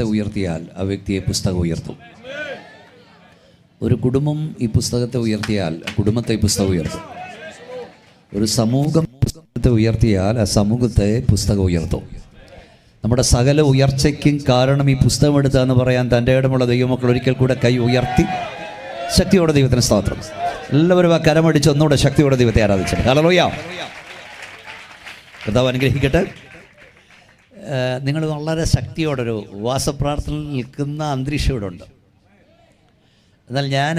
ഉയർത്തിയാൽ ആ വ്യക്തിയെ പുസ്തകം ഉയർത്തും. ഒരു കുടുംബം ഈ പുസ്തകത്തെ ഉയർത്തിയാൽ കുടുംബത്തെ ഈ പുസ്തകം ഉയർത്തും. ഒരു സമൂഹം പുസ്തകത്തെ ഉയർത്തിയാൽ ആ സമൂഹത്തെ പുസ്തകം ഉയർത്തും. നമ്മുടെ സകല ഉയർച്ചയ്ക്കും കാരണം ഈ പുസ്തകം എടുത്താന്ന് പറയാൻ തൻ്റെ ഇടമുള്ള ദൈവമക്കൾ ഒരിക്കൽ കൂടെ കൈ ഉയർത്തി ശക്തിയോടെ ദൈവത്തിന് സ്തോത്രം. എല്ലാവരും ആ കരമടിച്ച് ഒന്നുകൂടെ ശക്തിയോടെ ദൈവത്തെ ആരാധിച്ചു. ഹല്ലേലൂയ. കർത്താവ് അനുഗ്രഹിക്കട്ടെ. നിങ്ങൾ വളരെ ശക്തിയോടൊരു ഉപവാസപ്രാർത്ഥനയിൽ നിൽക്കുന്ന അന്തരീക്ഷം ഇവിടെ ഉണ്ട്. എന്നാൽ ഞാൻ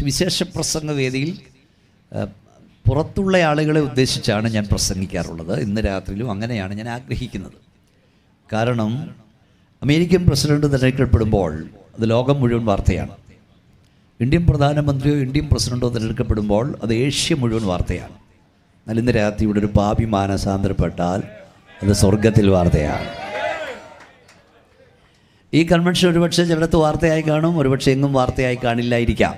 വിശേഷ പ്രസംഗ വേദിയിൽ പുറത്തുള്ള ആളുകളെ ഉദ്ദേശിച്ചാണ് ഞാൻ പ്രസംഗിക്കാറുള്ളത്. ഇന്ന് രാത്രിയിലും അങ്ങനെയാണ് ഞാൻ ആഗ്രഹിക്കുന്നത്. കാരണം അമേരിക്കൻ പ്രസിഡന്റ് തിരഞ്ഞെടുക്കപ്പെടുമ്പോൾ അത് ലോകം മുഴുവൻ വാർത്തയാണ്. ഇന്ത്യൻ പ്രധാനമന്ത്രിയോ ഇന്ത്യൻ പ്രസിഡന്റോ തിരഞ്ഞെടുക്കപ്പെടുമ്പോൾ അത് ഏഷ്യ മുഴുവൻ വാർത്തയാണ്. എന്നാൽ ഇന്ന് രാത്രി ഇവിടെ ഒരു പാപി മാനസാന്തരപ്പെട്ടാൽ അത് സ്വർഗത്തിൽ വാർത്തയാണ്. ഈ കൺവെൻഷൻ ഒരുപക്ഷെ ചിലടത്ത് വാർത്തയായി കാണും, ഒരുപക്ഷെ എങ്ങും വാർത്തയായി കാണില്ലായിരിക്കാം.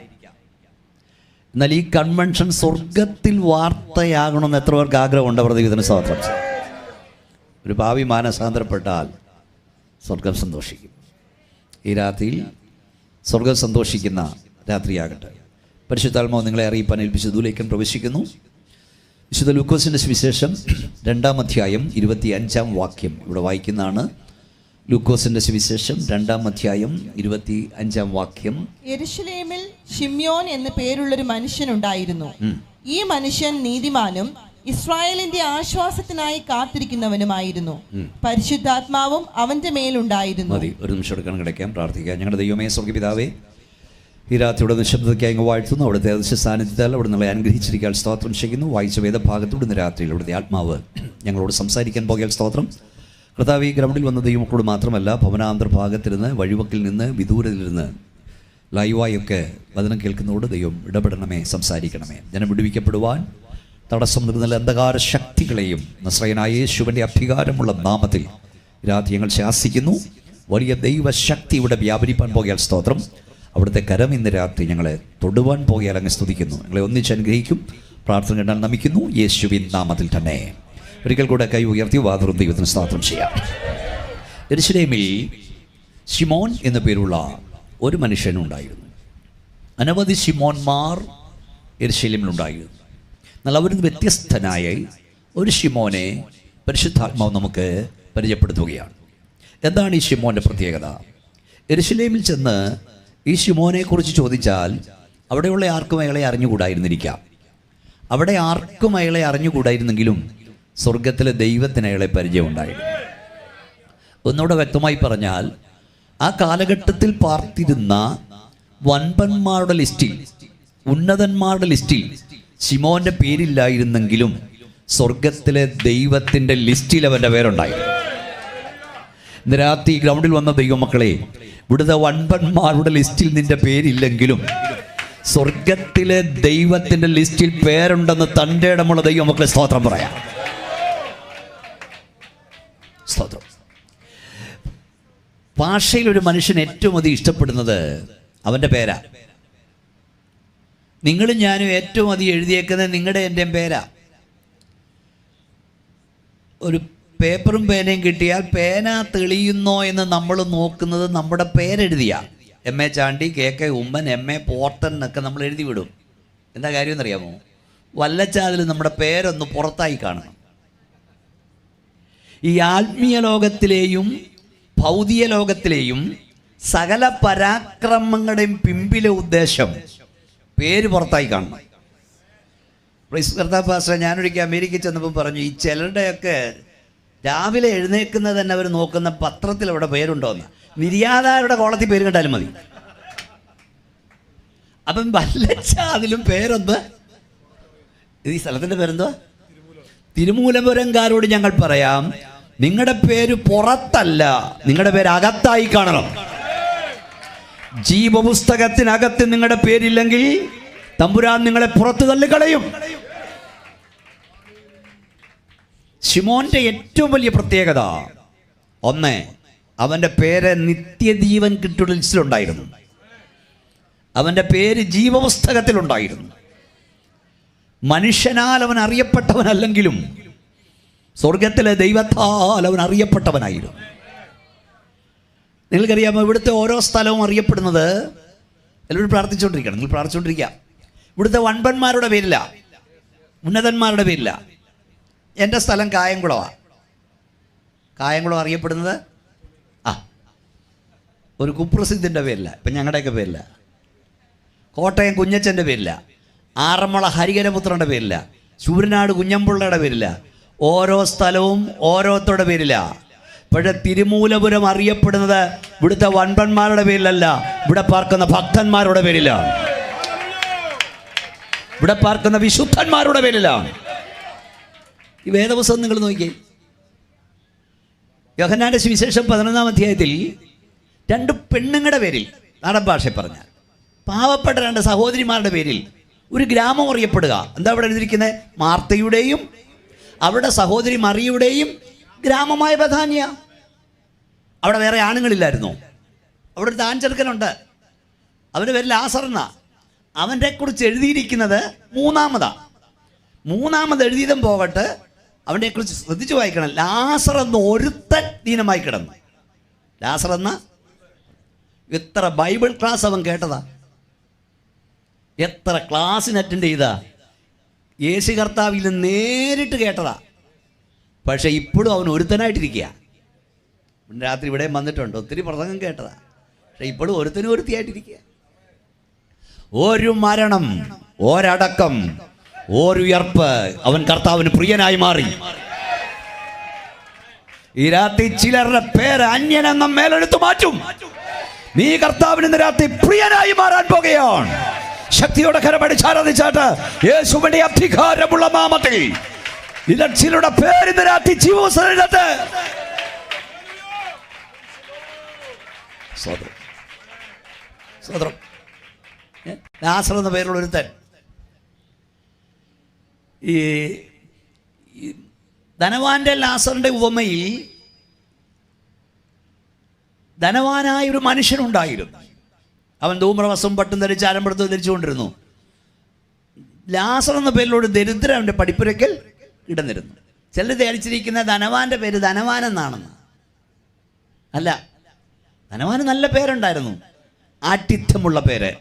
എന്നാൽ ഈ കൺവെൻഷൻ സ്വർഗത്തിൽ വാർത്തയാകണമെന്ന് എത്ര പേർക്ക് ആഗ്രഹമുണ്ട്? അവർ ദൈവത്തിന് സ്തോത്രം. ഒരു ഭാവി മാനസാന്തരപ്പെട്ടാൽ സ്വർഗം സന്തോഷിക്കും. ഈ രാത്രിയിൽ സ്വർഗം സന്തോഷിക്കുന്ന രാത്രിയാകട്ടെ. പരിശുദ്ധാത്മാവ് നിങ്ങളെ അറിയിപ്പാൻ ഏൽപ്പിച്ച് ദൂലേഖൻ പ്രവേശിക്കുന്നു. വിശുദ്ധ ലൂക്കോസിൻ്റെ സുവിശേഷം 2-ാം അധ്യായം 25-ാം വാക്യം ഇവിടെ വായിക്കുന്നതാണ്. ലൂക്കോസിന്റെ സുവിശേഷം 2-ാം അധ്യായം 25-ാം വാക്യം. യെരുശലേമിൽ ശിമ്യോൻ എന്ന പേരുള്ളൊരു മനുഷ്യനുണ്ടായിരുന്നു. ഈ മനുഷ്യൻ നീതിമാനും ഇസ്രായേലിന്റെ ആശ്വാസത്തിനായി കാത്തിരിക്കുന്നവനുമായിരുന്നു. പരിശുദ്ധാത്മാവും അവന്റെ മേലുണ്ടായിരുന്നു. മതി, ഒരു നിമിഷം എടുക്കാൻ കിടക്കാം, പ്രാർത്ഥിക്കാം. ഞങ്ങളുടെ ദൈവമേ സ്വർഗ്ഗപിതാവേ, ഈ രാത്രിയുടെ നിശബ്ദതയ്ക്കായി അങ്ങ് വാഴ്ത്തുന്നു. അവിടുത്തെ അദൃശ്യ സാന്നിധ്യത്താൽ അവിടെ നിങ്ങളെ അനുഗ്രഹിച്ചിരിക്കാൻ സ്തോത്രം ചെയ്യുന്നു. വായിച്ച വേദഭാഗത്തോട് ഇന്ന് രാത്രിയിൽ അവിടുത്തെ ആത്മാവ് ഞങ്ങളോട് സംസാരിക്കാൻ പോകിയാൽ സ്തോത്രം. കർത്താവ്, ഈ ഗ്രൗണ്ടിൽ വന്ന ദൈവമക്കളോട് മാത്രമല്ല, ഭവനാന്തർ ഭാഗത്തിരുന്ന് വഴിവക്കിൽ നിന്ന് വിദൂരത്തിലിരുന്ന് ലൈവായൊക്കെ വചനം കേൾക്കുന്നതോട് ദൈവം ഇടപെടണമേ, സംസാരിക്കണമേ. ജനം വിടുവിക്കപ്പെടുവാൻ തടസ്സം നിൽക്കുന്ന അന്ധകാര ശക്തികളെയും നസ്രയനായ യേശുവിൻ്റെ അധികാരമുള്ള നാമത്തിൽ രാത്രി ഞങ്ങൾ ശാസിക്കുന്നു. വലിയ ദൈവശക്തി ഇവിടെ വ്യാപരിപ്പാൻ പോകിയാൽ സ്തോത്രം. അവിടുത്തെ കരം ഇന്ന് രാത്രി ഞങ്ങളെ തൊടുവാൻ പോകിയാൽ അങ്ങ് സ്തുതിക്കുന്നു. ഞങ്ങളെ ഒന്നിച്ച് അനുഗ്രഹിക്കും. പ്രാർത്ഥന കേട്ടാൽ നമിക്കുന്നു യേശുവിൻ നാമത്തിൽ തന്നെ. ഒരിക്കൽ കൂടെ കൈ ഉയർത്തി വാതുറും ദൈവത്തിന് സ്തോത്രം ചെയ്യാം. യെരുശലേമിൽ ശിമോൻ എന്ന പേരുള്ള ഒരു മനുഷ്യനുണ്ടായിരുന്നു. അനവധി ശിമോന്മാർ യെരുശലേമിലുണ്ടായിരുന്നു. എന്നാൽ അവരിൽ വ്യത്യസ്തനായ ഒരു ശിമോനെ പരിശുദ്ധാത്മാവ് നമുക്ക് പരിചയപ്പെടുത്തുകയാണ്. എന്താണ് ഈ ശിമോൻ്റെ പ്രത്യേകത? യെരുശലേമിൽ ചെന്ന് ഈ ശിമോനെ കുറിച്ച് ചോദിച്ചാൽ അവിടെയുള്ള ആർക്കും അയാളെ അറിഞ്ഞുകൂടായിരുന്നിരിക്കാം. അവിടെ ആർക്കും അയാളെ അറിഞ്ഞുകൂടായിരുന്നെങ്കിലും സ്വർഗത്തിലെ ദൈവത്തിന് അയാളെ പരിചയമുണ്ടായിരുന്നു. ഒന്നുകൂടെ വ്യക്തമായി പറഞ്ഞാൽ, ആ കാലഘട്ടത്തിൽ പാർത്തിരുന്ന വൻപന്മാരുടെ ലിസ്റ്റിൽ, ഉന്നതന്മാരുടെ ലിസ്റ്റിൽ ശിമോന്റെ പേരില്ലായിരുന്നെങ്കിലും സ്വർഗത്തിലെ ദൈവത്തിൻ്റെ ലിസ്റ്റിൽ അവൻ്റെ പേരുണ്ടായിരുന്നു. ഇന്ന് രാത്രി ഗ്രൗണ്ടിൽ വന്ന ദൈവമക്കളെ, ഇവിടുത്തെ വൻപന്മാരുടെ ലിസ്റ്റിൽ നിന്റെ പേരില്ലെങ്കിലും സ്വർഗത്തിലെ ദൈവത്തിൻ്റെ ലിസ്റ്റിൽ പേരുണ്ടെന്ന് തൻ്റെ ഇടമുള്ള ദൈവമക്കളെ സ്തോത്രം പറയാം. സ്തോത്രം. ഭാഷയിൽ ഒരു മനുഷ്യൻ ഏറ്റവും അധികം ഇഷ്ടപ്പെടുന്നത് അവൻ്റെ പേരാ. നിങ്ങളും ഞാനും ഏറ്റവും അധികം എഴുതിയേക്കുന്നത് നിങ്ങളുടെ എൻ്റെയും പേരാ. ഒരു പേപ്പറും പേനയും കിട്ടിയാൽ പേന തെളിയുന്നോ എന്ന് നമ്മൾ നോക്കുന്നത് നമ്മുടെ പേരെഴുതിയ MA Chandy, KK Oommen, MA പോർട്ടൻ എന്നൊക്കെ നമ്മൾ എഴുതി വിടും. എന്താ കാര്യം എന്നറിയാമോ? വല്ലച്ചാതിൽ നമ്മുടെ പേരൊന്ന് പുറത്തായി കാണണം. ഈ ആത്മീയ ലോകത്തിലെയും ഭൗതിക ലോകത്തിലെയും സകല പരാക്രമങ്ങളുടെയും പിമ്പിലെ ഉദ്ദേശം പേര് പുറത്തായി കാണണം. കർത്താവ്, ഞാനൊരിക്കൽ അമേരിക്കയിൽ ചെന്നപ്പോൾ പറഞ്ഞു, ഈ ചിലരുടെയൊക്കെ രാവിലെ എഴുന്നേക്കുന്നത് തന്നെ അവർ നോക്കുന്ന പത്രത്തിൽ അവിടെ പേരുണ്ടോന്ന്. നിര്യാതാരുടെ കോളത്തിൽ പേര് കണ്ടാലും മതി. അപ്പം വല്ലച്ചാതിലും പേരൊന്ന്. ഈ സ്ഥലത്തിൻ്റെ പേരെന്തുവാ? തിരുമൂലപുരംകാരോട് ഞങ്ങൾ പറയാം, നിങ്ങളുടെ പേര് പുറത്തല്ല, നിങ്ങളുടെ പേര് അകത്തായി കാണണം. ജീവപുസ്തകത്തിനകത്ത് നിങ്ങളുടെ പേരില്ലെങ്കിൽ തമ്പുരാൻ നിങ്ങളെ പുറത്തു തള്ളിക്കളയും. ശിമോന്റെ ഏറ്റവും വലിയ പ്രത്യേകത ഒന്ന്, അവൻ്റെ പേര് നിത്യജീവൻ കിട്ടുന്ന ലിസ്റ്റിലുണ്ടായിരുന്നു. അവൻ്റെ പേര് ജീവപുസ്തകത്തിലുണ്ടായിരുന്നു. മനുഷ്യനാൽ അവൻ അറിയപ്പെട്ടവനല്ലെങ്കിലും സ്വർഗത്തിലെ ദൈവത്താൽ അവൻ അറിയപ്പെട്ടവനായിരുന്നു. നിങ്ങൾക്കറിയാമോ, ഇവിടുത്തെ ഓരോ സ്ഥലവും അറിയപ്പെടുന്നത്, എല്ലാവരും പ്രാർത്ഥിച്ചുകൊണ്ടിരിക്കണം, നിങ്ങൾ പ്രാർത്ഥിച്ചുകൊണ്ടിരിക്കുക. ഇവിടുത്തെ വൻപന്മാരുടെ പേരില്ല, ഉന്നതന്മാരുടെ പേരില്ല. എൻ്റെ സ്ഥലം കായംകുളമാണ്. കായംകുളം അറിയപ്പെടുന്നത് ഒരു കുപ്രസിദ്ധിൻ്റെ പേരില്ല, ഇപ്പം ഞങ്ങളുടെയൊക്കെ പേരില്ല. കോട്ടയം കുഞ്ഞച്ചൻ്റെ പേരില്ല, ആറന്മുള ഹരിഹരപുത്രൻ്റെ പേരില്ല, ശൂരനാട് കുഞ്ഞമ്പിള്ളയുടെ പേരില്ല. ഓരോ സ്ഥലവും ഓരോരുത്തരുടെ പേരില്ല. പക്ഷേ തിരുമൂലപുരം അറിയപ്പെടുന്നത് ഇവിടുത്തെ വൻപന്മാരുടെ പേരിലല്ല, ഇവിടെ പാർക്കുന്ന ഭക്തന്മാരുടെ പേരിലാണ്, ഇവിടെ പാർക്കുന്ന വിശുദ്ധന്മാരുടെ പേരിലാണ്. ഈ വേദപുസ്തകം നിങ്ങൾ നോക്കിയേ. യോഹന്നാന്റെ സുവിശേഷം 11-ാം അധ്യായത്തിൽ 2 പെണ്ണുങ്ങളുടെ പേരിൽ, നാടൻ ഭാഷ പറഞ്ഞാൽ പാവപ്പെട്ട 2 സഹോദരിമാരുടെ പേരിൽ ഒരു ഗ്രാമം അറിയപ്പെടുക. എന്താ അവിടെ എഴുതിയിരിക്കുന്നത്? മാർത്തയുടെയും അവരുടെ സഹോദരി മറിയുടെയും ഗ്രാമമായ ബഥാനിയ. അവിടെ വേറെ ആണുങ്ങളില്ലായിരുന്നു. അവിടെ ഒരു താൻ ചെറുക്കനുണ്ട്, അവൻ്റെ പേര് ലാസർന്ന. അവൻ്റെ കുറിച്ച് എഴുതിയിരിക്കുന്നത് മൂന്നാമത് എഴുതിയതും പോകട്ടെ, അവനെ കുറിച്ച് ശ്രദ്ധിച്ചു വായിക്കണം. ലാസർ എന്ന ഒരുത്തൻ ദീനമായി കിടന്നു. ലാസർ എന്ന എത്ര ബൈബിൾ ക്ലാസ് അവൻ കേട്ടതാ, എത്ര ക്ലാസ്സിന് അറ്റൻഡ് ചെയ്താ, യേശു കർത്താവിൽ നേരിട്ട് കേട്ടതാ. പക്ഷെ ഇപ്പോഴും അവൻ ഒരുത്തനായിട്ടിരിക്കുക. രാത്രി ഇവിടെ വന്നിട്ടുണ്ട്, ഒത്തിരി പ്രസംഗം കേട്ടതാ, പക്ഷെ ഇപ്പോഴും ഒരുത്തിയായിട്ടിരിക്കുക. ഒരു മരണം, ഒരടക്കം, ഒരുയർപ്പ്, അവൻ കർത്താവിന് പ്രിയനായി മാറി. ഈ രാത്രി ചിലരുടെ പേര് അന്യനെന്ന മേലെടുത്തു മാറ്റും. നീ കർത്താവിന് ഇന്ന് രാത്രി പ്രിയനായി മാറാൻ പോകുകയാണ്. ശക്തിയോടെ കരമടിച്ച് ആരാധിച്ചാട്ട് യേശുവിന്റെ അധികാരമുള്ള നാമത്തിൽ ചിലരുടെ പേര് ഇന്ന് രാത്രി ജീവോത്സവത്ത് ലാസർ എന്ന പേരുള്ള ഒരുത്തൻ ഈ ധനവാന്റെ ലാസറിന്റെ ഉപമയിൽ ധനവാനായ ഒരു മനുഷ്യനുണ്ടായിരുന്നു. അവൻ ധൂമ്രവസ്ത്രം പട്ടും ധരിച്ച് ആരംഭത്തും ധരിച്ചുകൊണ്ടിരുന്നു. ലാസർ എന്ന പേരിലൊരു ദരിദ്രൻ അവൻ്റെ പടിപ്പുരയ്ക്കൽ കിടന്നിരുന്നു. ചിലർ ധരിച്ചിരിക്കുന്ന ധനവാന്റെ പേര് ധനവാൻ എന്നാണെന്ന്. അല്ല, ധനവാന് നല്ല പേരുണ്ടായിരുന്നു, ആഠ്യത്വമുള്ള പേര്,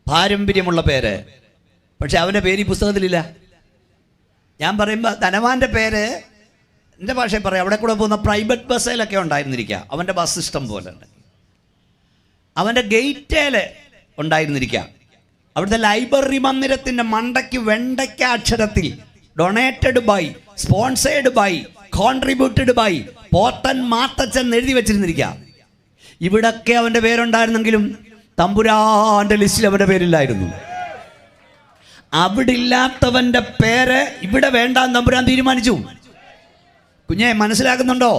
പാരമ്പര്യമുള്ള പേര്. പക്ഷെ അവൻ്റെ പേര് ഈ പുസ്തകത്തിലില്ല. ഞാൻ പറയുമ്പോൾ ധനവാന്റെ പേര് എൻ്റെ ഭാഷയിൽ പറയാം, അവിടെ കൂടെ പോകുന്ന പ്രൈവറ്റ് ബസ്സിലൊക്കെ ഉണ്ടായിരുന്നിരിക്കുക. അവൻ്റെ ബസ് ഇഷ്ടം പോലെ ഉണ്ട്. അവൻ്റെ ഗേറ്റേൽ ഉണ്ടായിരുന്നിരിക്കുക. അവിടുത്തെ ലൈബ്രറി മന്ദിരത്തിൻ്റെ മണ്ടയ്ക്ക് വെണ്ടയ്ക്ക അക്ഷരത്തിൽ donated by, sponsored by, contributed by Pothan Mathachan എഴുതി വെച്ചിരുന്നിരിക്കുക. ഇവിടൊക്കെ അവൻ്റെ പേരുണ്ടായിരുന്നെങ്കിലും തമ്പുരാന്റെ ലിസ്റ്റിൽ അവൻ്റെ പേരില്ലായിരുന്നു. അവിടെ ഇല്ലാത്തവൻ്റെ പേര് ഇവിടെ വേണ്ടാന്ന് തമ്പുരാൻ തീരുമാനിച്ചു. കുഞ്ഞെ, മനസ്സിലാക്കുന്നുണ്ടോ?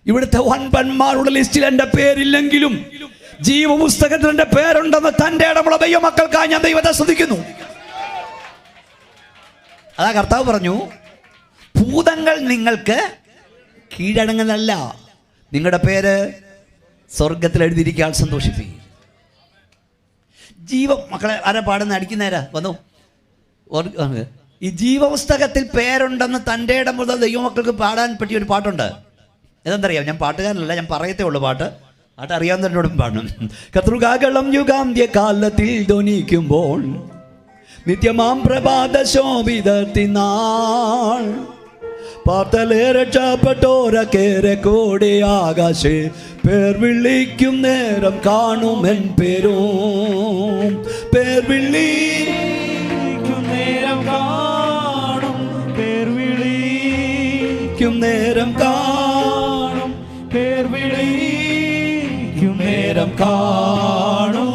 ഇവിടുത്തെ വൻപന്മാരുടെ ലിസ്റ്റിൽ എൻ്റെ പേരില്ലെങ്കിലും ജീവപുസ്തകത്തിൽ എൻ്റെ പേരുണ്ടെന്ന് തൻ്റെ ഇടമുള്ള ദൈവമക്കൾക്കായി ഞാൻ ദൈവത്തെ സ്തുതിക്കുന്നു. അതാ കർത്താവ് പറഞ്ഞു, ഭൂതങ്ങൾ നിങ്ങൾക്ക് കീഴടങ്ങുന്നതല്ല, നിങ്ങളുടെ പേര് സ്വർഗത്തിൽ എഴുതിയിരിക്കാൻ സന്തോഷിപ്പിക്കും. മക്കളെ ആരാ പാടുന്ന? അടിക്കുന്നേരാ വന്നു. ഈ ജീവപുസ്തകത്തിൽ പേരുണ്ടെന്ന് തൻ്റെ ഇടമുള്ള ദൈവമക്കൾക്ക് പാടാൻ പറ്റിയ ഒരു പാട്ടുണ്ട്. ഏതെന്തറിയാം? ഞാൻ പാട്ടുകാരനല്ല, ഞാൻ പറയത്തേ ഉള്ളൂ. പാട്ട് അറിയാവുന്നവരോടും പാടും. കത്രുകാകളം യുഗാന്ത്യ കാലത്തിൽ ധ്വനിക്കുമ്പോൾ നിത്യമാം പ്രഭാത ശോഭിതത്തിനാൾ പാർത്തലേ രക്ഷപ്പെട്ടോരക്കേറെ കൂടെ ആകാശേ പേർ വിളിക്കും നേരം കാണുമെൻ പേരും. പേർ വിളിക്കും നേരം കാണും, പേർ വിളിക്കും നേരം കാണും, പേർ വിളിക്കും നേരം കാണും,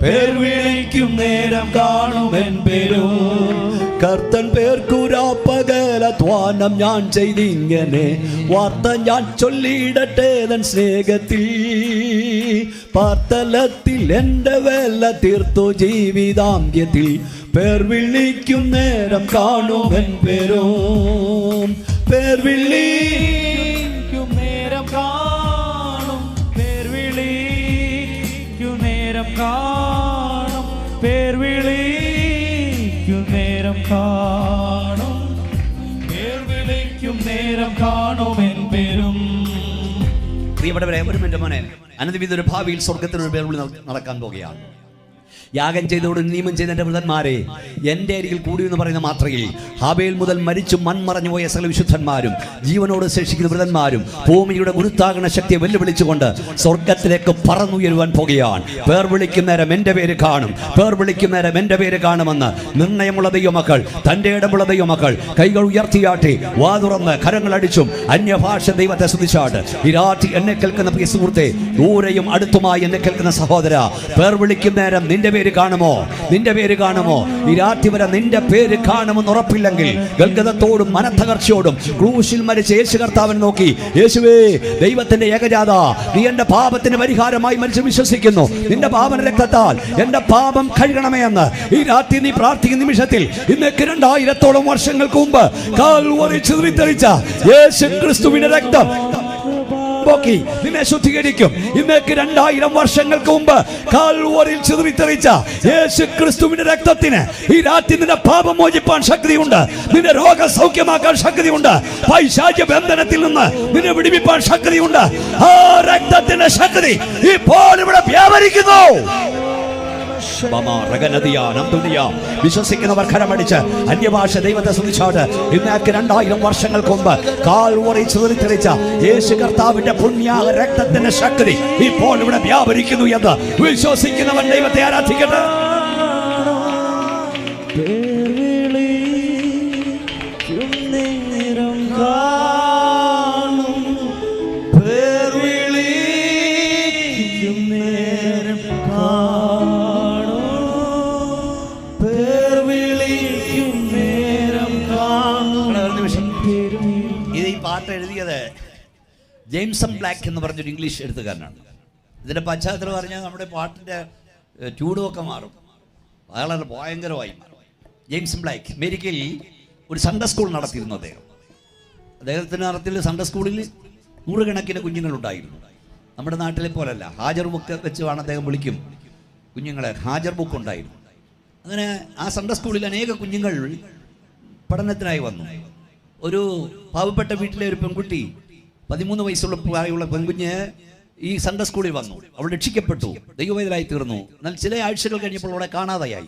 പേർ വിളിക്കും നേരം കാണുമെൻ പേരും. കർത്തൻ പേർക്കുരാപ്പകലധ്വാനം ഞാൻ ചെയ്തിങ്ങനെ വാർത്ത ഞാൻ ചൊല്ലിയിടട്ടെ തൻ സ്നേഹത്തിൽ. പാർത്തലത്തിൽ എൻ്റെ വേല തീർത്തു ജീവിതാന്ത്യത്തിൽ പേർ വിളിക്കും നേരം കാണുമെൻ പേരും. പേർ വിളിക്കും നേരം കാണും, പേർ വിളിക്കും നേരം കാണും, പേർ വിളിക്കും നേരം കാണും, പേർ വിളിക്കും നേരം കാണും എൻ പേരും. പ്രിയപ്പെട്ടവരെ, എൻ്റെ മോനെ, അനന്തവിധ ഭാവിയിൽ സ്വർഗത്തിനൊരു പേർ നടക്കാൻ പോകുകയാണ്. യാഗം ചെയ്തോട് നിയമം ചെയ്ത എൻ്റെ വൃതന്മാരെ, എൻ്റെ അരികിൽ കൂടി എന്ന് പറയുന്ന മാത്രയിൽ ഹാബേൽ മുതൽ മരിച്ചു മൺമറഞ്ഞു പോയ സകല വിശുദ്ധന്മാരും ജീവനോട് ശേഷിക്കുന്ന വൃതന്മാരും ഭൂമിയുടെ ഗുരുത്താകണ ശക്തിയെ വെല്ലുവിളിച്ചുകൊണ്ട് സ്വർഗത്തിലേക്ക് പറന്നുയരുവാൻ പോകുകയാണ്. പേർ വിളിക്കും നേരം എൻ്റെ പേര് കാണും, പേർ വിളിക്കും നേരം എൻ്റെ പേര് കാണുമെന്ന് നിർണയമുള്ള ദൈവമക്കൾ, തൻ്റെ ഇടമുള്ള ദൈവമക്കൾ കൈകൾ ഉയർത്തിയാട്ടി വാ തുറന്ന് കരങ്ങൾ അടിച്ചും അന്യഭാഷ ദൈവത്തെ സ്തുതിച്ചാട്ട് ഈ രാത്രി എന്നെ കേൾക്കുന്ന പ്രിയ സുഹൃത്തെ, ദൂരെയും അടുത്തുമായി എന്നെ കേൾക്കുന്ന സഹോദര, പേർ വിളിക്കും നേരം നിന്റെ പേര് കാണുമോ? നിന്റെ പേര് കാണുമോ? ഈ രാത്രി വരെ നിന്റെ പേര് കാണുമെന്ന് ഉറപ്പില്ലെങ്കിൽ ഗൽഗതത്തോടും മനത്തകർച്ചയോടും ക്രൂശിൽ മരിച്ച യേശു കർത്താവിനെ നോക്കി, യേശുവേ ദൈവത്തിന്റെ ഏകജാത, നീ എന്റെ പാപത്തിന് പരിഹാരമായി മരിച്ചു വിശ്വസിക്കുന്നു, നിന്റെ പാപന രക്തത്താൽ എന്റെ പാപം കഴുകണമേ എന്ന് ഈ രാത്രി നീ പ്രാർത്ഥിക്കുന്ന നിമിഷത്തിൽ ഇന്നേക്ക് 2000-ഓളം വർഷങ്ങൾക്ക് മുമ്പ് കാൽവറിയിൽ ചിതറിത്തെറിച്ച യേശു ക്രിസ്തുവിന്റെ രക്തം നിന്നെ ശുദ്ധീകരിക്കും. ഇന്നേക്ക് 2000 വർഷങ്ങൾക്ക് മുമ്പ് കാൽവറിയിൽ ചിതറിത്തെറിച്ച യേശു ക്രിസ്തുവിന്റെ രക്തത്തിന് ഈ രാത്രി നിന്റെ പാപം മോചിപ്പാൻ ശക്തിയുണ്ട്, നിന്റെ രോഗ സൗഖ്യമാക്കാൻ ശക്തിയുണ്ട്, പൈശാചിക ബന്ധനത്തിൽ നിന്ന് നിന്നെ വിടുവിപ്പാൻ ശക്തിയുണ്ട്. ആ രക്തത്തിന്റെ ശക്തി ഇപ്പോൾ ഇവിടെ വ്യാപരിക്കുന്നു. വിശ്വസിക്കുന്നവർ കരമടിച്ച് അന്യഭാഷ ദൈവത്തെ സ്തുതിച്ചാട്ട് ഇന്നേക്ക് 2000 വർഷങ്ങൾക്ക് മുമ്പ് കാൽവറിയിൽ ചിതറിത്തെറിച്ച യേശു കർത്താവിന്റെ പുണ്യ രക്തത്തിന്റെ ശക്തി ഇപ്പോൾ ഇവിടെ വ്യാപരിക്കുന്നു എന്ന് വിശ്വസിക്കുന്നവൻ ദൈവത്തെ ആരാധിക്കട്ടെ. എഴുതിയത് ജെയിംസൺ ബ്ലാക്ക് എന്ന് പറഞ്ഞൊരു ഇംഗ്ലീഷ് എഴുത്തുകാരനാണ്. ഇതിന്റെ പശ്ചാത്തലം പറഞ്ഞാൽ നമ്മുടെ പാട്ടിന്റെ ട്യൂണുമൊക്കെ മാറും, വളരെ ഭയങ്കരമായി മാറും. ജെയിംസൺ ബ്ലാക്ക് അമേരിക്കയിൽ ഒരു സൺഡേ സ്കൂൾ നടത്തിയിരുന്നു. അദ്ദേഹത്തിന്റെ നടത്തിയ സൺഡേ സ്കൂളിൽ 100 കണക്കിന് കുഞ്ഞുങ്ങളുണ്ടായിരുന്നു. നമ്മുടെ നാട്ടിലെ പോലല്ല, ഹാജർ ബുക്ക് വെച്ചാണ് അദ്ദേഹം വിളിക്കും കുഞ്ഞുങ്ങളെ. ഹാജർ ബുക്ക് ഉണ്ടായിരുന്നു. അങ്ങനെ ആ സൺഡേ സ്കൂളിൽ അനേക കുഞ്ഞുങ്ങൾ പഠനത്തിനായി വന്നു. ഒരു പാവപ്പെട്ട വീട്ടിലെ ഒരു പെൺകുട്ടി, 13 വയസ്സുള്ള പ്രായമുള്ള പെൺകുഞ്ഞ് ഈ സൺഡേ സ്കൂളിൽ വന്നു. അവൾ രക്ഷിക്കപ്പെട്ടു, ദൈവവേദനായി തീർന്നു. എന്നാൽ ചില ആഴ്ചകൾ കഴിഞ്ഞപ്പോൾ അവളെ കാണാതായി.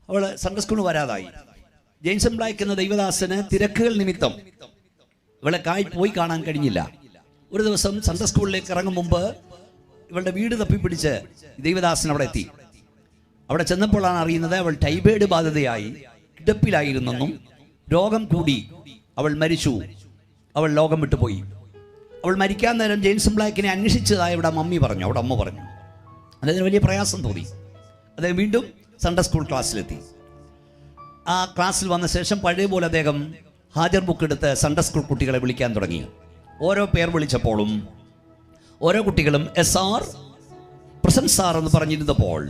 അവൾ സൺഡേ സ്കൂളിൽ വരാതായി. ജെയിംസൺ ബ്ലാക്ക് എന്ന ദൈവദാസന് തിരക്കുകൾ നിമിത്തം ഇവളെ പോയി കാണാൻ കഴിഞ്ഞില്ല. ഒരു ദിവസം സൺഡേ സ്കൂളിലേക്ക് ഇറങ്ങും മുമ്പ് ഇവളുടെ വീട് തപ്പിപ്പിടിച്ച് ദൈവദാസൻ അവിടെ എത്തി. അവിടെ ചെന്നപ്പോഴാണ് അറിയുന്നത് അവൾ ടൈഫോയിഡ് ബാധിതയായി കിടപ്പിലായിരുന്നെന്നും രോഗം കൂടി അവൾ മരിച്ചു, അവൾ ലോകം വിട്ടുപോയി. അവൾ മരിക്കാൻ നേരം ജെയിംസൺ ബ്ലാക്കിനെ അന്വേഷിച്ചതായി അവിടെ മമ്മി പറഞ്ഞു, അവിടെ അമ്മ പറഞ്ഞു. അദ്ദേഹത്തിന് വലിയ പ്രയാസം തോന്നി. അദ്ദേഹം വീണ്ടും സൺഡേ സ്കൂൾ ക്ലാസ്സിലെത്തി. ആ ക്ലാസ്സിൽ വന്ന ശേഷം പഴയ പോലെ അദ്ദേഹം ഹാജർ ബുക്ക് എടുത്ത് സൺഡേ സ്കൂൾ കുട്ടികളെ വിളിക്കാൻ തുടങ്ങി. ഓരോ പേർ വിളിച്ചപ്പോഴും ഓരോ കുട്ടികളും SR പ്രസന്റ് സാർ എന്ന് പറഞ്ഞിരുന്നപ്പോൾ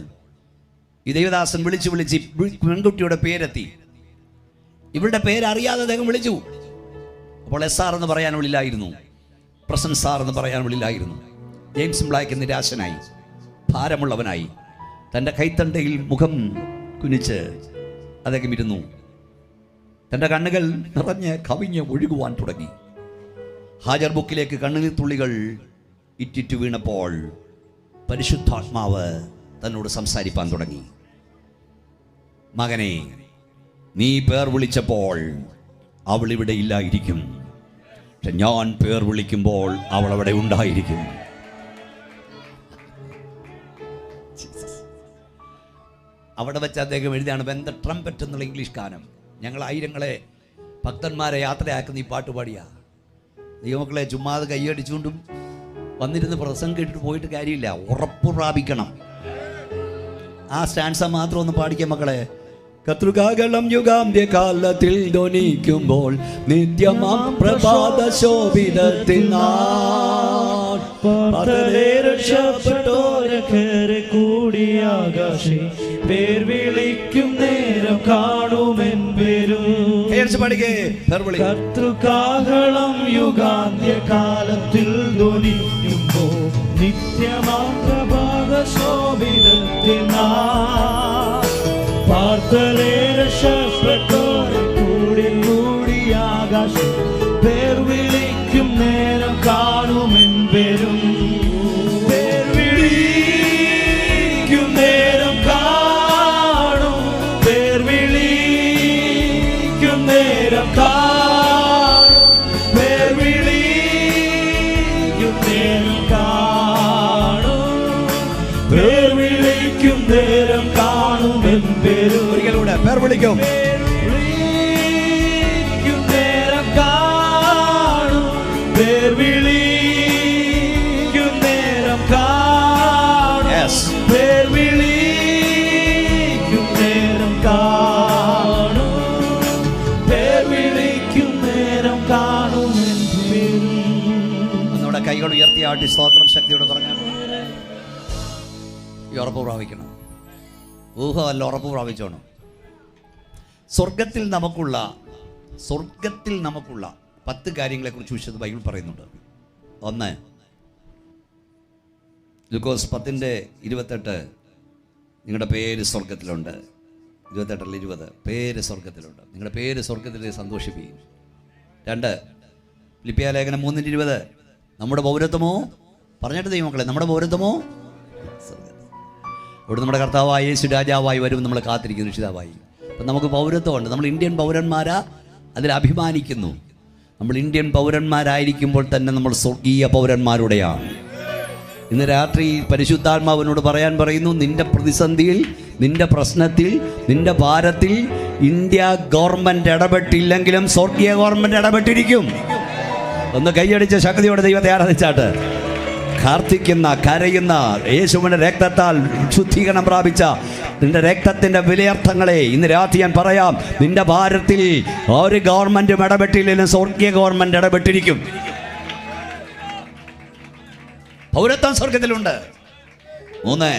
ഈ ദേവദാസൻ വിളിച്ച് പെൺകുട്ടിയുടെ പേരെത്തി. ഇവരുടെ പേരറിയാതെ അദ്ദേഹം വിളിച്ചു. അപ്പോൾ SR എന്ന് പറയാൻ വിളില്ലായിരുന്നു, പ്രസന്റ് സാർ എന്ന് പറയാൻ വിളില്ലായിരുന്നു. ജെയിംസൺ ബ്ലാക്ക് നിരാശനായി, ഭാരമുള്ളവനായി തൻ്റെ കൈത്തണ്ടയിൽ മുഖം കുനിച്ച് അദ്ദേഹം ഇരുന്നു. തൻ്റെ കണ്ണുകൾ നിറഞ്ഞ് കവിഞ്ഞ് ഒഴുകുവാൻ തുടങ്ങി. ഹാജർ ബുക്കിലേക്ക് കണ്ണുനീർ തുള്ളികൾ ഇറ്റിറ്റു വീണപ്പോൾ പരിശുദ്ധാത്മാവ് തന്നോട് സംസാരിപ്പാൻ തുടങ്ങി. മകനെ, നീ പേർ വിളിച്ചപ്പോൾ അവൾ ഇവിടെ ഇല്ലായിരിക്കും, പക്ഷെ ഞാൻ പേർ വിളിക്കുമ്പോൾ അവൾ അവിടെ ഉണ്ടായിരിക്കും. അവിടെ വെച്ച് അദ്ദേഹം എഴുതിയാണ് വെൻ ദ ട്രംപറ്റ് എന്നുള്ള ഇംഗ്ലീഷ് ഗാനം. ഞങ്ങൾ ആയിരങ്ങളെ ഭക്തന്മാരെ യാത്രയാക്കുന്ന ഈ പാട്ട് പാടിയാ. ദൈവമക്കളെ, ചുമ്മാതെ കൈയടിച്ചുകൊണ്ടും വന്നിരുന്ന് പ്രസംഗം കേട്ടിട്ട് പോയിട്ട് കാര്യമില്ല, ഉറപ്പ് പ്രാപിക്കണം. ആ സ്റ്റാൻസ മാത്രം ഒന്ന് പാടിക്കുക മക്കളെ. കത്രുകാകളം യുഗാന്ത്യകാലത്തിൽ ധ്വനിക്കുമ്പോൾ നിത്യമാം പ്രഭാത ശോഭിതത്തിൽ രക്ഷപ്പെട്ടോരെ കൂടിയാകാശേ പേർ വിളിക്കും നേരം കാണുമെൻ പേരും. കർത്തൃകാഹളം യുഗാന്ത്യകാലത്തിൽ ധ്വനിക്കുമ്പോൾ നിത്യമാം പ്രഭാത ശോഭിതത്തിൽ പാർത്തലേ രക്ഷപ്പെട്ടോരെ കൂടിയാകാശം പേർ വിളിക്കും നേരം കാണുമെൻ വരും. പേർ വിളിക്കും നേരം കാണും, പേർ വിളിക്കും നേരം കാണും, പേർ വിളിക്കും നേരം കാണും, പേർ വിളിക്കും നേരം കാണും എൻ പേരും. ഒരിക്കലൂടെ പേർ വിളിക്കും. പേർ വിളിക്കും നേരം കാണും, പേർ വിളിക്കും നേരം കാണും, പേർ വിളിക്കും നേരം കാണും. നമ്മുടെ കൈകൾ ഉയർത്തിയാട്ടി സ്തോത്രം ശക്തിയോട് പറഞ്ഞാൽ ഈ ഉറപ്പ് പ്രാപിക്കണം. ഊഹമല്ല, ഉറപ്പ് പ്രാപിച്ചോണം. സ്വർഗത്തിൽ നമുക്കുള്ള 10 കാര്യങ്ങളെക്കുറിച്ച് വിശുദ്ധ ബൈബിൾ പറയുന്നുണ്ട്. 1, ലൂക്കോസ് 10:28 നിങ്ങളുടെ പേര് സ്വർഗത്തിലുണ്ട്. 28-20 പേര് സ്വർഗത്തിലുണ്ട്. നിങ്ങളുടെ പേര് സ്വർഗത്തിൽ സന്തോഷിപ്പിക്കും. 2, ഫിലിപ്പിയ ലേഖനം 3:20 നമ്മുടെ പൗരത്വമോ, പറഞ്ഞിട്ട് ദൈവമക്കളെ, നമ്മുടെ പൗരത്വമോ അവിടെ നമ്മുടെ കർത്താവായ യേശു രാജാവായി വരും. നമ്മൾ കാത്തിരിക്കുന്നു രക്ഷിതാവായി. അപ്പം നമുക്ക് പൗരത്വമുണ്ട്. നമ്മൾ ഇന്ത്യൻ പൗരന്മാരാ, അതിൽ അഭിമാനിക്കുന്നു. നമ്മൾ ഇന്ത്യൻ പൗരന്മാരായിരിക്കുമ്പോൾ തന്നെ നമ്മൾ സ്വർഗീയ പൗരന്മാരുടെയാണ്. ഇന്ന് രാത്രി പരിശുദ്ധാത്മാവിനോട് പറയുന്നു, നിന്റെ പ്രതിസന്ധിയിൽ, നിന്റെ പ്രശ്നത്തിൽ, നിന്റെ ഭാരത്തിൽ ഇന്ത്യ ഗവൺമെൻറ് ഇടപെട്ടില്ലെങ്കിലും സ്വർഗീയ ഗവൺമെൻറ് ഇടപെട്ടിരിക്കും. ഒന്ന് കൈയടിച്ച ശക്തിയോടെ ദൈവത്തെ ആരാധിച്ചാട്ട്. പ്രാർത്ഥിക്കുന്ന, കരയുന്ന, യേശുവിൻ്റെ രക്തത്താൽ ശുദ്ധീകരണം പ്രാപിച്ച നിന്റെ രക്തത്തിൻ്റെ വിലയർത്ഥങ്ങളെ ഇന്ന് രാത്രി ഞാൻ പറയാം. നിന്റെ ഭാരത്തിൽ ഒരു ഗവൺമെൻറ്റും ഇടപെട്ടില്ലെങ്കിലും സ്വർഗീയ ഗവൺമെൻറ് ഇടപെട്ടിരിക്കും. പൗരത്വം സ്വർഗത്തിലുണ്ട്. 3,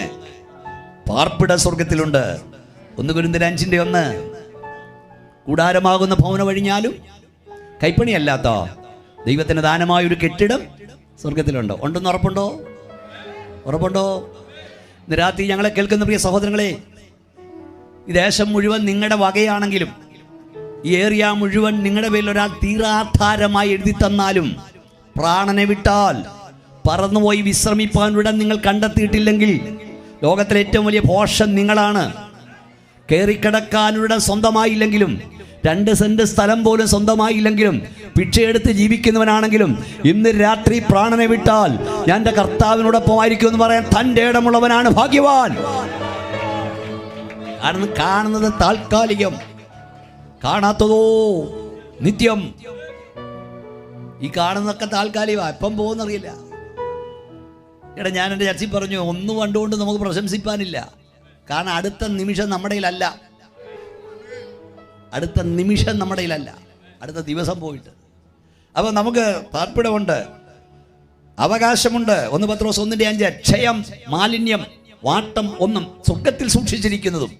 പാർപ്പിട സ്വർഗത്തിലുണ്ട്. 1 കൊരിന്ത്യർ 5:1 കൂടാരമാകുന്ന ഭവനം ഒഴിഞ്ഞാലും കൈപ്പണിയല്ലാത്ത ദൈവത്തിന് ദാനമായൊരു കെട്ടിടം സ്വർഗത്തിലുണ്ട്. ഉണ്ടെന്ന് ഉറപ്പുണ്ടോ? ഇന്ന് രാത്രി ഞങ്ങളെ കേൾക്കുന്ന പ്രിയ സഹോദരങ്ങളെ, ഈ ദേശം മുഴുവൻ നിങ്ങളുടെ വകയാണെങ്കിലും, ഈ ഏരിയ മുഴുവൻ നിങ്ങളുടെ പേരിൽ ഒരാൾ തീരാധാരമായി എഴുതി തന്നാലും, പ്രാണനെ വിട്ടാൽ പറന്നുപോയി വിശ്രമിപ്പാൻ ഇവിടെ നിങ്ങൾ കണ്ടെത്തിയിട്ടില്ലെങ്കിൽ ലോകത്തിലെ ഏറ്റവും വലിയ ഭോഷൻ നിങ്ങളാണ്. കയറിക്കിടക്കാനിവിടെ സ്വന്തമായില്ലെങ്കിലും, 2 സെന്റ് സ്ഥലം പോലും സ്വന്തമായില്ലെങ്കിലും, ഭിക്ഷയെടുത്ത് ജീവിക്കുന്നവനാണെങ്കിലും, ഇന്ന് രാത്രി പ്രാണനെ വിട്ടാൽ ഞാൻ എൻ്റെ കർത്താവിനോടൊപ്പം ആയിരിക്കും എന്ന് പറയാൻ തൻ്റെ ഇടമുള്ളവനാണ് ഭാഗ്യവാൻ. കാരണം കാണുന്നത് താൽക്കാലികം, കാണാത്തതോ നിത്യം. ഈ കാണുന്നതൊക്കെ താൽക്കാലികമാണ്, എപ്പം പോകുന്നറിയില്ല. ഞാൻ എൻ്റെ ചർച്ചയിൽ പറഞ്ഞു, ഒന്നും കണ്ടുകൊണ്ട് നമുക്ക് പ്രശംസിപ്പാനില്ല. കാരണം അടുത്ത നിമിഷം നമ്മുടെ കയ്യിലല്ല, അടുത്ത ദിവസം പോയിട്ട്. അപ്പോൾ നമുക്ക് പാർപ്പിടമുണ്ട്, അവകാശമുണ്ട്. 1 പത്രോസ് 1:5 ക്ഷയം, മാലിന്യം, വാട്ടം ഒന്നും സ്വർഗത്തിൽ സൂക്ഷിച്ചിരിക്കുന്നതും.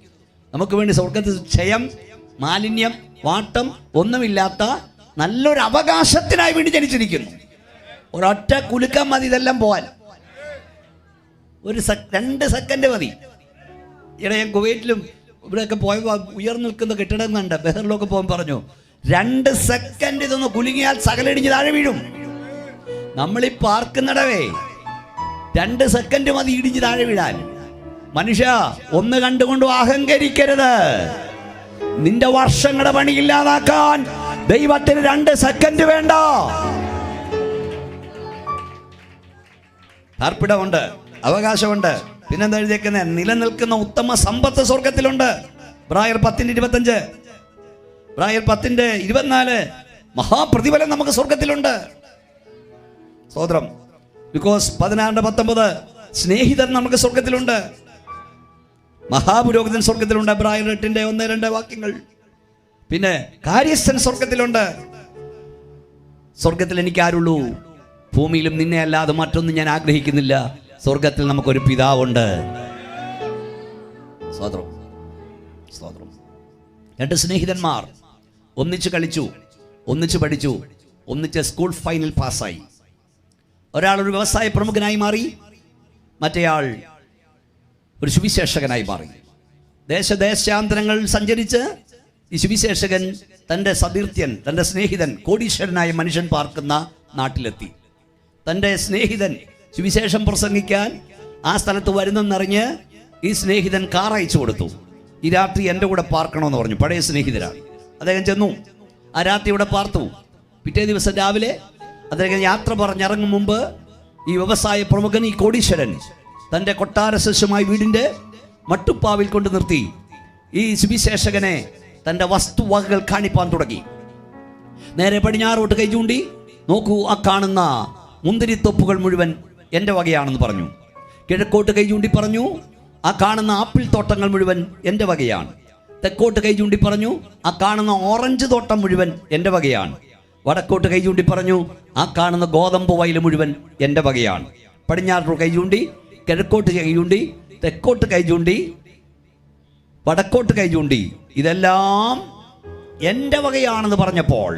നമുക്ക് വേണ്ടി സ്വർഗത്തിൽ ക്ഷയം, മാലിന്യം, വാട്ടം ഒന്നുമില്ലാത്ത നല്ലൊരു അവകാശത്തിനായി വേണ്ടി ജനിച്ചിരിക്കുന്നു. ഒരൊറ്റ കുലുക്കം മതി ഇതെല്ലാം പോവാൻ. 2 സെക്കൻഡ് മതി. ഇവിടെ ഞാൻ കുവൈറ്റിലും ഇവിടെയൊക്കെ പോയപ്പോൾ ഉയർന്നു നിൽക്കുന്ന കെട്ടിടം കണ്ട് ബഹറിലൊക്കെ പോകാൻ പറഞ്ഞു, 2 സെക്കൻഡ് ഇതൊന്ന് കുലുങ്ങിയാൽ സകലടിഞ്ഞ് താഴെ വീഴും. നമ്മളീ പാർക്കുന്നിടവേ 2 സെക്കൻഡ് മതി ഇടിഞ്ഞ് താഴെ വീഴാൻ. മനുഷ്യ, ഒന്ന് കണ്ടുകൊണ്ട് അഹങ്കരിക്കരുത്. നിന്റെ വർഷങ്ങളുടെ പണി ഇല്ലാതാക്കാൻ ദൈവത്തിന് 2 സെക്കൻഡ് വേണ്ട. പാർപ്പിടമുണ്ട്, അവകാശമുണ്ട്. പിന്നെന്താ എഴുതിയേക്കുന്നത്? നിലനിൽക്കുന്ന ഉത്തമ സമ്പത്ത് സ്വർഗത്തിലുണ്ട്. ഇബ്രായർ 10:25, ഇബ്രായർ 10:24 മഹാപ്രതിഫലം നമുക്ക് സ്വർഗത്തിലുണ്ട്. സ്തോത്രം. ബിക്കോസ് 16:19 സ്നേഹിതൻ നമുക്ക് സ്വർഗത്തിലുണ്ട്. മഹാപുരോഹിതൻ സ്വർഗത്തിലുണ്ട്. ഇബ്രായർ 8:1-2 വാക്യങ്ങൾ. പിന്നെ കാര്യസ്ഥൻ സ്വർഗത്തിലുണ്ട്. സ്വർഗത്തിൽ എനിക്കാരുള്ളൂ, ഭൂമിയിലും നിന്നെ അല്ലാതെ മറ്റൊന്നും ഞാൻ ആഗ്രഹിക്കുന്നില്ല. സ്വർഗത്തിൽ നമുക്കൊരു പിതാവുണ്ട്. സ്തോത്രം, സ്തോത്രം. 2 സ്നേഹിതന്മാർ ഒന്നിച്ച് കളിച്ചു, ഒന്നിച്ച് പഠിച്ചു, ഒന്നിച്ച് സ്കൂൾ ഫൈനൽ പാസ്സായി. ഒരാൾ ഒരു വ്യവസായ പ്രമുഖനായി മാറി, മറ്റേയാൾ ഒരു സുവിശേഷകനായി മാറി. ദേശാന്തരങ്ങൾ സഞ്ചരിച്ച് ഈ സുവിശേഷകൻ തൻ്റെ സതീർത്ഥ്യൻ, തൻ്റെ സ്നേഹിതൻ, കോടീശ്വരനായ മനുഷ്യൻ പാർക്കുന്ന നാട്ടിലെത്തി. തൻ്റെ സ്നേഹിതൻ സുവിശേഷം പ്രസംഗിക്കാൻ ആ സ്ഥലത്ത് വരുന്നെന്നറിഞ്ഞ് ഈ സ്നേഹിതൻ കാർ അയച്ചു കൊടുത്തു. ഈ രാത്രി എൻ്റെ കൂടെ പാർക്കണമെന്ന് പറഞ്ഞു. പഴയ സ്നേഹിതരാണ്. അദ്ദേഹം ചെന്നു, ആ രാത്രി ഇവിടെ പാർത്തു. പിറ്റേ ദിവസം രാവിലെ അദ്ദേഹം യാത്ര പറഞ്ഞിറങ്ങും മുമ്പ് ഈ വ്യവസായ പ്രമുഖൻ, ഈ കോടീശ്വരൻ, തൻ്റെ കൊട്ടാരസസ്യമായ വീടിൻ്റെ മട്ടുപ്പാവിൽ കൊണ്ട് നിർത്തി ഈ സുവിശേഷകനെ തൻ്റെ വസ്തുവകകൾ കാണിപ്പാൻ തുടങ്ങി. നേരെ പടിഞ്ഞാറോട്ട് കൈ ചൂണ്ടി, നോക്കൂ, ആ കാണുന്ന മുന്തിരിത്തൊപ്പുകൾ മുഴുവൻ എൻ്റെ വകയാണെന്ന് പറഞ്ഞു. കിഴക്കോട്ട് കൈ ചൂണ്ടി പറഞ്ഞു, ആ കാണുന്ന ആപ്പിൾ തോട്ടങ്ങൾ മുഴുവൻ എൻ്റെ വകയാണ്. തെക്കോട്ട് കൈ ചൂണ്ടി പറഞ്ഞു, ആ കാണുന്ന ഓറഞ്ച് തോട്ടം മുഴുവൻ എൻ്റെ വകയാണ്. വടക്കോട്ട് കൈ ചൂണ്ടി പറഞ്ഞു, ആ കാണുന്ന ഗോതമ്പ് വയൽ മുഴുവൻ എൻ്റെ വകയാണ്. പടിഞ്ഞാറോട്ട് കൈ ചൂണ്ടി, കിഴക്കോട്ട് കൈ ചൂണ്ടി, തെക്കോട്ട് കൈ ചൂണ്ടി, വടക്കോട്ട് കൈ ചൂണ്ടി, ഇതെല്ലാം എൻ്റെ വകയാണെന്ന് പറഞ്ഞപ്പോൾ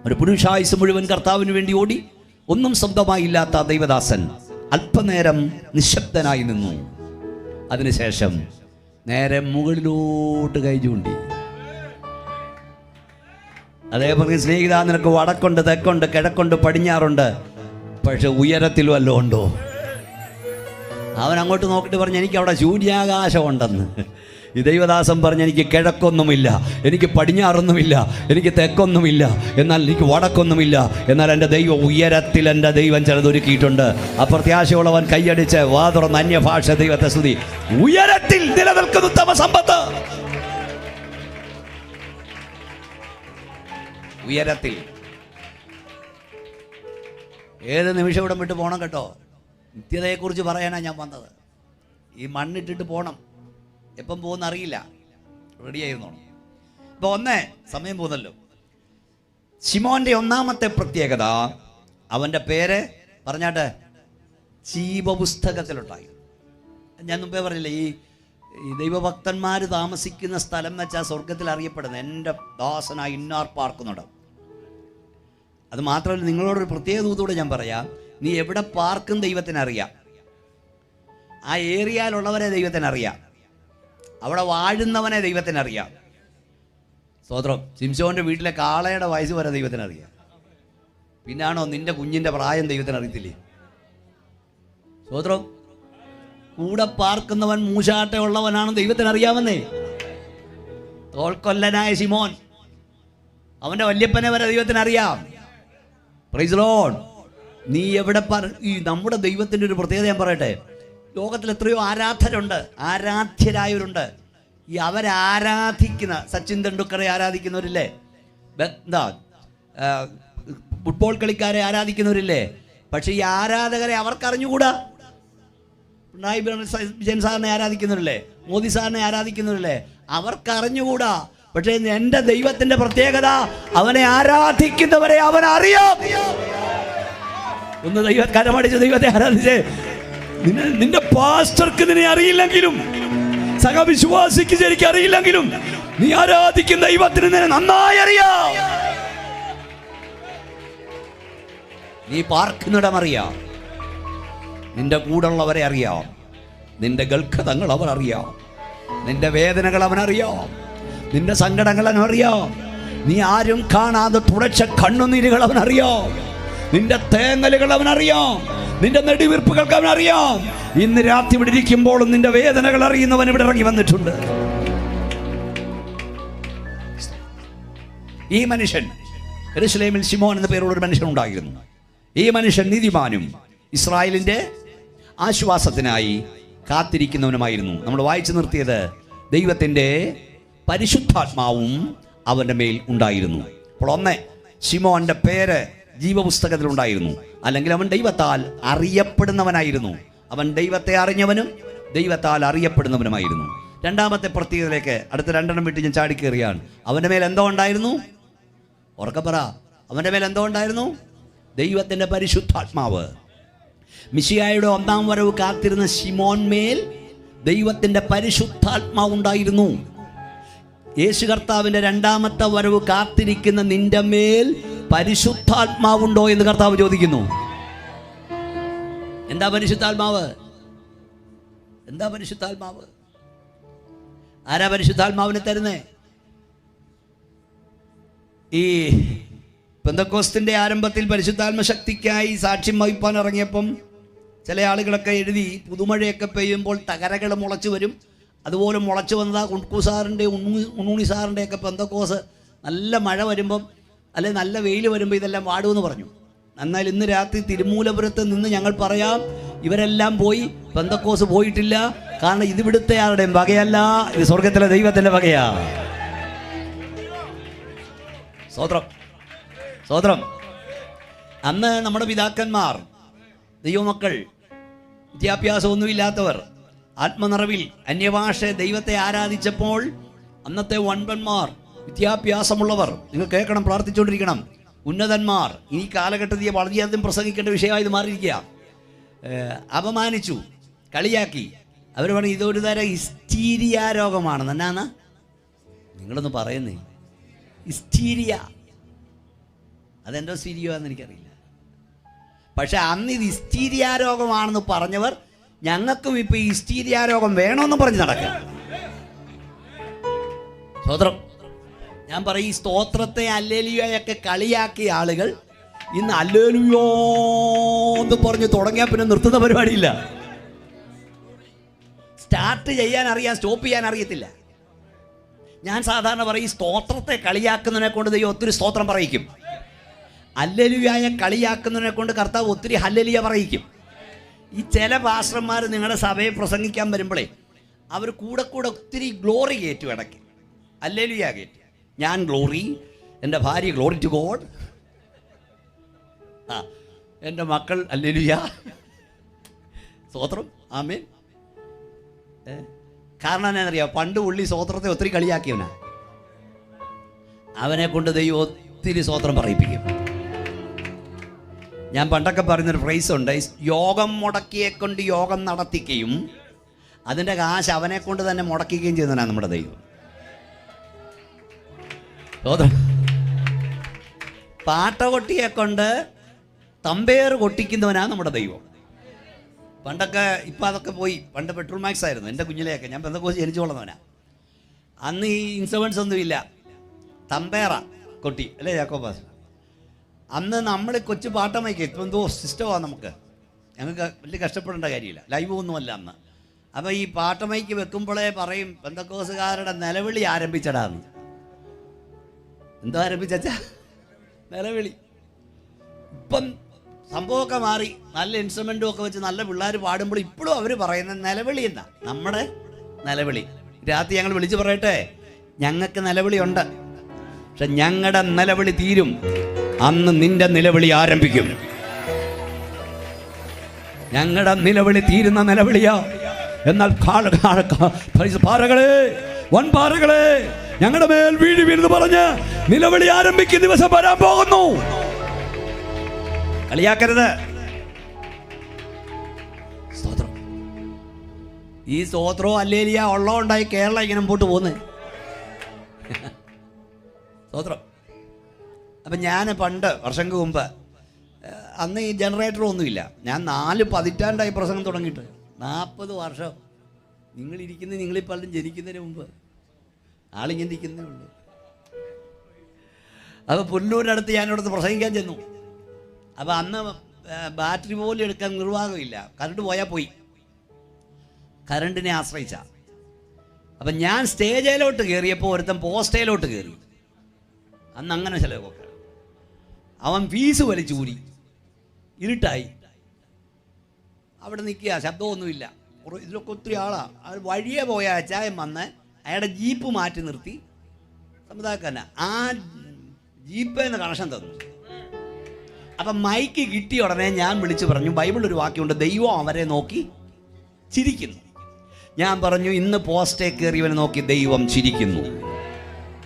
ഒരു പുരുഷായുസ് മുഴുവൻ കർത്താവിന് വേണ്ടി ഓടി. ഒന്നും സ്വന്തമായില്ലാത്ത ദൈവദാസൻ അല്പനേരം നിശബ്ദനായി നിന്നു. അതിനുശേഷം നേരെ മുകളിലോട്ട് കൈ ചൂണ്ടി. അതേപോലെ സ്നേഹിത, നിനക്ക് വടക്കുണ്ട്, തെക്കുണ്ട്, കിഴക്കുണ്ട്, പടിഞ്ഞാറുണ്ട്, പക്ഷെ ഉയരത്തിൽ വല്ലതും ഉണ്ടോ? അവൻ അങ്ങോട്ട് നോക്കിയിട്ട് പറഞ്ഞു, എനിക്ക് അവിടെ ശൂന്യാകാശമുണ്ടെന്ന്. ഈ ദൈവദാസൻ പറഞ്ഞു, എനിക്ക് കിഴക്കൊന്നുമില്ല, എനിക്ക് പടിഞ്ഞാറൊന്നുമില്ല, എനിക്ക് തെക്കൊന്നുമില്ല, എന്നാൽ എനിക്ക് വടക്കൊന്നുമില്ല, എന്നാൽ എൻ്റെ ദൈവം ഉയരത്തിൽ, എൻ്റെ ദൈവം ചിലതൊരുക്കിയിട്ടുണ്ട്. അപ്രത്യാശയുള്ളവൻ കൈയടിച്ച് വാ തുറന്ന് അന്യഭാഷ ദൈവത്തെ സ്തുതി. ഉയരത്തിൽ നിലനിൽക്കുന്ന ഉത്തമ സമ്പത്ത്, ഉയരത്തിൽ. ഏത് നിമിഷം ഇവിടെ വിട്ട് പോകണം കേട്ടോ. നിത്യതയെക്കുറിച്ച് പറയാനാണ് ഞാൻ വന്നത്. ഈ മണ്ണിട്ടിട്ട് പോകണം. എപ്പം പോകുന്ന അറിയില്ല. റെഡി ആയിരുന്നോണം. ഇപ്പോൾ സമയം പോകുന്നല്ലോ. ശിമോന്റെ ഒന്നാമത്തെ പ്രത്യേകത, അവൻ്റെ പേര് പറഞ്ഞാട്ടെ, ജീവപുസ്തകത്തിലുണ്ടായി. ഞാൻ മുമ്പേ പറഞ്ഞില്ലേ, ഈ ദൈവഭക്തന്മാർ താമസിക്കുന്ന സ്ഥലം വെച്ചാൽ സ്വർഗത്തിൽ അറിയപ്പെടുന്നത് എൻ്റെ ദാസനായി ഇന്നാർ പാർക്കുന്നുണ്ട്. അത് മാത്രമല്ല, നിങ്ങളോടൊരു പ്രത്യേക ദൂതോടെ ഞാൻ പറയാം, നീ എവിടെ പാർക്കും ദൈവത്തിനറിയാം. ആ ഏരിയയിലുള്ളവരെ ദൈവത്തിനറിയാം. അവിടെ വാഴുന്നവനെ ദൈവത്തിനറിയാം. സ്തോത്രം. ശിംശോന്റെ വീട്ടിലെ കാളയുടെ വയസ്സ് വരെ ദൈവത്തിനറിയാം. പിന്നാണോ നിന്റെ കുഞ്ഞിൻ്റെ പ്രായം ദൈവത്തിനറിയത്തില്ലേ? സ്തോത്രം. കൂടെ പാർക്കുന്നവൻ മൂശാട്ടയുള്ളവനാണ് ദൈവത്തിനറിയാമെന്നേ. തോൽക്കൊല്ലനായ ശിമോൻ, അവൻ്റെ വല്യപ്പനെ വരെ ദൈവത്തിനറിയാം. Praise Lord. നീ എവിടെ ഈ നമ്മുടെ ദൈവത്തിൻ്റെ ഒരു പ്രത്യേകത ഞാൻ പറയട്ടെ. ലോകത്തിൽ എത്രയോ ആരാധകരുണ്ട്, ആരാധ്യരായവരുണ്ട്. ഈ അവരാരാധിക്കുന്ന സച്ചിൻ തെണ്ടുൽക്കറെ ആരാധിക്കുന്നവരില്ലേ, എന്താ ഫുട്ബോൾ കളിക്കാരെ ആരാധിക്കുന്നവരില്ലേ, പക്ഷെ ഈ ആരാധകരെ അവർക്കറിഞ്ഞുകൂടാ. പിണറായി വിജയൻ സാറിനെ ആരാധിക്കുന്നവരില്ലേ, മോദി സാറിനെ ആരാധിക്കുന്നവരില്ലേ, അവർക്കറിഞ്ഞുകൂടാ. പക്ഷേ എൻ്റെ ദൈവത്തിൻ്റെ പ്രത്യേകത, അവനെ ആരാധിക്കുന്നവരെ അവൻ അറിയാം. ഒന്ന് കരമടിച്ച് ദൈവത്തെ ആരാധിച്ചേ. നിന്റെ പാസ്റ്റർക്ക് നിന്നെ അറിയില്ലെങ്കിലും, സഹവിശ്വാസിക്ക് ശരിക്കും അറിയില്ലെങ്കിലും, നീ ആരാധിക്കുന്ന ദൈവത്തിന് നിന്നെ നന്നായി അറിയാം. നീ പാർക്കുന്നിടം അറിയാം, നിന്റെ കൂടുള്ളവരെ അറിയാം, നിന്റെ ഗൽഖതങ്ങൾ അവൻ അറിയാം, നിന്റെ വേദനകൾ അവനറിയാം, നിന്റെ സങ്കടങ്ങൾ അവനറിയാം, നീ ആരും കാണാതെ തുടച്ച കണ്ണുനീരുകൾ അവനറിയാം, നിന്റെ തേങ്ങലുകൾ അവനറിയാം, നിന്റെ നെടുവീർപ്പുകൾക്ക് അവനറിയാം. ഇന്ന് രാത്രി ഇവിടെ ഇരിക്കുമ്പോഴും നിന്റെ വേദനകൾ അറിയുന്നവൻ ഇവിടെ ഇറങ്ങി വന്നിട്ടുണ്ട്. ഈ മനുഷ്യൻ, യെരൂശലേമിൽ ശിമോൻ എന്ന പേരുള്ള ഒരു മനുഷ്യൻ ഉണ്ടായിരുന്നു. ഈ മനുഷ്യൻ നീതിമാനും ഇസ്രായേലിന്റെ ആശ്വാസത്തിനായി കാത്തിരിക്കുന്നവനുമായിരുന്നു. നമ്മൾ വായിച്ചു നിർത്തിയത്, ദൈവത്തിൻ്റെ പരിശുദ്ധാത്മാവും അവൻ്റെ മേൽ ഉണ്ടായിരുന്നു. അപ്പോൾ ശിമോന്റെ പേര് ജീവപുസ്തകത്തിലുണ്ടായിരുന്നു. അല്ലെങ്കിൽ അവൻ ദൈവത്താൽ അറിയപ്പെടുന്നവനായിരുന്നു. അവൻ ദൈവത്തെ അറിഞ്ഞവനും ദൈവത്താൽ അറിയപ്പെടുന്നവനുമായിരുന്നു. രണ്ടാമത്തെ പ്രത്യേകതയിലേക്ക് അടുത്ത രണ്ടെണ്ണം വിട്ട് ഞാൻ ചാടിക്കേറിയാണ്. അവൻ്റെ മേൽ എന്തോ ഉണ്ടായിരുന്നു? ഉറക്കപ്പറ. അവൻ്റെ മേൽ എന്തോ ഉണ്ടായിരുന്നു? ദൈവത്തിൻ്റെ പരിശുദ്ധാത്മാവ്. മിശിഹായുടെ ഒന്നാം വരവ് കാത്തിരുന്ന ശിമോൻ മേൽ ദൈവത്തിൻ്റെ പരിശുദ്ധാത്മാവ് ഉണ്ടായിരുന്നു. യേശു കർത്താവിൻ്റെ രണ്ടാമത്തെ വരവ് കാത്തിരിക്കുന്ന നിന്റെ മേൽ പരിശുദ്ധാത്മാവുണ്ടോ എന്ന് കർത്താവ് ചോദിക്കുന്നു. എന്താ പരിശുദ്ധാത്മാവ്? എന്താ പരിശുദ്ധാത്മാവ്? ആരാ പരിശുദ്ധാത്മാവിനെ തരുന്നേ? ഈ പെന്തക്കോസ്തിൻ്റെ ആരംഭത്തിൽ പരിശുദ്ധാത്മ ശക്തിക്കായി സാക്ഷ്യം വഹിപ്പാൻ ഇറങ്ങിയപ്പം ചില ആളുകളൊക്കെ എഴുതി പുതുമഴയൊക്കെ പെയ്യുമ്പോൾ തകരകൾ മുളച്ചു വരും. അതുപോലെ മുളച്ചു വന്നതാ കുൺകു സാറിൻ്റെ ഉണ്ണുണി സാറിൻ്റെയൊക്കെ പെന്തക്കോസ് നല്ല മഴ വരുമ്പം അല്ലെ നല്ല വെയിൽ വരുമ്പോൾ ഇതെല്ലാം വാടുമെന്ന് പറഞ്ഞു. എന്നാൽ ഇന്ന് രാത്രി തിരുമൂലപുരത്ത് നിന്ന് ഞങ്ങൾ പറയാം, ഇവരെല്ലാം പോയി, പെന്തക്കോസ് പോയിട്ടില്ല. കാരണം ഇതിവിടുത്തെ ആരുടെയും വകയല്ല, ഇത് സ്വർഗത്തിലെ ദൈവത്തിൻ്റെ വകയാ. സ്തോത്രം. അന്ന് നമ്മുടെ പിതാക്കന്മാർ, ദൈവമക്കൾ, വിദ്യാഭ്യാസമൊന്നുമില്ലാത്തവർ, ആത്മനിറവിൽ അന്യഭാഷ ദൈവത്തെ ആരാധിച്ചപ്പോൾ അന്നത്തെ വൻപന്മാർ, വിദ്യാഭ്യാസമുള്ളവർ, നിങ്ങൾ കേൾക്കണം, പ്രാർത്ഥിച്ചുകൊണ്ടിരിക്കണം, ഉന്നതന്മാർ, ഈ കാലഘട്ടത്തിൽ വളരെയധികം പ്രസംഗിക്കേണ്ട വിഷയമായി മാറിയിരിക്കുക, അപമാനിച്ചു, കളിയാക്കി. അവർ പറഞ്ഞു ഇതൊരു തരം ഹിസ്റ്റീരിയ രോഗമാണെന്ന്. എന്നാന്ന് നിങ്ങളൊന്ന് പറയുന്നേ? ഹിസ്റ്റീരിയ, അതെന്തോ സ്റ്റീരിയോ എനിക്കറിയില്ല. പക്ഷെ അന്ന് ഇത് ഹിസ്റ്റീരിയ രോഗമാണെന്ന് പറഞ്ഞവർ ഞങ്ങൾക്കും ഇപ്പൊ ഈ ഹിസ്റ്റീരിയ രോഗം വേണമെന്ന് പറഞ്ഞ് നടക്കുക. സ്തോത്രം. ഞാൻ പറയും, ഈ സ്തോത്രത്തെ അല്ലേലുയൊക്കെ കളിയാക്കിയ ആളുകൾ ഇന്ന് അല്ലേലുയോ എന്ന് പറഞ്ഞ് തുടങ്ങിയാൽ പിന്നെ നിർത്തുന്ന പരിപാടിയില്ല. സ്റ്റാർട്ട് ചെയ്യാൻ അറിയാം, സ്റ്റോപ്പ് ചെയ്യാൻ അറിയത്തില്ല. ഞാൻ സാധാരണ പറയും, സ്തോത്രത്തെ കളിയാക്കുന്നതിനെ കൊണ്ട് ദൈവം ഒത്തിരി സ്തോത്രം പറയിക്കും. ഹല്ലേലൂയ കളിയാക്കുന്നതിനെ കൊണ്ട് കർത്താവ് ഒത്തിരി ഹല്ലേലൂയ പറയിക്കും. ഈ ചില പാസ്റ്റർമാർ നിങ്ങളുടെ സഭയെ പ്രസംഗിക്കാൻ വരുമ്പോഴേ അവർ കൂടെ ഒത്തിരി ഗ്ലോറി കയറ്റും. ഇടയ്ക്ക് ഹല്ലേലൂയ കയറ്റും. ഞാൻ ഗ്ലോറി, എൻ്റെ ഭാര്യ ഗ്ലോറി ടു ഗോഡ്, എൻ്റെ മക്കൾ ഹല്ലേലൂയ, സ്തോത്രം, ആമേൻ. കാരണം എന്നാന്നറിയാം, പണ്ട് പുള്ളി സ്തോത്രത്തെ ഒത്തിരി കളിയാക്കിയവനാ. അവനെ കൊണ്ട് ദൈവം ഒത്തിരി സ്തോത്രം പറയിപ്പിക്കും. ഞാൻ പണ്ടൊക്കെ പറയുന്നൊരു ഫ്രേസ് ഉണ്ട്, യോഗം മുടക്കിയെ കൊണ്ട് യോഗം നടത്തിക്കുകയും അതിൻ്റെ കാശ് അവനെ കൊണ്ട് തന്നെ മുടക്കുകയും ചെയ്യുന്നതാണ് നമ്മുടെ ദൈവം. പാട്ട കൊട്ടിയെ കൊണ്ട് തമ്പേർ കൊട്ടിക്കുന്നവനാണ് നമ്മുടെ ദൈവം. പണ്ടൊക്കെ, ഇപ്പം അതൊക്കെ പോയി. പണ്ട് പെട്രോൾ മാക്സ് ആയിരുന്നു എൻ്റെ കുഞ്ഞിലെയൊക്കെ. ഞാൻ പെന്തക്കോസ്ത് ജനിച്ചു കൊള്ളുന്നവനാ. അന്ന് ഈ ഇൻസ്ട്രുമെൻറ്റ്സ് ഒന്നുമില്ല, തമ്പേറ കൊട്ടി അല്ലേ യാക്കോബാസ്. അന്ന് നമ്മൾ കൊച്ചു പാട്ടമയ്ക്ക് ഇപ്പം എന്തോ സിസ്റ്റമാണ് നമുക്ക്, ഞങ്ങൾക്ക് വലിയ കഷ്ടപ്പെടേണ്ട കാര്യമില്ല, ലൈവ് ഒന്നുമല്ല അന്ന്. അപ്പോൾ ഈ പാട്ടമയ്ക്ക് വെക്കുമ്പോഴേ പറയും, പെന്തക്കോസുകാരുടെ നിലവിളി ആരംഭിച്ചടാന്ന്. എന്തോ ആരംഭിച്ചാ? നിലവിളി. ഇപ്പം സംഭവമൊക്കെ മാറി, നല്ല ഇൻസ്ട്രുമെൻറ്റും ഒക്കെ വെച്ച് നല്ല പിള്ളേർ പാടുമ്പോൾ ഇപ്പോഴും അവർ പറയുന്നത് നിലവിളി എന്നാ. നമ്മുടെ നിലവിളി. രാത്രി ഞങ്ങൾ വിളിച്ച് പറയട്ടെ, ഞങ്ങൾക്ക് നിലവിളി ഉണ്ട്, പക്ഷെ ഞങ്ങളുടെ നിലവിളി തീരും അന്ന് നിന്റെ നിലവിളി ആരംഭിക്കും. ഞങ്ങളുടെ നിലവിളി തീരുന്ന നിലവിളിയാ. എന്നാൽ പാറകളെ, വൻപാറകളെ ഞങ്ങളുടെ മേൽ വീഴുവീന്ന് പറഞ്ഞ് നിലവിളി ആരംഭിക്കുന്ന ദിവസം വരാൻ പോകുന്നു. കളിയാക്കരുത്. സ്തോത്രം. ഈ സ്തോത്രവും ഹല്ലേലൂയ ഉള്ളതുകൊണ്ടായി കേരളം ഇങ്ങനെ മുമ്പോട്ട് പോകുന്നത്. സ്തോത്രം. അപ്പം ഞാൻ പണ്ട് വർഷങ്ങൾക്ക് മുമ്പ്, അന്ന് ഈ ജനറേറ്ററൊന്നുമില്ല, ഞാൻ 4 പതിറ്റാണ്ടായി പ്രസംഗം തുടങ്ങിയിട്ട്, 40 വർഷം. നിങ്ങളിരിക്കുന്നത്, നിങ്ങളീ പലരും ജനിക്കുന്നതിന് മുമ്പ്, ആളിങ്ങനെ ഇരിക്കുന്നേ ഉള്ളൂ. അപ്പോൾ പുല്ലൂരിനടുത്ത് ഞാനിവിടുന്ന് പ്രസംഗിക്കാൻ ചെന്നു. അപ്പോൾ അന്ന് ബാറ്ററി പോലും എടുക്കാൻ നിർവാഹമില്ല, കറണ്ട് പോയാൽ പോയി, കറണ്ടിനെ ആശ്രയിച്ച. അപ്പം ഞാൻ സ്റ്റേജിലോട്ട് കയറിയപ്പോൾ ഒരുത്തൻ പോസ്റ്റേലോട്ട് കയറി. അന്ന് അങ്ങനെ ചിലവൊക്കെ അവൻ ഫീസ് വലിച്ചൂരി, ഇരുട്ടായി, അവിടെ നിൽക്കുക, ശബ്ദമൊന്നുമില്ല. ഇതിലൊക്കെ ഒത്തിരി ആളാണ്. അത് വഴിയെ പോയ അച്ചായൻ വന്ന് അയാളുടെ ജീപ്പ് മാറ്റി നിർത്തി, സമുദായക്കാരന, ആ ജീപ്പേന്ന് കണക്ഷൻ തന്നു. അപ്പം മൈക്ക് കിട്ടിയ ഉടനെ ഞാൻ വിളിച്ചു പറഞ്ഞു, ബൈബിളിലൊരു വാക്യമുണ്ട്, ദൈവം അവരെ നോക്കി ചിരിക്കുന്നു. ഞാൻ പറഞ്ഞു, ഇന്ന് പോസ്റ്റേ കയറിയവനെ നോക്കി ദൈവം ചിരിക്കുന്നു.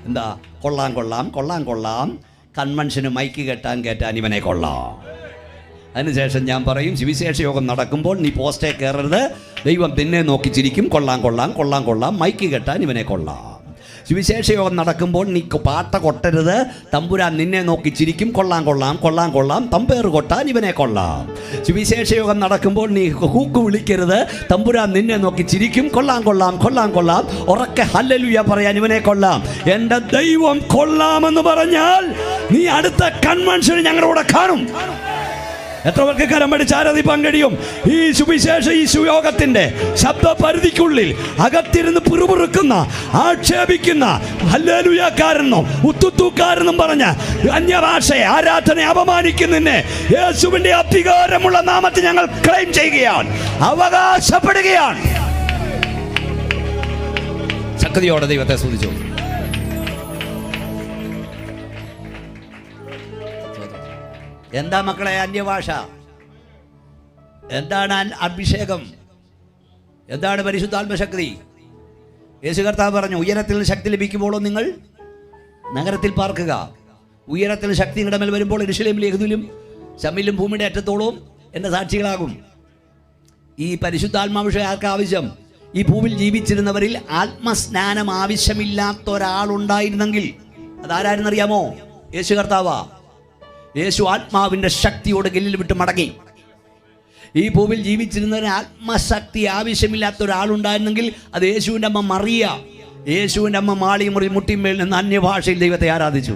എന്താ? കൊള്ളാം കൊള്ളാം കൊള്ളാം കൊള്ളാം, കൺവെൻഷന് മൈക്ക് കയറ്റാൻ ഇവനെ കൊള്ളാം. അതിനുശേഷം ഞാൻ പറയും, സുവിശേഷ യോഗം നടക്കുമ്പോൾ നീ പോസ്റ്റേ കയറരുത്, ദൈവം നിന്നെ നോക്കി ചിരിക്കും. കൊള്ളാം കൊള്ളാം കൊള്ളാം കൊള്ളാം, മൈക്ക് കെട്ടാൻ ഇവനെ കൊള്ളാം. സുവിശേഷ യോഗം നടക്കുമ്പോൾ നീ പാട്ട കൊട്ടരുത്, തമ്പുരാൻ നിന്നെ നോക്കി ചിരിക്കും. കൊള്ളാം കൊള്ളാം കൊള്ളാം കൊള്ളാം, തമ്പേറ് കൊട്ടാൻ ഇവനെ കൊള്ളാം. സുവിശേഷ യോഗം നടക്കുമ്പോൾ നീ ഹൂക്ക് വിളിക്കരുത്, തമ്പുരാൻ നിന്നെ നോക്കി ചിരിക്കും. കൊള്ളാം കൊള്ളാം കൊള്ളാം കൊള്ളാം, ഉറക്കെ ഹല്ലേലൂയ പറയാൻ ഇവനെ കൊള്ളാം. എൻ്റെ ദൈവം കൊള്ളാമെന്ന് പറഞ്ഞാൽ നീ അടുത്ത കൺവെൻഷൻ ഞങ്ങളുടെ കാണും. എത്ര പേർക്ക് കരമടിച്ച് ആരാധിപ്പാൻ കഴിയും? ഈ സുവിശേഷ ഈ സുയോഗത്തിന്റെ ശബ്ദ പരിധിക്കുള്ളിൽ അകത്തിരുന്ന് പിറുപിറുക്കുന്ന, ആക്ഷേപിക്കുന്ന, ഹല്ലേലൂയക്കാരെന്നും ഉത്തുത്തൂക്കാരെന്നും പറഞ്ഞ അന്യഭാഷയെ ആരാധനയെ അപമാനിക്കുന്നതിനെ യേശുവിന്റെ അധികാരമുള്ള നാമത്തിൽ ഞങ്ങൾ ക്ലെയിം ചെയ്യുകയാണ്, അവകാശപ്പെടുകയാണ്. ശക്തിയോടെ ദൈവത്തെ സ്തുതിച്ചു. എന്താ മക്കളെ അന്യഭാഷ? എന്താണ് അഭിഷേകം? എന്താണ് പരിശുദ്ധാത്മശക്തി? യേശു കർത്താവ് പറഞ്ഞു, ഉയരത്തിൽ ശക്തി ലഭിക്കുമ്പോഴോ നിങ്ങൾ നഗരത്തിൽ പാർക്കുക. ഉയരത്തിൽ ശക്തി നിങ്ങളുടെ മേൽ വരുമ്പോൾ യെരൂശലേമിലും യെഹൂദയിലും ശമയിലും ഭൂമിയുടെ അറ്റത്തോളം എൻ്റെ സാക്ഷികളാകും. ഈ പരിശുദ്ധാത്മാഭിഷേകം ആർക്ക് ആവശ്യം? ഈ ഭൂമിയിൽ ജീവിച്ചിരുന്നവരിൽ ആത്മസ്നാനം ആവശ്യമില്ലാത്ത ഒരാളുണ്ടായിരുന്നെങ്കിൽ അതാരായിരുന്നറിയാമോ? യേശു കർത്താവാ. യേശു ആത്മാവിൻ്റെ ശക്തിയോട് ഗലീല വിട്ട് മടങ്ങി. ഈ ഭൂമിയിൽ ജീവിച്ചിരുന്നതിന് ആത്മശക്തി ആവശ്യമില്ലാത്ത ഒരാളുണ്ടായിരുന്നെങ്കിൽ അത് യേശുവിൻ്റെ അമ്മ മറിയ. യേശുവിൻ്റെ അമ്മ മാളിമുറി മുട്ടിന്മേൽ നിന്ന് അന്യഭാഷയിൽ ദൈവത്തെ ആരാധിച്ചു.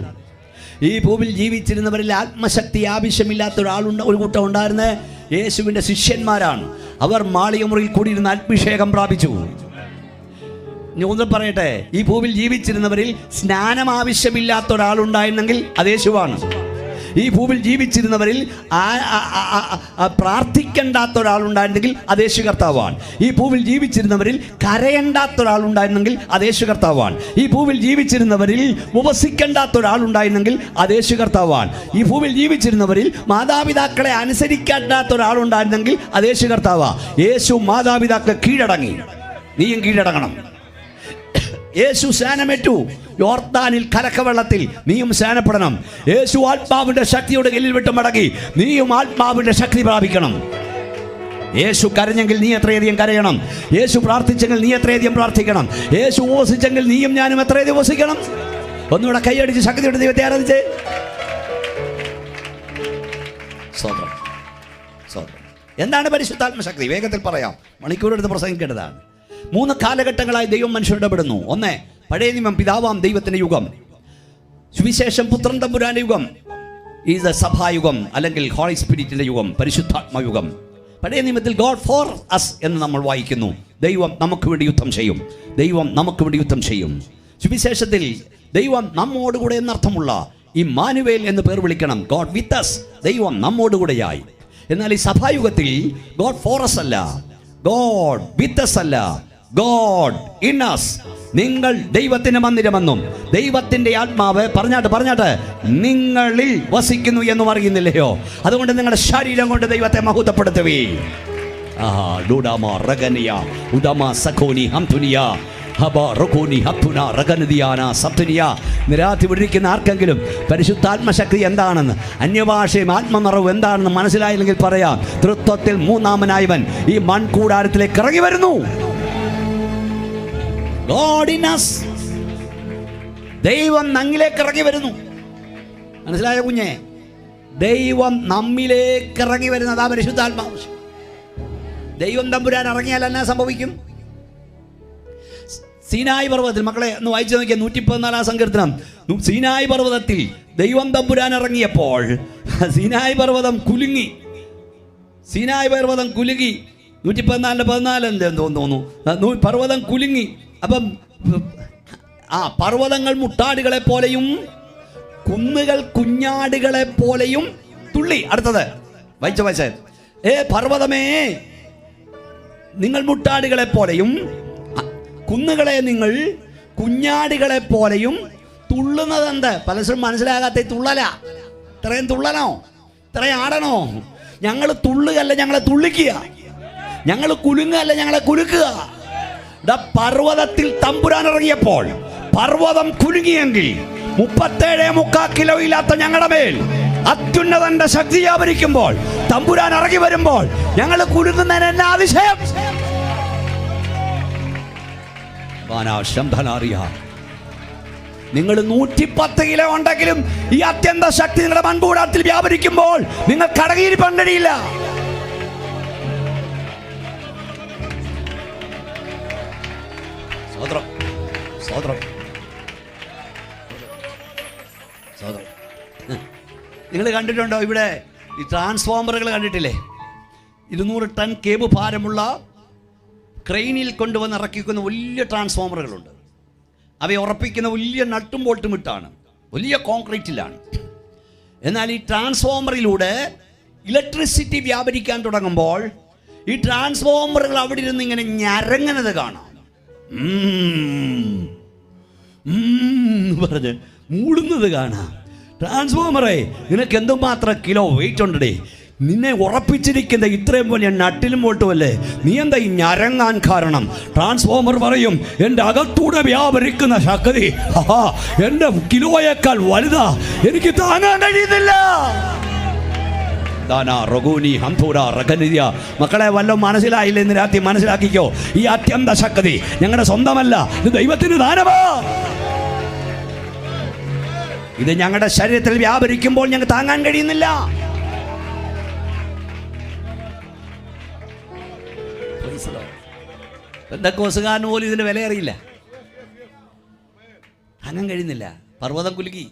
ഈ ഭൂമിയിൽ ജീവിച്ചിരുന്നവരിൽ ആത്മശക്തി ആവശ്യമില്ലാത്ത ഒരു കൂട്ടം ഉണ്ടായിരുന്ന യേശുവിൻ്റെ ശിഷ്യന്മാരാണ്. അവർ മാളികമുറിയിൽ കൂടിയിരുന്ന് അഭിഷേകം പ്രാപിച്ചു. ഞാൻ ഒന്ന് പറയട്ടെ, ഈ ഭൂമിയിൽ ജീവിച്ചിരുന്നവരിൽ സ്നാനം ആവശ്യമില്ലാത്ത ഒരാളുണ്ടായിരുന്നെങ്കിൽ അത് യേശുവാണ്. ഈ ഭൂമിയിൽ ജീവിച്ചിരുന്നവരിൽ പ്രാർത്ഥിക്കേണ്ടാത്ത ഒരാളുണ്ടായിരുന്നെങ്കിൽ അത് യേശു കർത്താവാണ്. ഈ ഭൂമിയിൽ ജീവിച്ചിരുന്നവരിൽ കരയേണ്ടാത്ത ഒരാളുണ്ടായിരുന്നെങ്കിൽ അത് യേശു കർത്താവാണ്. ഈ ഭൂമിയിൽ ജീവിച്ചിരുന്നവരിൽ ഉപവസിക്കേണ്ടാത്ത ഒരാളുണ്ടായിരുന്നെങ്കിൽ അത് യേശു കർത്താവാണ്. ഈ ഭൂമിയിൽ ജീവിച്ചിരുന്നവരിൽ മാതാപിതാക്കളെ അനുസരിക്കേണ്ടാത്ത ഒരാളുണ്ടായിരുന്നെങ്കിൽ അത് യേശു കർത്താവാണ്. യേശു മാതാപിതാക്കളെ കീഴടങ്ങി. നീയും കീഴടങ്ങണം. യേശു സ്നാനമേറ്റു യോർദാനിൽ കലക്കവെള്ളത്തിൽ, നീയും സ്നാനപ്പെടണം. യേശു ആത്മാവിന്റെ ശക്തിയോട് ഗലീല വിട്ട് മടങ്ങി. നീയും ആത്മാവിന്റെ ശക്തി പ്രാപിക്കണം. യേശു കരഞ്ഞെങ്കിൽ നീ എത്രയധികം കരയണം. യേശു പ്രാർത്ഥിച്ചെങ്കിൽ നീ എത്രയധികം പ്രാർത്ഥിക്കണം. യേശു ഉപവസിച്ചെങ്കിൽ നീയും ഞാനും എത്രയധികം ഉപവസിക്കണം. ഒന്നുകൂടെ കൈയടിച്ച് ശക്തിയോടെ ദൈവത്തെ ആരാധിച്ചേ. സ്തോത്രം, സ്തോത്രം. എന്താണ് പരിശുദ്ധാത്മശക്തി? വേഗത്തിൽ പറയാം, മണിക്കൂറെടുത്ത് പ്രസംഗിക്കേണ്ടതാണ്. 3 കാലഘട്ടങ്ങളായി ദൈവം മനുഷ്യർ ഇടപെടുന്നു. ഒന്ന്, പഴയ നിയമം പിതാവാം ദൈവത്തിന്റെ യുഗം. സുവിശേഷം പുത്രൻ തമ്പുരാന്റെ യുഗം ഈസ് സഭായുഗം, അല്ലെങ്കിൽ ഹോളി സ്പിരിറ്റിന്റെ യുഗം, പരിശുദ്ധാത്മയുഗം. പഴയ നിയമത്തിൽ ഗോഡ് ഫോർ അസ് എന്ന് നമ്മൾ വായിക്കുന്നു. ദൈവം നമുക്ക് വേണ്ടി യുദ്ധം ചെയ്യും. ദൈവം നമുക്ക് വേണ്ടി യുദ്ധം ചെയ്യും. സുവിശേഷത്തിൽ ദൈവം നമ്മോടുകൂടെ എന്നർത്ഥമുള്ള ഇമ്മാനുവേൽ എന്ന് പേർ വിളിക്കണം. ഗോഡ് വിത്ത് അസ്, ദൈവം നമ്മോടുകൂടെയായി. എന്നാൽ ഈ സഭായുഗത്തിൽ ഗോഡ് ഫോർ അസ് അല്ല, ഗോഡ് വിത്ത് അസ് അല്ല, ഗോഡ് ഇൻ അസ്. നിങ്ങൾ ദൈവത്തിന്റെ മന്ദിരമെന്നും ദൈവത്തിന്റെ ആത്മാവ് പറഞ്ഞാട്ട് നിങ്ങളിൽ വസിക്കുന്നു എന്നും അറിയുന്നില്ലയോ? അതുകൊണ്ട് നിങ്ങളുടെ ശരീരം കൊണ്ട് ദൈവത്തെ മഹത്വപ്പെടുത്തുവീ. നിരാത്തി വിടിരിക്കുന്ന ആർക്കെങ്കിലും പരിശുദ്ധാത്മശക്തി എന്താണെന്ന്, അന്യഭാഷയും ആത്മനിറവും എന്താണെന്ന് മനസ്സിലായില്ലെങ്കിൽ പറയാം. തൃത്വത്തിൽ മൂന്നാമനായവൻ ഈ മൺകൂടാരത്തിലേക്ക് ഇറങ്ങി വരുന്നു. God in us. ദൈവം നമ്മിലേക്ക് ഇറങ്ങി വരുന്നു. മനസ്സിലായ കുഞ്ഞെ? ദൈവം നമ്മിലേക്ക് ഇറങ്ങി വരുന്നതാ പരിശുദ്ധാത്മാവ്. ദൈവം തമ്പുരാൻ ഇറങ്ങിയാൽ എന്നാ സംഭവിക്കും? സീനായി പർവ്വതത്തിൽ, മക്കളെ ഒന്ന് വായിച്ചു നോക്കിയാൽ 114 സങ്കീർത്തനം. സീനായി പർവ്വതത്തിൽ ദൈവം തമ്പുരാൻ ഇറങ്ങിയപ്പോൾ സീനായി പർവ്വതം കുലുങ്ങി. സീനായി പർവ്വതം കുലുങ്ങി. 114 എന്തെന്ന് തോന്നുന്നു. പർവ്വതം കുലുങ്ങി. അപ്പം പർവ്വതങ്ങൾ മുട്ടാടുകളെ പോലെയും കുന്നുകൾ കുഞ്ഞാടുകളെ പോലെയും തുള്ളി. അടുത്തത് വായിച്ച പർവ്വതമേ നിങ്ങൾ മുട്ടാടുകളെ പോലെയും കുന്നുകളെ നിങ്ങൾ കുഞ്ഞാടുകളെ പോലെയും തുള്ളുന്നത് എന്ത്? പലരും മനസ്സിലാകാത്ത തുള്ളല. ഇത്രയും തുള്ളനോ? ഇത്രയും ആടണോ? ഞങ്ങൾ തുള്ളുകയല്ല, ഞങ്ങളെ തുള്ളിക്കുക. ഞങ്ങൾ കുലുങ്ങല്ല, ഞങ്ങളെ കുലുക്കുക. പർവ്വതത്തിൽ തമ്പുരാൻ ഇറങ്ങിയപ്പോൾ പർവ്വതം കുലുങ്ങിയെങ്കിൽ 37.25 കിലോ ഇല്ലാത്ത ഞങ്ങളുടെ മേൽ അത്യുന്നതന്റെ ശക്തി വ്യാപരിക്കുമ്പോൾ തമ്പുരാൻ ഇറങ്ങി വരുമ്പോൾ ഞങ്ങൾ കുലുങ്ങുന്നതിന് എന്നാ അതിശയം! നിങ്ങൾ 110 കിലോ ഉണ്ടെങ്കിലും ഈ അത്യന്ത ശക്തി നിങ്ങളുടെ മൺകൂടാരത്തിൽ വ്യാപരിക്കുമ്പോൾ നിങ്ങൾ കടകീരി പണ്ടടിയില്ല. നിങ്ങൾ കണ്ടിട്ടുണ്ടോ ഇവിടെ ഈ ട്രാൻസ്ഫോമറുകൾ കണ്ടിട്ടില്ലേ? 200 ടൺ കേബിൾ ഭാരമുള്ള ക്രെയിനിൽ കൊണ്ടുവന്ന് ഇറക്കിക്കുന്ന വലിയ ട്രാൻസ്ഫോമറുകളുണ്ട്. അവയെ ഉറപ്പിക്കുന്ന വലിയ നട്ടും ബോൾട്ടും ഇട്ടാണ്, വലിയ കോൺക്രീറ്റിലാണ്. എന്നാൽ ഈ ട്രാൻസ്ഫോമറിലൂടെ ഇലക്ട്രിസിറ്റി വ്യാപരിക്കാൻ തുടങ്ങുമ്പോൾ ഈ ട്രാൻസ്ഫോമറുകൾ അവിടെ ഇരുന്ന് ഇങ്ങനെ ഞരങ്ങുന്നത് കാണാം. പറഞ്ഞ് മൂടുന്നത് കാണാം. ട്രാൻസ്ഫോമറേ, നിനക്ക് എന്തുമാത്രം കിലോ വെയിറ്റ് ഉണ്ടേ, നിന്നെ ഉറപ്പിച്ചിരിക്കുന്ന ഇത്രയും വലിയ നട്ടിലും ബോൾട്ടുമല്ലേ, നീ എന്താ ഈ ഞരങ്ങാൻ കാരണം? ട്രാൻസ്ഫോമർ പറയും, എൻ്റെ അകത്തൂടെ വ്യാപരിക്കുന്ന ശക്തി എൻ്റെ കിലോയേക്കാൾ വലുതാ, എനിക്ക് താങ്ങാൻ കഴിയുന്നില്ല. മക്കളെ, വല്ലതും മനസ്സിലായില്ല ഇന്ന് രാത്രി മനസ്സിലാക്കിക്കോ. ഈ അത്യന്ത ശക്തി ഞങ്ങളുടെ സ്വന്തമല്ല, ഇത് ദൈവത്തിന് ദാനമാ. ഇത് ഞങ്ങളുടെ ശരീരത്തിൽ വ്യാപരിക്കുമ്പോൾ ഞങ്ങൾക്ക് താങ്ങാൻ കഴിയുന്നില്ല. പെന്തക്കോസുകാരന് പോലും ഇതിന്റെ വില അറിയില്ല, താങ്ങാൻ കഴിയുന്നില്ല. പർവ്വതം കുലുക്കി.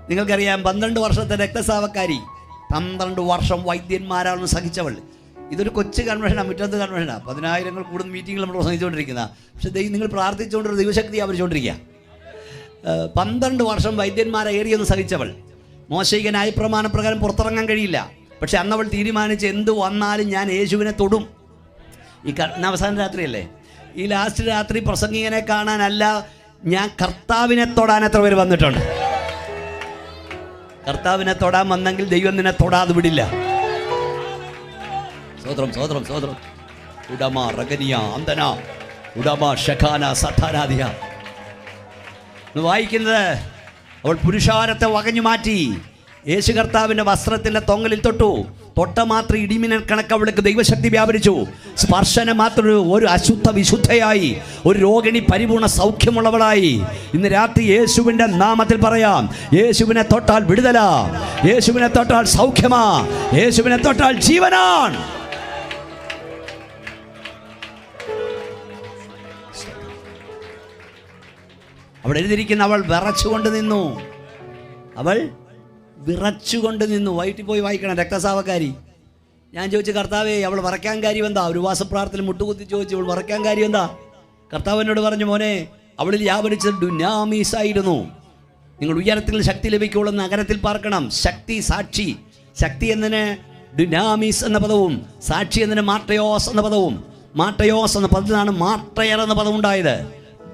നിങ്ങൾക്കറിയാം, 12 വർഷത്തെ രക്തസ്രാവക്കാരി, 12 വർഷം വൈദ്യന്മാരാണെന്ന് സഹിച്ചവൾ. ഇതൊരു കൊച്ചു കൺവെൻഷനാണ്, മുറ്റത്ത് കൺവെൻഷനാണ്, 10,000 കൂടുന്ന മീറ്റിങ്ങിൽ നമ്മൾ പ്രസംഗിച്ചുകൊണ്ടിരിക്കുന്ന. പക്ഷെ നിങ്ങൾ പ്രാർത്ഥിച്ചുകൊണ്ടൊരു ദൈവശക്തി ആവരിച്ചുകൊണ്ടിരിക്കുക. 12 വർഷം വൈദ്യന്മാരെ ഏറിയെന്ന് സഹിച്ചവൾ. മോശയ്ക്ക് ന്യായപ്രമാണപ്രകാരം പുറത്തിറങ്ങാൻ കഴിയില്ല. പക്ഷെ അന്നവൾ തീരുമാനിച്ച്, എന്ത് വന്നാലും ഞാൻ യേശുവിനെ തൊടും. ഈ അവസാന രാത്രിയല്ലേ, ഈ ലാസ്റ്റ് രാത്രി പ്രസംഗികനെ കാണാനല്ല, ഞാൻ കർത്താവിനെ തൊടാൻ എത്ര പേര് വന്നിട്ടുണ്ട്? കർത്താവിനെ തൊടാൻ വന്നെങ്കിൽ ദൈവം നിന്നെ തൊടാതെ വിടില്ല. സ്വതന്ത്രം സ്വതന്ത്രം സ്വതന്ത്രം. ഉടമ റഗനിയ അന്തന ഉടമ ഷഖാന സഠാനാദിയ. വായിക്കുന്നത്, അവൾ പുരുഷാരത്തെ വകഞ്ഞു മാറ്റി യേശു കർത്താവിൻ്റെ വസ്ത്രത്തിൻ്റെ തൊങ്ങലിൽ തൊട്ട മാത്രം ഇടിമിന്നൽ കണക്ക് അവൾക്ക് ദൈവശക്തി വ്യാപരിച്ചു. സ്പർശനം മാത്രം ഒരു അശുദ്ധ വിശുദ്ധയായി, ഒരു രോഗിണി പരിപൂർണ സൗഖ്യമുള്ളവളായി. ഇന്ന് രാത്രി യേശുവിൻ്റെ നാമത്തിൽ പറയാം, യേശുവിനെ തൊട്ടാൽ വിടുതലാ, യേശുവിനെ തൊട്ടാൽ സൗഖ്യമാ, യേശുവിനെ തൊട്ടാൽ ജീവനാണ്. അവിടെ എഴുതിയിരിക്കുന്ന, അവൾ വിറച്ചുകൊണ്ട് നിന്നു. അവൾ വിറച്ചുകൊണ്ട് നിന്നു. വൈകിട്ട് പോയി വായിക്കണം, രക്തസ്രാവക്കാരി. ഞാൻ ചോദിച്ചു, കർത്താവേ, അവൾ വറക്കാൻ കാര്യം എന്താ? ഒരു ഉപവാസപ്രാർത്ഥന മുട്ടുകുത്തി ചോദിച്ചു, അവൾ വറക്കാൻ കാര്യം എന്താ? കർത്താവ് എന്നോട് പറഞ്ഞു, മോനെ, അവളിൽ വ്യാപരിച്ചത് ഡുനാമീസ് ആയിരുന്നു. നിങ്ങൾ ഉയരത്തിൽ ശക്തി ലഭിക്കുള്ള നഗരത്തിൽ പാർക്കണം. ശക്തി, സാക്ഷി. ശക്തി എന്നതിന് ഡുനാമീസ് എന്ന പദവും സാക്ഷി എന്നതിന് മാർട്ടയോസ് എന്ന പദവും. മാർട്ടയോസ് എന്ന പദത്തിൽ നിന്നാണ് മാർട്ടയർ എന്ന പദം ഉണ്ടായത്.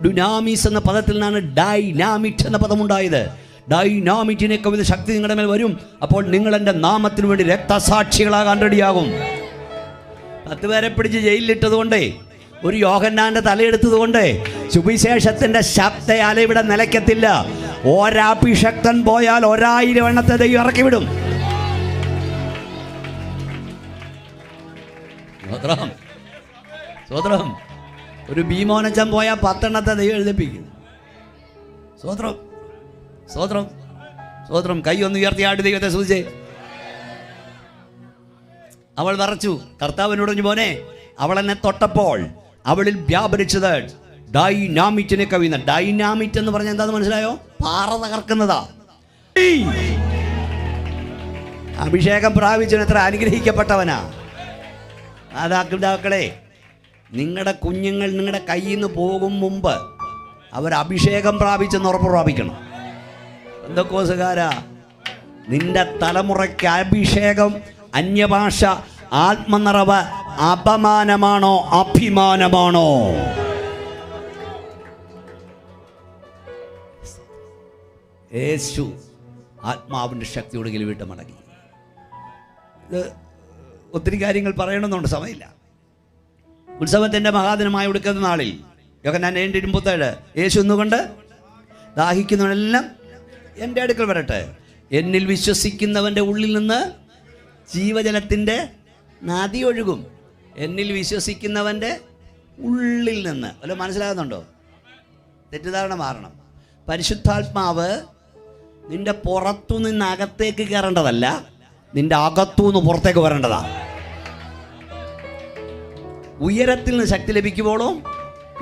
ഡുനാമീസ് എന്ന പദത്തിൽ നിന്നാണ് ഡൈനാമിറ്റ് എന്ന പദം ഉണ്ടായത്. ഡൈനാമിറ്റിനെ കവിത ശക്തി നിങ്ങളുടെ മേൽ വരും. അപ്പോൾ നിങ്ങൾ എൻ്റെ നാമത്തിന് വേണ്ടി രക്തസാക്ഷികളാകാൻ റെഡിയാകും. 10 പേരെ പിടിച്ച് ജയിലിലിട്ടതുകൊണ്ടേ, ഒരു യോഹന്നാന്റെ തലയെടുത്തതുകൊണ്ട് സുവിശേഷത്തിന്റെ ശബ്ദയാല ഇവിടെ നിലയ്ക്കത്തില്ല. ഒരഭിഷക്തൻ പോയാൽ 1000 എണ്ണത്തെ ദൈവം ഇറക്കി വിടും. സ്വതന്ത്രം. ഒരു ഭീമോനച്ചൻ പോയാൽ 10 എണ്ണത്തെ ദൈവം എഴുതിപ്പിക്കും. സ്വതന്ത്രം സ്വതന്ത്രം സ്വതന്ത്രം. കൈ ഒന്ന് ഉയർത്തിയായിട്ട് ദൈവത്തെ സൂചിച്ചേ. അവൾ വിറച്ചു. കർത്താവിനോട് പറഞ്ഞു, മോനെ, അവൾ എന്നെ തൊട്ടപ്പോൾ അവളിൽ വ്യാപരിച്ചത് ഡൈനാമിറ്റിനെ കവിയുന്ന. ഡൈനാമിറ്റ് എന്ന് പറഞ്ഞാൽ എന്താന്ന് മനസ്സിലായോ? പാറ തകർക്കുന്നതാ. അഭിഷേകം പ്രാപിച്ചവൻ എത്ര അനുഗ്രഹിക്കപ്പെട്ടവനാ. മാതാപിതാക്കളെ, നിങ്ങളുടെ കുഞ്ഞുങ്ങൾ നിങ്ങളുടെ കയ്യിൽ നിന്ന് പോകും മുമ്പ് അവർ അഭിഷേകം പ്രാപിച്ചെന്ന് ഉറപ്പ് പ്രാപിക്കണം. പെന്തക്കോസുകാരാ, നിന്റെ തലമുറയ്ക്ക് അഭിഷേകം, അന്യഭാഷ, ആത്മനിറവ് അപമാനമാണോ അഭിമാനമാണോ? യേശു ആത്മാവിൻ്റെ ശക്തിയോട് കിലുവിട്ട് മടങ്ങി. ഇത് ഒത്തിരി കാര്യങ്ങൾ പറയണമെന്നുണ്ട്, സമയമില്ല. ഉത്സവത്തിൻ്റെ മഹാദിനമായി കൊടുക്കുന്ന നാളിൽ യോഹന്നാൻ 7:27 യേശു എന്നുകൊണ്ട് ദാഹിക്കുന്നവനെല്ലാം എൻ്റെ അടുക്കൽ വരട്ടെ, എന്നിൽ വിശ്വസിക്കുന്നവൻ്റെ ഉള്ളിൽ നിന്ന് ജീവജലത്തിൻ്റെ നദി ഒഴുകും. എന്നിൽ വിശ്വസിക്കുന്നവൻ്റെ ഉള്ളിൽ നിന്ന്. വല്ല മനസ്സിലാകുന്നുണ്ടോ? തെറ്റിദ്ധാരണ മാറണം. പരിശുദ്ധാത്മാവ് നിന്റെ പുറത്തു നിന്ന് അകത്തേക്ക് കയറേണ്ടതല്ല, നിന്റെ അകത്തു നിന്ന് പുറത്തേക്ക് വരേണ്ടതാ. ഉയരത്തിൽ നിന്ന് ശക്തി ലഭിക്കുമ്പോഴും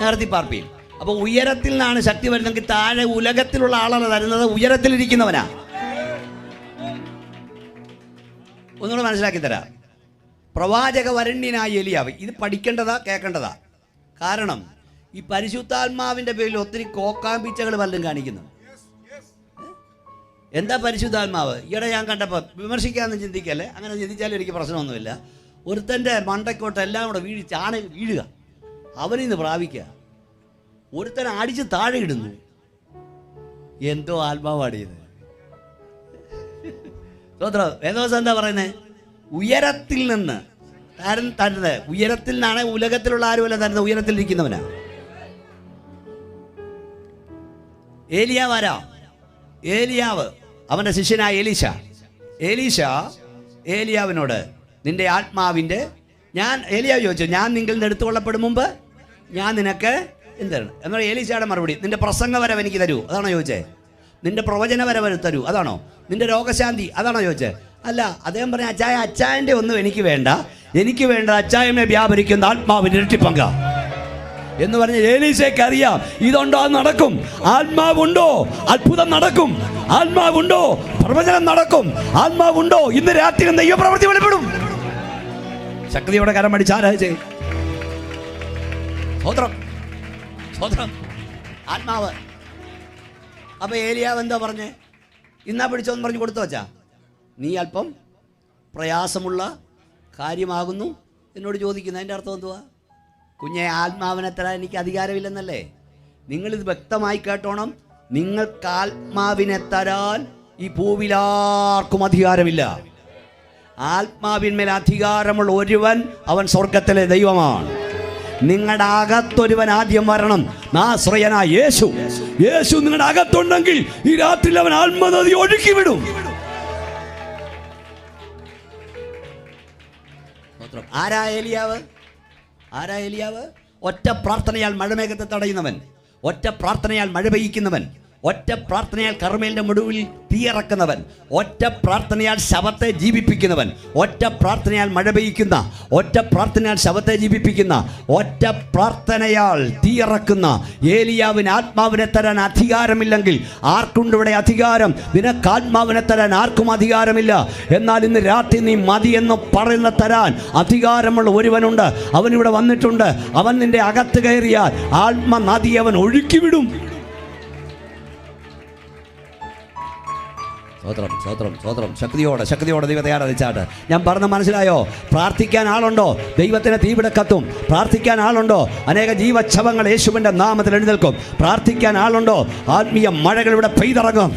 നേരത്തെ പാർപ്പിയും. അപ്പോൾ ഉയരത്തിൽ നിന്നാണ് ശക്തി വരുന്നെങ്കിൽ താഴെ ഉലകത്തിലുള്ള ആളാണ് തരുന്നത്, ഉയരത്തിലിരിക്കുന്നവനാ. ഒന്നുകൂടെ മനസ്സിലാക്കി തരാം. പ്രവാചക വരണ്യനായ ഏലിയാവ്. ഇത് പഠിക്കേണ്ടതാ, കേൾക്കേണ്ടതാ. കാരണം ഈ പരിശുദ്ധാത്മാവിൻ്റെ പേരിൽ ഒത്തിരി കോക്കാമ്പിച്ചകൾ പലരും കാണിക്കുന്നു. എന്താ പരിശുദ്ധാത്മാവ്? ഈയിടെ ഞാൻ കണ്ടപ്പോൾ, വിമർശിക്കാമെന്ന് ചിന്തിക്കല്ലേ, അങ്ങനെ ചിന്തിച്ചാലും എനിക്ക് പ്രശ്നമൊന്നുമില്ല. ഒരുത്തൻ്റെ മണ്ടയ്ക്കോട്ട് എല്ലാം കൂടെ വീഴുക, അവനിന്ന് പ്രാപിക്കുക. ഒരുത്തനെ അടിച്ച് താഴെ ഇടുന്നു. എന്തോ ആത്മാവാടിയത്. സ്തോത്രം. വേദവസം എന്താ പറയുന്നത്? ഉയരത്തിൽ നിന്ന് തരുന്നത്. ഉയരത്തിൽ നിന്നാണ്, ഉലകത്തിലുള്ള ആരുമല്ല തരുന്നത്, ഉയരത്തിലിരിക്കുന്നവനാ. ഏലിയാവ് ആരാ? ഏലിയാവ് അവൻ്റെ ശിഷ്യനായ എലീശ ഏലിയാവിനോട് നിന്റെ ആത്മാവിൻ്റെ ഏലിയാവ് ചോദിച്ചു, ഞാൻ നിങ്ങളിൽ നിന്ന് എടുത്തുകൊള്ളപ്പെടും മുമ്പ് ഞാൻ നിനക്ക് എന്താണ് എന്നാൽ ഏലീശയുടെ മറുപടി, നിന്റെ പ്രസംഗവരവ് എനിക്ക് തരൂ, അതാണോ ചോദിച്ചേ? നിന്റെ പ്രവചനവരവ് തരൂ, അതാണോ? നിന്റെ രോഗശാന്തി, അതാണോ ചോദിച്ചേ? അല്ല. അദ്ദേഹം പറഞ്ഞ അച്ചായൻ്റെ ഒന്നും എനിക്ക് വേണ്ട, എനിക്ക് വേണ്ട അച്ചായമേ വ്യാപരിക്കുന്ന ആത്മാവിൻ്റെ ഇരട്ടിപ്പങ്ക എന്ന് പറഞ്ഞ് ഏലീശയ്ക്ക് അറിയാം ഇതുണ്ടോ, അത് നടക്കും. ആത്മാവുണ്ടോ അത്ഭുതം നടക്കും, ആത്മാവുണ്ടോ പ്രവചനം നടക്കും, ആത്മാവുണ്ടോ ഇന്ന് രാത്രി ദൈവപ്രവൃത്തി വെളിപ്പെടും. ശക്തിയോടെ കരം അടിച്ച് ആരാധിച്ചേ. സ്വത്രം ആത്മാവ്. അപ്പൊ ഏലിയാവ് എന്താ പറഞ്ഞേ? ഇന്നാ പിടിച്ചോന്ന് പറഞ്ഞു കൊടുത്തു വച്ചാ, നീ അല്പം പ്രയാസമുള്ള കാര്യമാകുന്നു എന്നോട് ചോദിക്കുന്നു. അതിൻ്റെ അർത്ഥം എന്തുവാ? കുഞ്ഞെ, ആത്മാവിനെ തരാൻ എനിക്ക് അധികാരമില്ലെന്നല്ലേ? നിങ്ങളിത് വ്യക്തമായി കേട്ടോണം. നിങ്ങൾക്ക് ആത്മാവിനെ തരാൻ ഈ ഭൂവിലാർക്കും അധികാരമില്ല. ആത്മാവിന്മേൽ അധികാരമുള്ള ഒരുവൻ അവൻ സ്വർഗത്തിലെ ദൈവമാണ്. നിങ്ങളുടെ അകത്തൊരുവൻ ആദ്യം വരണം. നാസ്രയനായ യേശു നിങ്ങളുടെ അകത്തുണ്ടെങ്കിൽ ഈ രാത്രിയിൽ അവൻ ആത്മനദി ഒഴുക്കി വിടും. ആരാ ഏലിയാവ്? ഒറ്റ പ്രാർത്ഥനയാൽ മഴമേഘത്തെ തടയുന്നവൻ, ഒറ്റ പ്രാർത്ഥനയാൽ മഴ പെയ്യിക്കുന്നവൻ, ഒറ്റ പ്രാർത്ഥനയാൽ കർമ്മേലിന്റെ മുടുവിൽ തീയിറക്കുന്നവൻ, ഒറ്റ പ്രാർത്ഥനയാൽ ശവത്തെ ജീവിപ്പിക്കുന്നവൻ, ഒറ്റ പ്രാർത്ഥനയാൽ മഴ പെയ്യിക്കുന്ന, ഒറ്റ പ്രാർത്ഥനയാൽ ശവത്തെ ജീവിപ്പിക്കുന്ന, ഒറ്റ പ്രാർത്ഥനയാൽ തീയിറക്കുന്ന ഏലിയാവിന് ആത്മാവിനെ തരാൻ അധികാരമില്ലെങ്കിൽ ആർക്കുണ്ട് ഇവിടെ അധികാരം? നിനക്ക് ആത്മാവിനെ തരാൻ ആർക്കും അധികാരമില്ല. എന്നാൽ ഇന്ന് രാത്രി നീ മതി എന്ന് പറയുന്ന തരാൻ അധികാരമുള്ള ഒരുവനുണ്ട്. അവനിവിടെ വന്നിട്ടുണ്ട്. അവൻ നിന്റെ അകത്ത് കയറിയാൽ ആത്മനദി അവൻ ഒഴുക്കിവിടും. സ്വത്രം. ശക്തിയോടെ ദൈവത്തെ ആരാധിച്ചാട്ട്. ഞാൻ പറഞ്ഞ മനസ്സിലായോ? പ്രാർത്ഥിക്കാൻ ആളുണ്ടോ? ദൈവത്തിന് തീവിടെ കത്തും. പ്രാർത്ഥിക്കാൻ ആളുണ്ടോ? അനേക ജീവച്ഛവങ്ങൾ യേശുവിൻ്റെ നാമത്തിൽ എഴുന്നേൽക്കും. പ്രാർത്ഥിക്കാൻ ആളുണ്ടോ? ആത്മീയ മഴകൾ ഇവിടെ പെയ്തിറങ്ങും.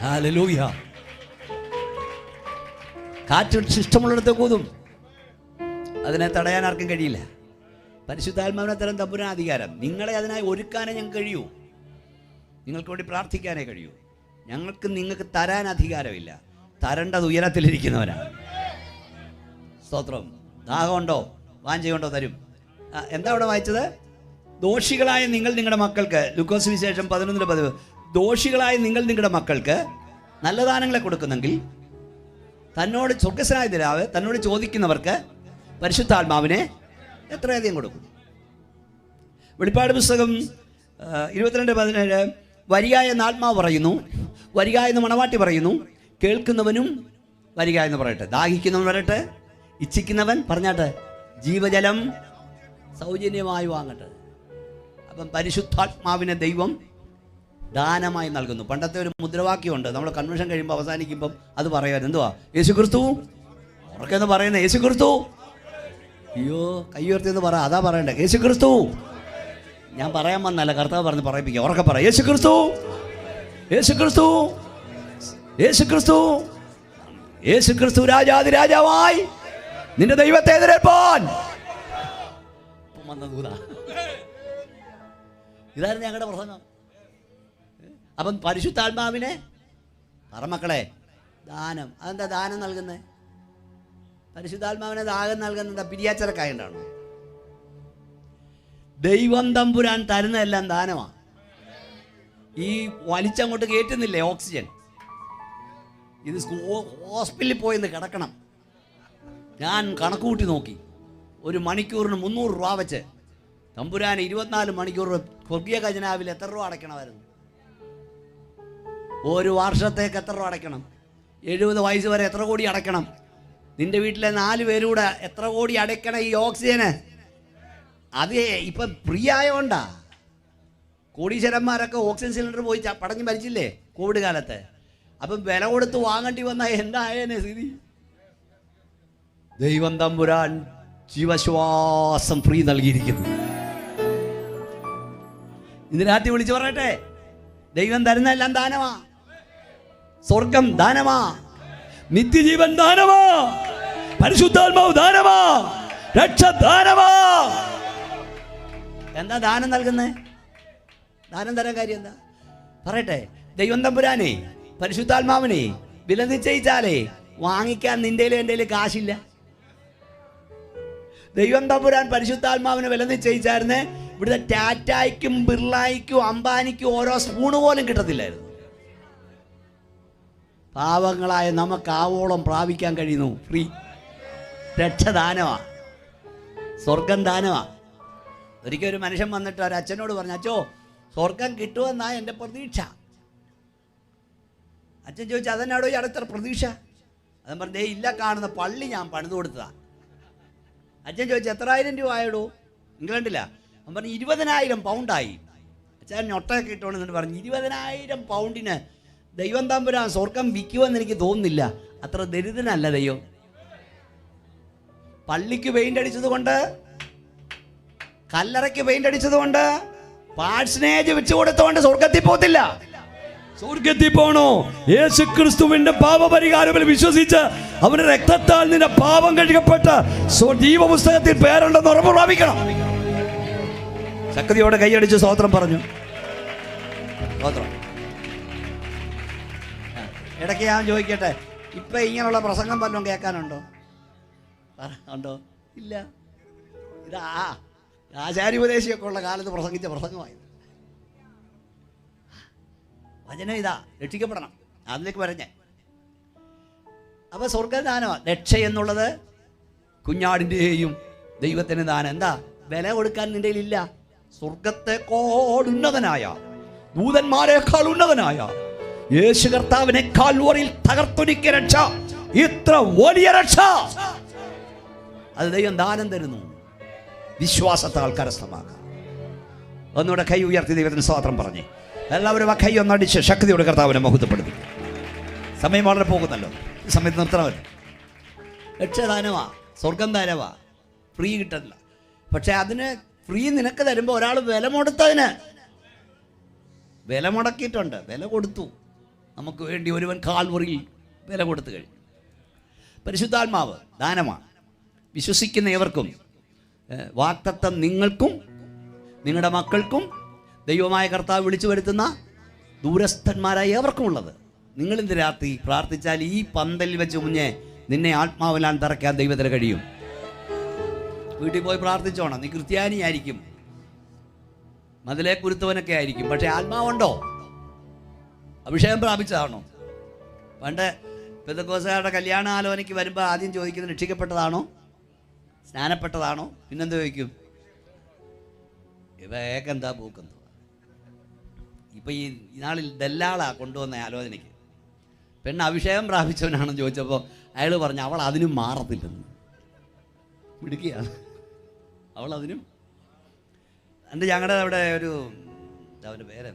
ഹല്ലേലൂയ. കാറ്റ് ഇഷ്ടമുള്ളിടത്ത് കൂതും. അതിനെ തടയാൻ ആർക്കും കഴിയില്ല. പരിശുദ്ധാത്മാവിനെ തരാൻ തമ്പുരാൻ അധികാരം. നിങ്ങളെ അതിനായി ഒരുക്കാനേ ഞങ്ങൾക്ക് കഴിയൂ. നിങ്ങൾക്ക് വേണ്ടി പ്രാർത്ഥിക്കാനേ കഴിയൂ. നിങ്ങൾക്ക് തരാൻ അധികാരമില്ല. തരേണ്ടത് ഉയരത്തിലിരിക്കുന്നവനാണ്. സ്തോത്രം. ദാഹമുണ്ടോ, വാഞ്ചയുണ്ടോ, തരും. എന്താ അവിടെ വായിച്ചത്? ദോഷികളായ നിങ്ങൾ നിങ്ങളുടെ മക്കൾക്ക്, ലൂക്കോസ് വിശേഷം 11:10, ദോഷികളായ നിങ്ങൾ നിങ്ങളുടെ മക്കൾക്ക് നല്ല ദാനങ്ങളെ കൊടുക്കുന്നെങ്കിൽ തന്നോട് സ്വർഗ്ഗസ്ഥനായ പിതാവ് തന്നോട് ചോദിക്കുന്നവർക്ക് പരിശുദ്ധാത്മാവിനെ എത്രയധികം കൊടുക്കും. വെളിപ്പാട് പുസ്തകം 22:17, വരിക എന്ന് ആത്മാവ് പറയുന്നു, വരിക എന്ന് മണവാട്ടി പറയുന്നു, കേൾക്കുന്നവനും വരിക എന്ന് പറയട്ടെ, ദാഹിക്കുന്നവൻ വരട്ടെ, ഇച്ഛിക്കുന്നവൻ പറഞ്ഞാട്ടെ, ജീവജലം സൗജന്യമായി വാങ്ങട്ടെ. അപ്പം പരിശുദ്ധാത്മാവിനെ ദൈവം ദാനമായി നൽകുന്നു. പണ്ടത്തെ ഒരു മുദ്രാവാക്യമുണ്ട്, നമ്മൾ കൺവെൻഷൻ കഴിയുമ്പോൾ അവസാനിക്കുമ്പം അത് പറയുമായിരുന്നു. എന്തുവാ? യേശുക്രിസ്തു. ഉറക്കെന്ന് പറയുന്നത് യേശുക്രിസ്തു. അയ്യോ, കയ്യുയർത്തിയെന്ന് പറ, അതാ പറയണ്ടേ. യേശുക്രിസ്തു. ഞാൻ പറയാൻ വന്നല്ല, കർത്താവ് പറഞ്ഞ് പറയിപ്പിക്കുക. ഉറക്കെ പറ, യേശുക്രിസ്തു, യേശുക്രിസ്തു, യേശുക്രിസ്തു, യേശുക്രിസ്തു രാജാതി രാജാവായി നിന്റെ ദൈവത്തെ എതിരേൽപ്പാൻ വന്ന ദൂത. ഇതായിരുന്നു ഞങ്ങളുടെ പ്രസംഗം. അപ്പം പരിശുദ്ധാത്മാവിനെ പറമക്കളെ ദാനം. അതെന്താ ദാനം നൽകുന്നത്? പരിശുദ്ധാത്മാവിനെ ദാനം നൽകുന്നത് പിരിയാച്ചരക്കായുണ്ടാണോ? ദൈവം തമ്പുരാൻ തരുന്നതെല്ലാം ദാനമാണ്. ഈ വലിച്ചങ്ങോട്ട് കയറ്റുന്നില്ലേ ഓക്സിജൻ? ഇത് ഹോസ്പിറ്റലിൽ പോയിന്ന് കിടക്കണം. ഞാൻ കണക്ക് കൂട്ടി നോക്കി, ഒരു മണിക്കൂറിന് 300 രൂപ വെച്ച് തമ്പുരാൻ 24 മണിക്കൂർ സ്വർഗീയ ഖജനാവിൽ എത്ര രൂപ അടയ്ക്കണമായിരുന്നു? ഒരു വർഷത്തേക്ക് എത്ര രൂപ അടയ്ക്കണം? 70 വയസ്സ് വരെ എത്ര കോടി അടയ്ക്കണം? നിന്റെ വീട്ടിലെ 4 പേരൂടെ എത്ര കോടി അടയ്ക്കണം ഈ ഓക്സിജന്? അത് ഇപ്പം ഫ്രീ ആയതുകൊണ്ടാ. കോടീശ്വരന്മാരൊക്കെ ഓക്സിജൻ സിലിണ്ടർ പോയി പടഞ്ഞ് മരിച്ചില്ലേ കോവിഡ് കാലത്ത്? അപ്പം വില കൊടുത്ത് വാങ്ങേണ്ടി വന്നാൽ എന്തായേനെ സ്ഥിതി? ദൈവം തമ്പുരാൻ ജീവശ്വാസം ഫ്രീ നൽകിയിരിക്കുന്നു. ഇന്ന് രാത്രി വിളിച്ചു പറയട്ടെ, ദൈവം തരുന്നതെല്ലാം ദാനമാ. സ്വർഗം ദാനമാ, നിത്യജീവൻ ദാനമാ, പരിശുദ്ധാത്മാവ് ദാനമാ, രക്ഷ ദാനമാ. എന്താ ദാനം നൽകുന്നേ? ദാനം തരാൻ കാര്യം എന്താ പറയട്ടെ? ദൈവം തമ്പുരാനെ പരിശുദ്ധാത്മാവിനെ വില നിശ്ചയിച്ചാലേ വാങ്ങിക്കാൻ നിന്റെയിലും എൻ്റെ കാശില്ല. ദൈവം തമ്പുരാൻ പരിശുദ്ധാത്മാവിനെ വില നിശ്ചയിച്ചായിരുന്നേ ഇവിടുത്തെ ടാറ്റായ്ക്കും ബിർളായ്ക്കും അംബാനിക്കും ഓരോ സ്പൂണ് പോലും കിട്ടത്തില്ലായിരുന്നു. പാവങ്ങളായ നമുക്ക് ആവോളം പ്രാപിക്കാൻ കഴിയുന്നു. ഫ്രീ. രക്ഷദാനമാ, സ്വർഗം ദാനമാ. ഒരിക്കൽ ഒരു മനുഷ്യൻ വന്നിട്ട് ഒരു അച്ഛനോട് പറഞ്ഞു, അച്ഛോ സ്വർഗം കിട്ടുമെന്നാ എൻ്റെ പ്രതീക്ഷ. അച്ഛൻ ചോദിച്ചു, അതെന്നാടോ ഈ അടുത്ത പ്രതീക്ഷ? അതെന്ന് പറഞ്ഞേ, ഇല്ല, കാണുന്ന പള്ളി ഞാൻ പണിത് കൊടുത്തതാ. അച്ഛൻ ചോദിച്ചു, എത്രായിരം രൂപ ആയിടൂ? ഇംഗ്ലണ്ടില്ല. അവൻ പറഞ്ഞു 20,000 പൗണ്ടായി. അച്ഛൻ ഞൊട്ടയൊക്കെ ഇട്ടോണ്ട് എന്നിട്ട് പറഞ്ഞു, 20,000 പൗണ്ടിന് ദൈവം തമ്പുരാൻ സ്വർഗം വിൽക്കുമെന്ന് എനിക്ക് തോന്നുന്നില്ല. അത്ര ദരിദ്രനല്ല ദൈവം. പള്ളിക്ക് പെയിന്റ് അടിച്ചത് കൊണ്ട്, കല്ലറയ്ക്ക് പെയിന്റ് അടിച്ചത് കൊണ്ട്, പാഴ്സനേജ് വെച്ച് കൊടുത്തോണ്ട് സ്വർഗത്തിൽ പോകത്തില്ല. സ്വർഗത്തിൽ പോണോ? യേശു ക്രിസ്തുവിന്റെ പാപപരിഹാരത്തിൽ വിശ്വസിച്ച് അവന്റെ രക്തത്താൽ നിന്റെ പാപം കഴുകപ്പെട്ട ജീവപുസ്തകത്തിൽ പേരുണ്ടെന്ന് ഉറപ്പ് പ്രാപിക്കണം. ശക്തിയോടെ കൈയടിച്ച് സ്തോത്രം പറഞ്ഞു. സ്തോത്രം. ഇടയ്ക്ക് ഞാൻ ചോദിക്കട്ടെ, ഇപ്പൊ ഇങ്ങനെയുള്ള പ്രസംഗം വല്ലതും കേൾക്കാനുണ്ടോ? ഉണ്ടോ? ഇല്ല. ഇതാ ആചാര്യോപദേശിയൊക്കെ ഉള്ള കാലത്ത് പ്രസംഗിച്ച പ്രസംഗമായി. വചനം ഇതാ, രക്ഷിക്കപ്പെടണം. അതിലേക്ക് പറഞ്ഞേ. അപ്പൊ സ്വർഗദാനമാണ്. രക്ഷ എന്നുള്ളത് കുഞ്ഞാടിൻ്റെയും ദൈവത്തിന് ദാനം. എന്താ വില കൊടുക്കാൻ നിന്റെ ഇല്ല? സ്വർഗത്തെക്കാൾ ഉന്നതനായ, ദൂതന്മാരെക്കാൾ ഉന്നതനായ യേശു കർത്താവിനെ കാൽവറിയിൽ തകർത്തൊരുക്കിയ രക്ഷ, ഇത്ര വലിയ രക്ഷ അത് ദൈവം ദാനം തരുന്നു. വിശ്വാസത്താൽ കരസ്ഥമാക്കാം. ഒന്നുകൂടെ കൈ ഉയർത്തി ദൈവത്തിന് സ്തോത്രം പറഞ്ഞേ. എല്ലാവരും ആ കൈ ഒന്നടിച്ച് ശക്തിയോടെ കർത്താവിനെ മഹത്വപ്പെടുത്തി. സമയം വളരെ പോകുന്നല്ലോ, ഈ സമയത്ത് നിർത്തണമല്ലോ. രക്ഷദാനമാ, സ്വർഗം ദാനമാ, ഫ്രീ കിട്ടില്ല. പക്ഷെ അതിന് ഫ്രീ നിനക്ക് തരുമ്പോൾ ഒരാൾ വില മുടത്തതിന് വില മുടക്കിയിട്ടുണ്ട്, വില കൊടുത്തു. നമുക്ക് വേണ്ടി ഒരുവൻ കാൽവറിയിൽ വില കൊടുത്തു കഴിഞ്ഞു. പരിശുദ്ധാത്മാവ് ദാനമാണ്. വിശ്വസിക്കുന്ന ഏവർക്കും വാഗ്ദത്തം നിങ്ങൾക്കും നിങ്ങളുടെ മക്കൾക്കും ദൈവമായ കർത്താവ് വിളിച്ചു വരുത്തുന്ന ദൂരസ്ഥന്മാരായ ഏവർക്കും ഉള്ളത്. നിങ്ങളിന്ന് രാത്രി പ്രാർത്ഥിച്ചാൽ ഈ പന്തലിൽ വെച്ച് മുന്നേ നിന്നെ ആത്മാവിലാൻ തറയ്ക്കാൻ ദൈവത്തിന് കഴിയും. വീട്ടിൽ പോയി പ്രാർത്ഥിച്ചോണം. നീ ക്രിസ്ത്യാനി ആയിരിക്കും, മതിലേ കുരുത്തവനൊക്കെ ആയിരിക്കും, പക്ഷെ ആത്മാവുണ്ടോ? അഭിഷേകം പ്രാപിച്ചതാണോ? പണ്ട് പെന്തക്കോസ്തുകാരുടെ കല്യാണ ആലോചനയ്ക്ക് വരുമ്പോൾ ആദ്യം ചോദിക്കുന്നത് രക്ഷിക്കപ്പെട്ടതാണോ, സ്നാനപ്പെട്ടതാണോ? പിന്നെന്ത് ചോദിക്കും? ഇവേക്കെന്താ പൂക്കെന്തോ. ഇപ്പം ഈ നാളിൽ ദല്ലാളാ കൊണ്ടുവന്ന ആലോചനയ്ക്ക്. പെണ്ണ് അഭിഷേകം പ്രാപിച്ചവനാണെന്ന് ചോദിച്ചപ്പോൾ അയാൾ പറഞ്ഞു അവൾ അതിനും മാറത്തില്ലെന്ന്. മിടുക്കിയാണ് അവൾ അതിനും. എൻ്റെ ഞങ്ങളുടെ അവിടെ ഒരു അവൻ്റെ പേര്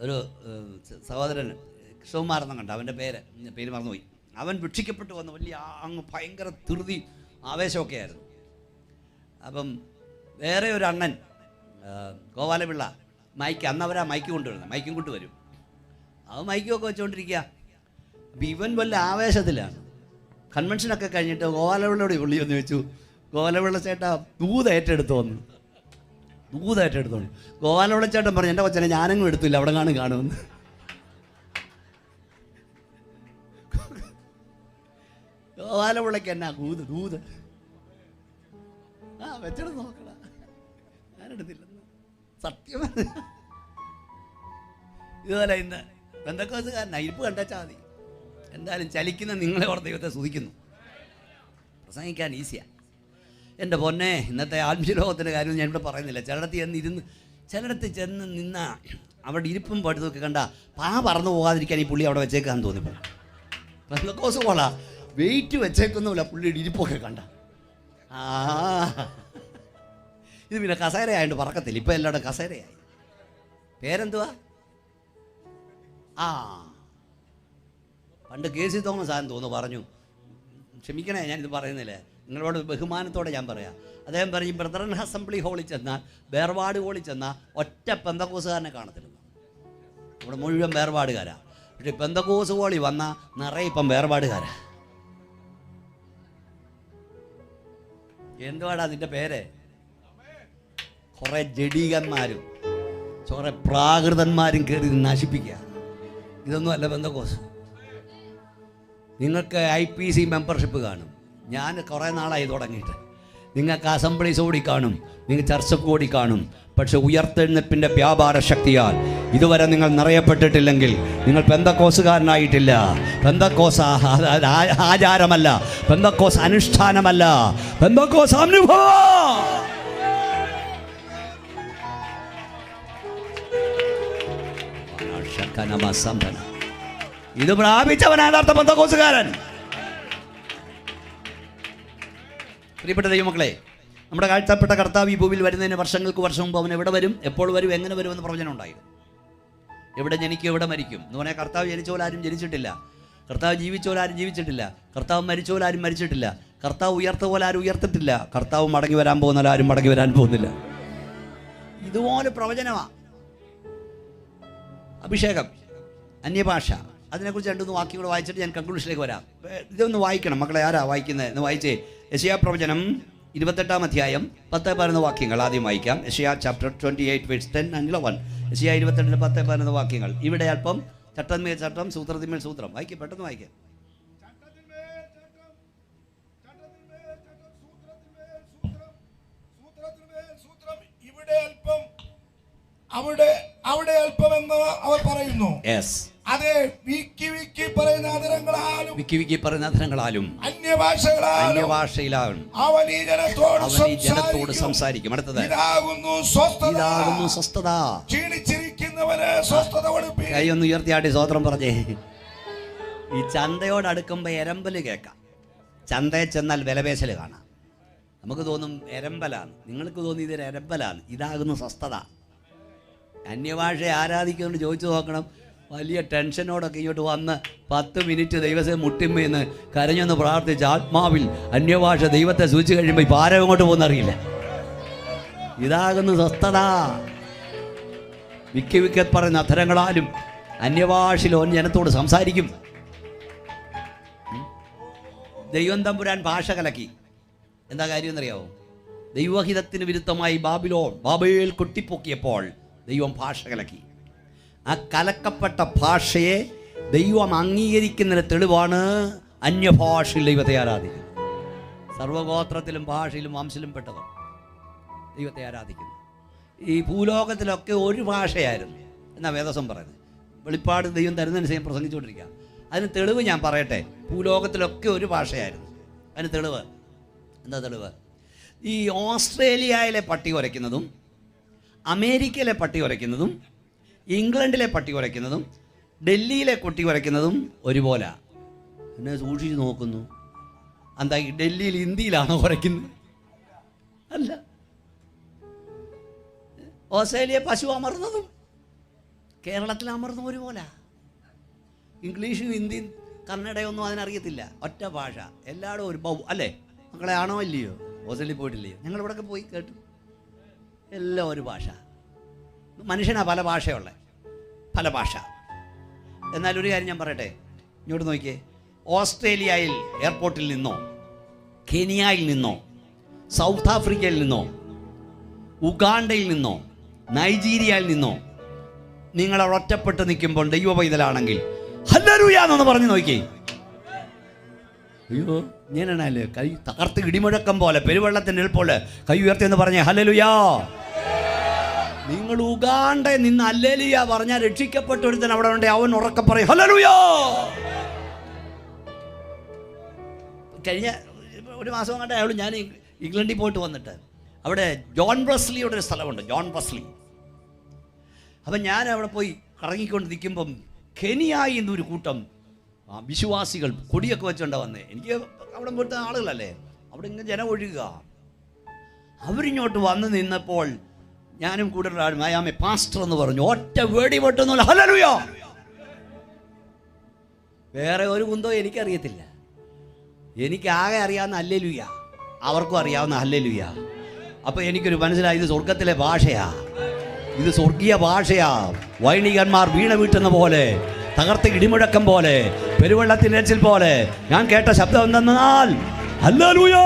ഒരു സഹോദരൻ കൃഷ്ണകുമാരെന്നും കണ്ട അവൻ്റെ പേര് മറന്നുപോയി. അവൻ രക്ഷിക്കപ്പെട്ടു വന്ന് വലിയ അങ്ങ് ഭയങ്കര ധൃതി ആവേശമൊക്കെ ആയിരുന്നു. അപ്പം വേറെ ഒരു അണ്ണൻ ഗോപാലപിള്ള മൈക്ക്, അന്ന് അവരാ മൈക്ക് കൊണ്ടുവരുന്നത്, മൈക്കും കൊണ്ടുവരും. അവൻ മൈക്കൊക്കെ വെച്ചുകൊണ്ടിരിക്കുക. അപ്പം ഇവൻ വല്ല ആവേശത്തിലാണ്. കൺവെൻഷനൊക്കെ കഴിഞ്ഞിട്ട് ഗോപാലപിള്ളയോട് വിളി വന്ന് വെച്ചു, ഗോപാലപിള്ള ചേട്ടാ ദൂത് ഏറ്റെടുത്തോന്ന്. ദൂത് ഏറ്റെടുത്തോണ്ട് ഗോപാലപിള്ള ചേട്ടൻ പറഞ്ഞു, എൻ്റെ കൊച്ചനെ ഞാനങ്ങും എടുത്തില്ല, അവിടെ കാണുമെന്ന്. ഗോപാലപിള്ളയ്ക്ക് എന്നാ ദൂത് വെച്ചെടുത്ത് നോക്കടാ, ഞാനെടുത്തില്ലെന്ന് സത്യം. ഇതുപോലെ ഇന്ന് ബന്ധക്കോസുകാരനാ, ഇരിപ്പ് കണ്ടാച്ചാൽ മതി. എന്തായാലും ചലിക്കുന്ന നിങ്ങളെ ഓർത്ത് ദൈവത്തെ സ്തുതിക്കുന്നു. പ്രസംഗിക്കാൻ ഈസിയാണ്. എൻ്റെ പൊന്നെ, ഇന്നത്തെ ആത്മീയലോകത്തിൻ്റെ കാര്യം ഞാൻ ഇവിടെ പറയുന്നില്ല. ചിലയിടത്ത് ചെന്ന് നിന്ന അവിടെ ഇരിപ്പും പടുത്തൊക്കെ കണ്ട പറന്നു പോകാതിരിക്കാൻ ഈ പുള്ളി അവിടെ വെച്ചേക്കാന്ന് തോന്നിപ്പോൾ. പെന്തക്കോസ് പോളാ വെയിറ്റ് വെച്ചേക്കൊന്നുമില്ല പുള്ളിയുടെ ഇരിപ്പൊക്കെ കണ്ട. ഇത് പിന്നെ കസേരയായിട്ട് പറക്കത്തില്ല. ഇപ്പം എല്ലാവരും കസേരയായി. പേരെന്തുവാ? പണ്ട് KC തോമസ് ആണെന്ന് തോന്നുന്നു പറഞ്ഞു. ക്ഷമിക്കണേ, ഞാനിത് പറയുന്നില്ലേ, നിങ്ങളോട് ബഹുമാനത്തോടെ ഞാൻ പറയാം. അദ്ദേഹം പറഞ്ഞു, ബ്രദറൻ അസംബ്ലി ഹാളിൽ ചെന്നാൽ, വേർപാട് ഹാളിൽ ചെന്നാൽ ഒറ്റ പെന്തക്കോസുകാരനെ കാണത്തില്ല. ഇവിടെ മുഴുവൻ വേർപാടുകാരാ. പക്ഷെ പെന്തക്കോസ് ഹാളിൽ വന്നാൽ നിറയെ ഇപ്പം വേർപാടുകാരാ. എന്തുവാടാ അതിൻ്റെ പേര്? കുറെ ജഡീകന്മാരും കുറെ പ്രാകൃതന്മാരും കയറി നശിപ്പിക്കുക. ഇതൊന്നും അല്ല പെന്തക്കോസ്. നിങ്ങൾക്ക് IPC മെമ്പർഷിപ്പ് കാണും. ഞാൻ കുറേ നാളായി തുടങ്ങിയിട്ട്. നിങ്ങൾക്ക് അസംബ്ലീസ് ഓടി കാണും, നിങ്ങൾ ചർച്ചക്ക് ഓടി കാണും. പക്ഷെ ഉയർത്തെഴുന്നേൽപ്പിൻ്റെ വ്യാപാര ശക്തിയാൽ ഇതുവരെ നിങ്ങൾ നിറയപ്പെട്ടിട്ടില്ലെങ്കിൽ നിങ്ങൾ പെന്തക്കോസുകാരനായിട്ടില്ല. പെന്തക്കോസ് ആചാരമല്ല, പെന്തക്കോസ് അനുഷ്ഠാനമല്ല, പെന്തക്കോസ് അനുഭവം. ഇത് പ്രാപിച്ചവനാണ് യഥാർത്ഥ പെന്തക്കോസുകാരൻ. പ്രിയപ്പെട്ട ദൈവമക്കളെ, നമ്മുടെ കാഴ്ചപ്പെട്ട കർത്താവ് ഈ ഭൂമിയിൽ വരുന്നതിന് വർഷങ്ങൾക്ക് വർഷം മുമ്പ് അവൻ എവിടെ വരും, എപ്പോൾ വരും, എങ്ങനെ വരുമെന്ന് പ്രവചനം ഉണ്ടായിരുന്നു. എവിടെ ജനിക്കും, എവിടെ മരിക്കും എന്ന് പറഞ്ഞാൽ കർത്താവ് ജനിച്ചോലാരും ജനിച്ചിട്ടില്ല, കർത്താവ് ജീവിച്ചോലാരും ജീവിച്ചിട്ടില്ല, കർത്താവ് മരിച്ചോലാരും മരിച്ചിട്ടില്ല, കർത്താവ് ഉയർത്തുപോലാരും ഉയർത്തിട്ടില്ല, കർത്താവ് മടങ്ങി വരാൻ പോകുന്നവരാരും മടങ്ങി വരാൻ പോകുന്നില്ല. ഇതുപോലെ പ്രവചനമാണ്. അഭിഷേകം, അന്യഭാഷ, അതിനെക്കുറിച്ച് രണ്ടു വാക്യങ്ങൾ വായിച്ചിട്ട് ഞാൻ കൺക്ലൂഷനിലേക്ക് വരാം. ഇതൊന്ന് വായിക്കണം മക്കളെ. ആരാ വായിക്കുന്നത് എന്ന് വായിച്ചേ. യെശയ്യാ പ്രവചനം 28-ാം അധ്യായം 10-11 വാക്യങ്ങൾ ആദ്യം വായിക്കാം. യെശയ്യാ ചാപ്റ്റർ 28 verse 10 and 11. യെശയ്യാ 28 10-11 വാക്യങ്ങൾ. ഇവിടെ അല്പം ചട്ടന്മേൽ ചട്ടം, സൂത്രത്തിന്മേൽ സൂത്രം. വായിക്കാം, പെട്ടെന്ന് വായിക്കാം. അവിടെ അല്പമെന്ന് അവർ പറയുന്നു. അതെ, വിക്കി വിക്കി പറയുന്ന അധരങ്ങളാലും അന്യഭാഷയിലാകും അവൻ ഈ ജനത്തോട് സംസാരിക്കും. അടുത്തത്, ഇതാകുന്നു സ്വസ്ഥത. ക്ഷീണിച്ചിരിക്കുന്നവന് സ്വസ്ഥത കൊടുപ്പീൻ. കൈ ഒന്ന് ഉയർത്തിയാട്ടി സ്വോത്രം പറഞ്ഞേ. ഈ ചന്തയോട് അടുക്കുമ്പോൾ എരമ്പല് കേൾക്കാം. ചന്തയിൽ ചെന്നാൽ വിലപേശൽ കാണാം. നമുക്ക് തോന്നും എരമ്പലാണ്, നിങ്ങൾക്ക് തോന്നി ഇതൊരു എരമ്പലാണ്. ഇതാകുന്നു സ്വസ്ഥത. അന്യഭാഷയെ ആരാധിക്കുന്നുണ്ട് ചോദിച്ചു നോക്കണം. വലിയ ടെൻഷനോടൊക്കെ ഇങ്ങോട്ട് വന്ന് 10 മിനിറ്റ് ദൈവത്തെ മുട്ടിമ്മയെന്ന് കരഞ്ഞൊന്ന് പ്രാർത്ഥിച്ച് ആത്മാവിൽ അന്യഭാഷ ദൈവത്തെ സൂചിച്ചു കഴിയുമ്പോൾ ഇപ്പോൾ ആരും അങ്ങോട്ട് പോകുന്നറിയില്ല. ഇതാകുന്നു സ്വസ്ഥത. വിക്കി വിക്കത്ത് പറയുന്ന അധരങ്ങളാലും അന്യഭാഷയിൽ ഓൻ ജനത്തോട് സംസാരിക്കും. ദൈവം തമ്പുരാൻ ഭാഷ കലക്കി. എന്താ കാര്യം എന്നറിയാവോ? ദൈവഹിതത്തിന് വിരുദ്ധമായി ബാബേൽ കൊട്ടിപ്പൊക്കിയപ്പോൾ ദൈവം ഭാഷ കലക്കി. ആ കലക്കപ്പെട്ട ഭാഷയെ ദൈവം അംഗീകരിക്കുന്നതിന് തെളിവാണ് അന്യഭാഷയിൽ ദൈവത്തെ ആരാധിക്കുന്നത്. സർവഗോത്രത്തിലും ഭാഷയിലും വംശത്തിലും പെട്ടവർ ദൈവത്തെ ആരാധിക്കുന്നു. ഈ ഭൂലോകത്തിലൊക്കെ ഒരു ഭാഷയായിരുന്നു എന്നാ വേദവസം പറയുന്നത്. വെളിപ്പാട് ദൈവം തരുന്നതിനനുസരിച്ച് പ്രസംഗിച്ചുകൊണ്ടിരിക്കുക. അതിന് തെളിവ് ഞാൻ പറയട്ടെ. ഭൂലോകത്തിലൊക്കെ ഒരു ഭാഷയായിരുന്നു. അതിന് തെളിവ് എന്താ? തെളിവ് ഈ ഓസ്ട്രേലിയയിലെ പട്ടി കുരയ്ക്കുന്നതും അമേരിക്കയിലെ പട്ടി കുരയ്ക്കുന്നതും ഇംഗ്ലണ്ടിലെ പട്ടി കുരയ്ക്കുന്നതും ഡൽഹിയിലെ കുട്ടി കുരയ്ക്കുന്നതും ഒരുപോലെ. എന്നെ സൂക്ഷിച്ച് നോക്കുന്നു. എന്താ ഈ ഡൽഹിയിൽ ഹിന്ദിയിലാണോ കുരയ്ക്കുന്നത്? അല്ല. ഓസ്ട്രേലിയ പശു അമർന്നതും കേരളത്തിൽ അമർന്നതും ഒരുപോലെ. ഇംഗ്ലീഷും ഹിന്ദിയും കന്നഡയൊന്നും അതിനറിയത്തില്ല. ഒറ്റ ഭാഷ. എല്ലായിടും ഒരു അല്ലേ മക്കളെ? ആണോ ഇല്ലയോ? ഓസ്ട്രേലിയയിൽ പോയിട്ടില്ലയോ? ഞങ്ങളിവിടെയൊക്കെ പോയി കേട്ടു. എല്ലാം ഒരു ഭാഷ. മനുഷ്യനാ പല ഭാഷയുള്ള പല ഭാഷ. എന്നാൽ ഒരു കാര്യം ഞാൻ പറയട്ടെ, ഇങ്ങോട്ട് നോക്കിയേ. ഓസ്ട്രേലിയയിൽ എയർപോർട്ടിൽ നിന്നോ, കെനിയയിൽ നിന്നോ, സൗത്ത് ആഫ്രിക്കയിൽ നിന്നോ, ഉഗാണ്ടയിൽ നിന്നോ, നൈജീരിയയിൽ നിന്നോ നിങ്ങൾ അവിടെ ഒറ്റപ്പെട്ട് നിൽക്കുമ്പോൾ ദൈവ പൈതലാണെങ്കിൽ ഹല്ലേലൂയ എന്നൊന്ന് പറഞ്ഞു നോക്കിയേ. അയ്യോ, ഞാനാണല്ലേ കൈ തകർത്ത് ഇടിമുഴക്കം പോലെ പെരുവെള്ളത്തിൻ്റെ പോലെ കൈ ഉയർത്തിയെന്ന് പറഞ്ഞേ ഹല്ലേലൂയ. നിങ്ങൾ ഉഗാണ്ടയിൽ നിന്ന് ഹല്ലേലൂയ പറഞ്ഞാൽ രക്ഷിക്കപ്പെട്ടൊരുത്തൻ അവിടെ ഉണ്ട്. അവൻ ഉറക്കെ പറയും ഹല്ലേലൂയ. കഴിഞ്ഞ ഒരു മാസം കണ്ടേ അയാൾ ഞാൻ ഇംഗ്ലണ്ടിൽ പോയിട്ട് വന്നിട്ട് അവിടെ ജോൺ വെസ്ലിയുടെ ഒരു സ്ഥലമുണ്ട്, ജോൺ വെസ്ലി. അപ്പം ഞാൻ അവിടെ പോയി കറങ്ങിക്കൊണ്ട് നിൽക്കുമ്പം കെനിയായി എന്നൊരു കൂട്ടം വിശ്വാസികൾ കൊടിയൊക്കെ വെച്ചുകൊണ്ടാണ് വന്നേ. എനിക്ക് അവിടെ പോയിട്ട് ആളുകളല്ലേ, അവിടെ ഇങ്ങനെ ജനം ഒഴുകുക. അവരിങ്ങോട്ട് വന്ന് നിന്നപ്പോൾ ഞാനും കൂടുതൽ മയാമേ പാസ്റ്റർ എന്ന് പറഞ്ഞു. ഒറ്റ വേടി പൊട്ടുന്നില്ല, ഹല്ലേലൂയ. വേറെ ഒരു കുന്തോ എനിക്കറിയത്തില്ല. എനിക്കാകെ അറിയാവുന്ന ഹല്ലേലൂയ, അവർക്കും അറിയാവുന്ന ഹല്ലേലൂയ. അപ്പോൾ എനിക്കൊരു മനസ്സിലായി, ഇത് സ്വർഗത്തിലെ ഭാഷയാ, ഇത് സ്വർഗീയ ഭാഷയാ. വൈണികന്മാർ വീണ വീട്ടുന്ന പോലെ, തകർത്ത് ഇടിമുഴക്കം പോലെ, പെരുവെള്ളത്തിൻ്റെ ഇരച്ചിൽ പോലെ ഞാൻ കേട്ട ശബ്ദം എന്തെന്നാൽ ഹല്ലേലൂയ.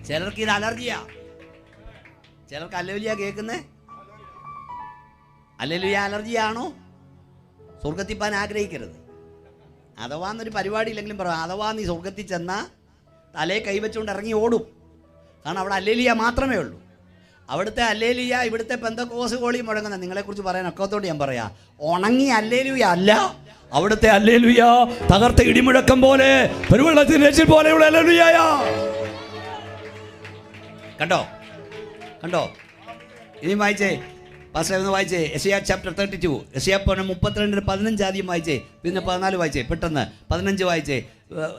ചിലർക്ക് ഇത് അലർജിയാ, ചിലർക്ക് ഹല്ലേലൂയ കേൾക്കുന്നേ. ഹല്ലേലൂയ അലർജിയാണോ? സ്വർഗത്തിൽ പോകാൻ ആഗ്രഹിക്കരുത്. അഥവാ എന്നൊരു പരിപാടി ഇല്ലെങ്കിലും പറയാം, അഥവാ നീ സ്വർഗത്തിൽ ചെന്നാൽ തലയെ കൈവച്ചുകൊണ്ട് ഇറങ്ങി ഓടും. കാരണം അവിടെ ഹല്ലേലൂയ മാത്രമേ ഉള്ളൂ. അവിടുത്തെ ഹല്ലേലൂയ ഇവിടുത്തെ പെന്തക്കോസ് കോളി മുഴങ്ങുന്ന നിങ്ങളെക്കുറിച്ച് പറയാൻ ഒക്കത്തോട് ഞാൻ പറയാം, ഉണങ്ങി ഹല്ലേലൂയ അല്ല. അവിടുത്തെ ഹല്ലേലൂയ തകർത്ത ഇടിമുഴക്കം പോലെ, പെരുവെള്ളത്തിൽ രക്ഷിൽ പോലെയുള്ള ഹല്ലേലൂയ. കണ്ടോ കണ്ടോ? ഇനി വായിച്ചേ, പാസ്റ്റർ ഒന്ന് വായിച്ചേ. യെശയ്യാ ചാപ്റ്റർ 32, യെശയ്യാ 32:15 ആദ്യം വായിച്ചേ, പിന്നെ 14 വായിച്ചേ, പെട്ടെന്ന് 15 വായിച്ചേ.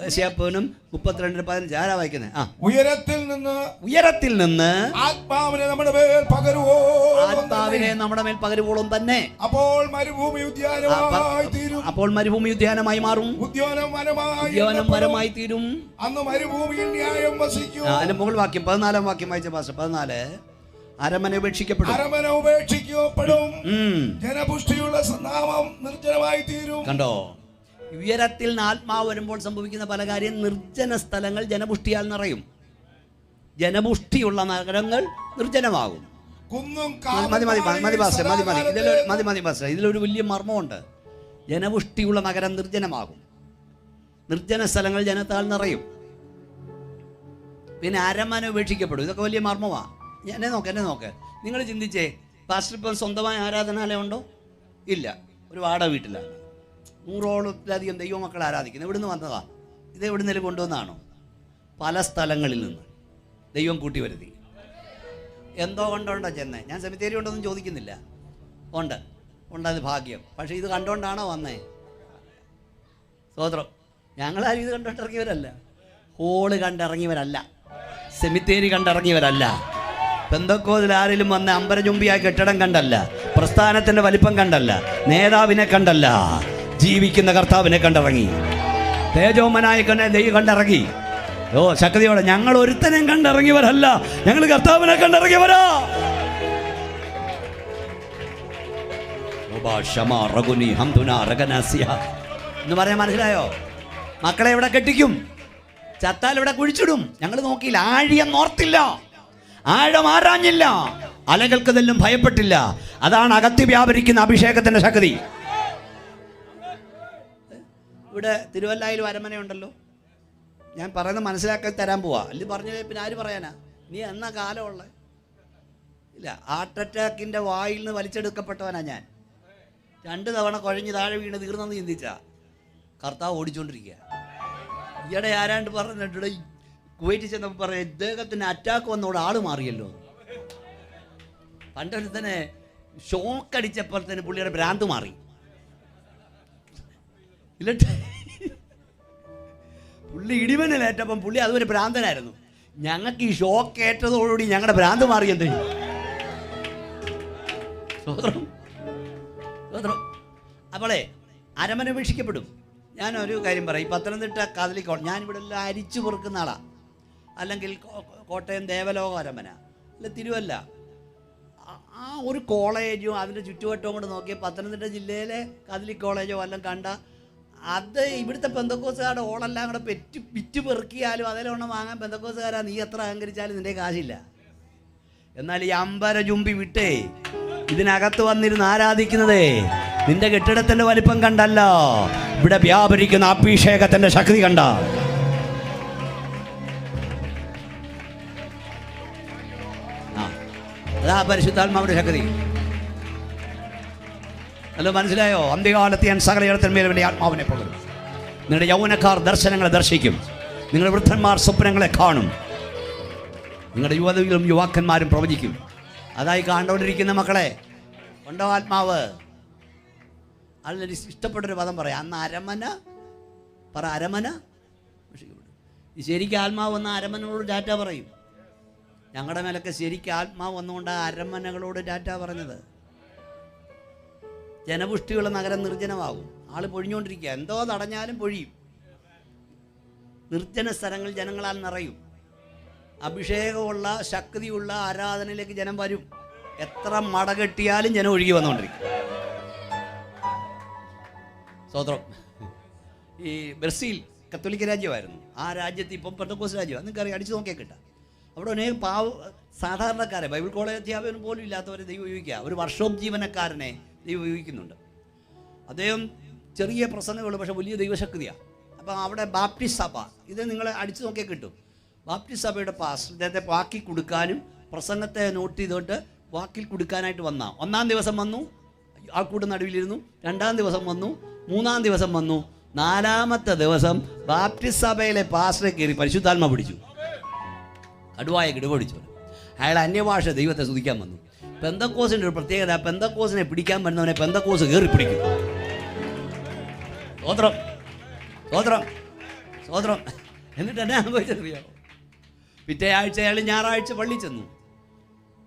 യെശയ്യാ 32:15 ആരാ വായിക്കുന്നത്? ഉയരത്തിൽ നിന്ന് ആത്മാവിനെ നമ്മുടെ മേൽ പകരുവോളം, ആത്മാവിനെ നമ്മുടെ മേൽ പകരുവോളം തന്നെ. അപ്പോൾ മരുഭൂമി ഉദ്യാനമായി തീരും, അപ്പോൾ മരുഭൂമി ഉദ്യാനമായി മാറും, ഉദ്യാനം മരമായി തീരും. അന്ന് മരുഭൂമിയിൽ ന്യായം വസിക്കും. അതിന്റെ മുകൾ വാക്യം 14 വാക്യം വായിച്ച പാസ്റ്റർ. 14 അരമന ഉപേക്ഷിക്കപ്പെടും, അരമന ഉപേക്ഷിക്കപ്പെടും, ജനപുഷ്ടിയുള്ള നാമം നിർജ്ജനമായി തീരും. കണ്ടോ? ഉയരത്തിൽ നിന്ന് ആത്മാവ് വരുമ്പോൾ സംഭവിക്കുന്ന പല കാര്യം. നിർജ്ജന സ്ഥലങ്ങൾ ജനപുഷ്ടിയാൽ നിറയും, ജനപുഷ്ടിയുള്ള നഗരങ്ങൾ നിർജ്ജനമാകും. മതി പാസ്റ്റർ, ഇതിലൊരു വലിയ മർമ്മമുണ്ട്. ജനപുഷ്ടിയുള്ള നഗരം നിർജ്ജനമാകും, നിർജ്ജന സ്ഥലങ്ങൾ ജനത്താൽ നിറയും, പിന്നെ അരമന ഉപേക്ഷിക്കപ്പെടും. ഇതൊക്കെ വലിയ മർമ്മമാണ്. എന്നെ നോക്ക്, നിങ്ങൾ ചിന്തിച്ചേ, പാസ്റ്റർ ഇപ്പം സ്വന്തമായ ആരാധനാലയം ഉണ്ടോ? ഇല്ല, ഒരു വാടക വീട്ടിലാണ് 100ഓളത്തിലധികം ദൈവമക്കൾ ആരാധിക്കുന്നത്. എവിടുന്ന് വന്നതാ? ഇത് എവിടുന്നേലും കൊണ്ടുവന്നാണോ? പല സ്ഥലങ്ങളിൽ നിന്ന് ദൈവം കൂട്ടി വരുത്തി. എന്തോ കണ്ടോണ്ടാ ചെന്നേ? ഞാൻ സെമിത്തേരി ഉണ്ടോന്നും ചോദിക്കുന്നില്ല, ഉണ്ടത് ഭാഗ്യം. പക്ഷേ ഇത് കണ്ടോണ്ടാണോ വന്നേ? സ്തോത്രം. ഞങ്ങളാരും ഇത് കണ്ടോണ്ടിറങ്ങിയവരല്ല, ഹോള് കണ്ടിറങ്ങിയവരല്ല, സെമിത്തേരി കണ്ടിറങ്ങിയവരല്ല, പെന്തക്കോസിൽ ആരെങ്കിലും വന്ന് അമ്പരചുംബിയായ കെട്ടിടം കണ്ടല്ല, പ്രസ്ഥാനത്തിന്റെ വലിപ്പം കണ്ടല്ല, നേതാവിനെ കണ്ടല്ല, ജീവിക്കുന്ന കർത്താവിനെ കണ്ടിറങ്ങി, തേജോമനായ ദൈവം കണ്ടിറങ്ങി. ഓ ശക്തിയോടെ, ഞങ്ങൾ ഒരുത്തനെയും കണ്ടിറങ്ങിയവരല്ല, ഞങ്ങൾ കർത്താവിനെ കണ്ടിറങ്ങിയവരാ. എന്ന് പറയാൻ മനസ്സിലായോ? മക്കളെ എവിടെ കെട്ടിക്കും? ചത്താൽ ഇവിടെ കുഴിച്ചിടും. ഞങ്ങൾ നോക്കിയില്ല, ആഴിയം നോർത്തില്ല, ആഴം ആരാഞ്ഞില്ല, അലകൾക്കതെല്ലാം ഭയപ്പെട്ടില്ല. അതാണ് അകത്തി വ്യാപരിക്കുന്ന അഭിഷേകത്തിന്റെ ശക്തി. ഇവിടെ തിരുവല്ലായിലും അരമനയുണ്ടല്ലോ. ഞാൻ പറയുന്നത് മനസ്സിലാക്കി തരാൻ പോവാ, അല്ലെങ്കിൽ പറഞ്ഞു പിന്നെ ആര് പറയാനാ? നീ എന്നാ കാലമുള്ള ഇല്ല. ഹാർട്ട് അറ്റാക്കിൻ്റെ വായിൽ നിന്ന് വലിച്ചെടുക്കപ്പെട്ടവനാ ഞാൻ. 2 തവണ കുഴഞ്ഞ് താഴെ വീണ് തീർന്നെന്ന് ചിന്തിച്ചാ കർത്താവ് ഓടിച്ചോണ്ടിരിക്കുക. ഈയിടെ ആരാണ്ട് പറഞ്ഞിട്ട് കുവൈറ്റിൽ ചെന്നപ്പോൾ പറയാം, ഇദ്ദേഹത്തിന് അറ്റാക്ക് വന്നോടെ ആള് മാറിയല്ലോ. പണ്ടൊരു തന്നെ ഷോക്ക് അടിച്ചപ്പോൾ തന്നെ പുള്ളിയുടെ ഭ്രാന്ത് മാറി. ഇല്ലട്ടെ, പുള്ളി ഇടിമനലേറ്റപ്പം പുള്ളി അതുവരെ ഭ്രാന്തനായിരുന്നു. ഞങ്ങൾക്ക് ഈ ഷോക്ക് ഏറ്റതോടുകൂടി ഞങ്ങളുടെ ഭ്രാന്ത് മാറിയെന്തേ. അപ്പോളേ അരമന ഉപേക്ഷിക്കപ്പെടും. ഞാനൊരു കാര്യം പറയാം. ഈ പത്തനംതിട്ട കാതലിക്കോ, ഞാനിവിടെ എല്ലാം അരിച്ചു പൊറുക്കുന്ന ആളാണ്. അല്ലെങ്കിൽ കോട്ടയം ദേവലോക അരമന, അല്ല തിരുവല്ല, ആ ഒരു കോളേജും അതിൻ്റെ ചുറ്റുവട്ടവും കൊണ്ട് നോക്കിയ പത്തനംതിട്ട ജില്ലയിലെ കാതലിക് കോളേജോ വല്ലതും കണ്ട അത് ഇവിടുത്തെ പെന്തക്കോസുകാരുടെ ഓളെല്ലാം കൂടെ വിറ്റ് പെറുക്കിയാലും അതിലൊന്നും വാങ്ങാൻ പെന്തക്കോസുകാരാ. നീ എത്ര അഹങ്കരിച്ചാലും നിന്റെ കാശില്ല. എന്നാൽ ഈ അമ്പര ചുംബി വിട്ടേ ഇതിനകത്ത് വന്നിരുന്ന് ആരാധിക്കുന്നതേ നിന്റെ കെട്ടിടത്തിന്റെ വലിപ്പം കണ്ടല്ല, ഇവിടെ വ്യാപരിക്കുന്ന അഭിഷേകത്തിന്റെ ശക്തി കണ്ട. അതാ പരിശുദ്ധാത്മാവിന്റെ ശക്തി. അല്ലോ മനസ്സിലായോ? അന്ത്യകാലത്ത് ഞാൻ സകല ഇടത്തിന്മേലും എൻ്റെ ആത്മാവിനെ പകരും. നിങ്ങളുടെ യൗവനക്കാർ ദർശനങ്ങളെ ദർശിക്കും, നിങ്ങളുടെ വൃദ്ധന്മാർ സ്വപ്നങ്ങളെ കാണും. നിങ്ങളുടെ യുവതികളും യുവാക്കന്മാരും പ്രവചിക്കും. അതായി കണ്ടുകൊണ്ടിരിക്കുന്ന മക്കളെ, ഉണ്ടോ ആത്മാവ്? അതിന് ഇഷ്ടപ്പെട്ടൊരു പദം പറയാം, അന്ന് അരമന പറ, അരമന. ഈ ശരിക്കും ആത്മാവ് വന്ന അരമനകളോട് ടാറ്റ പറയും. ഞങ്ങളുടെ മേലൊക്കെ ശരിക്കും ആത്മാവ് വന്നുകൊണ്ട് അരമനകളോട് ടാറ്റ പറഞ്ഞത്. ജനപുഷ്ടിയുള്ള നഗരം നിർജ്ജനമാകും. ആള് പൊഴിഞ്ഞുകൊണ്ടിരിക്കുക, എന്തോ തടഞ്ഞാലും പൊഴിയും. നിർജ്ജന സ്ഥലങ്ങൾ ജനങ്ങളാൽ നിറയും. അഭിഷേകമുള്ള ശക്തിയുള്ള ആരാധനയിലേക്ക് ജനം വരും. എത്ര മടകെട്ടിയാലും ജനം ഒഴുകി വന്നുകൊണ്ടിരിക്കും. സ്വതന്ത്രം. ഈ ബ്രസീൽ കത്തോലിക്ക രാജ്യമായിരുന്നു. ആ രാജ്യത്ത് ഇപ്പം പെന്തക്കോസ്ത് രാജ്യമാണ്. നിങ്ങൾക്കറിയാം, അടിച്ചു നോക്കിയാൽ കിട്ടാം. അവിടെ അനേകം സാധാരണക്കാരെ, ബൈബിൾ കോളേജ് അധ്യാപകൻ പോലും ഇല്ലാത്തവരെ ദൈവം ഉപയോഗിക്കുക. ഒരു വർക്ക്ഷോപ്പ് ജീവനക്കാരനെ ദൈവം ഉപയോഗിക്കുന്നുണ്ട്. അദ്ദേഹം ചെറിയ പ്രസംഗങ്ങൾ, പക്ഷേ വലിയ ദൈവശക്തിയാണ്. അപ്പം അവിടെ ബാപ്റ്റിസ്റ്റ് സഭ, ഇത് നിങ്ങൾ അടിച്ചു നോക്കിയാൽ കിട്ടും. ബാപ്റ്റിസ്റ്റ് സഭയുടെ പാസ്റ്റർ അദ്ദേഹത്തെ വാക്കിൽ കൊടുക്കാനും പ്രസംഗത്തെ നോട്ട് ചെയ്തോട്ട് വാക്കിൽ കൊടുക്കാനായിട്ട് ഒന്നാം ദിവസം വന്നു, ആൾക്കൂട്ട നടുവിലിരുന്നു. 2-ാം ദിവസം വന്നു, 3-ാം ദിവസം വന്നു. 4-ാമത്തെ ദിവസം ബാപ്റ്റിസ്റ്റ് സഭയിലെ പാസ്റ്ററെ കയറി പരിശുദ്ധാത്മ പിടിച്ചു, കടുവായ കിടുപടിച്ചു. അയാൾ അന്യഭാഷ ദൈവത്തെ സ്തുതിക്കാൻ വന്നു. പെന്തക്കോസിൻ്റെ ഒരു പ്രത്യേകത, പെന്തക്കോസിനെ പിടിക്കാൻ വരുന്നവനെ പെന്തക്കോസ് കയറി പിടിക്കും. സ്വതന്ത്രം സ്വതന്ത്രം സ്വതന്ത്രം. എന്നിട്ട് എന്നെ അനുഭവിച്ചറിയാമോ? പിറ്റേ ആഴ്ച അയാൾ ഞായറാഴ്ച പള്ളി ചെന്നു.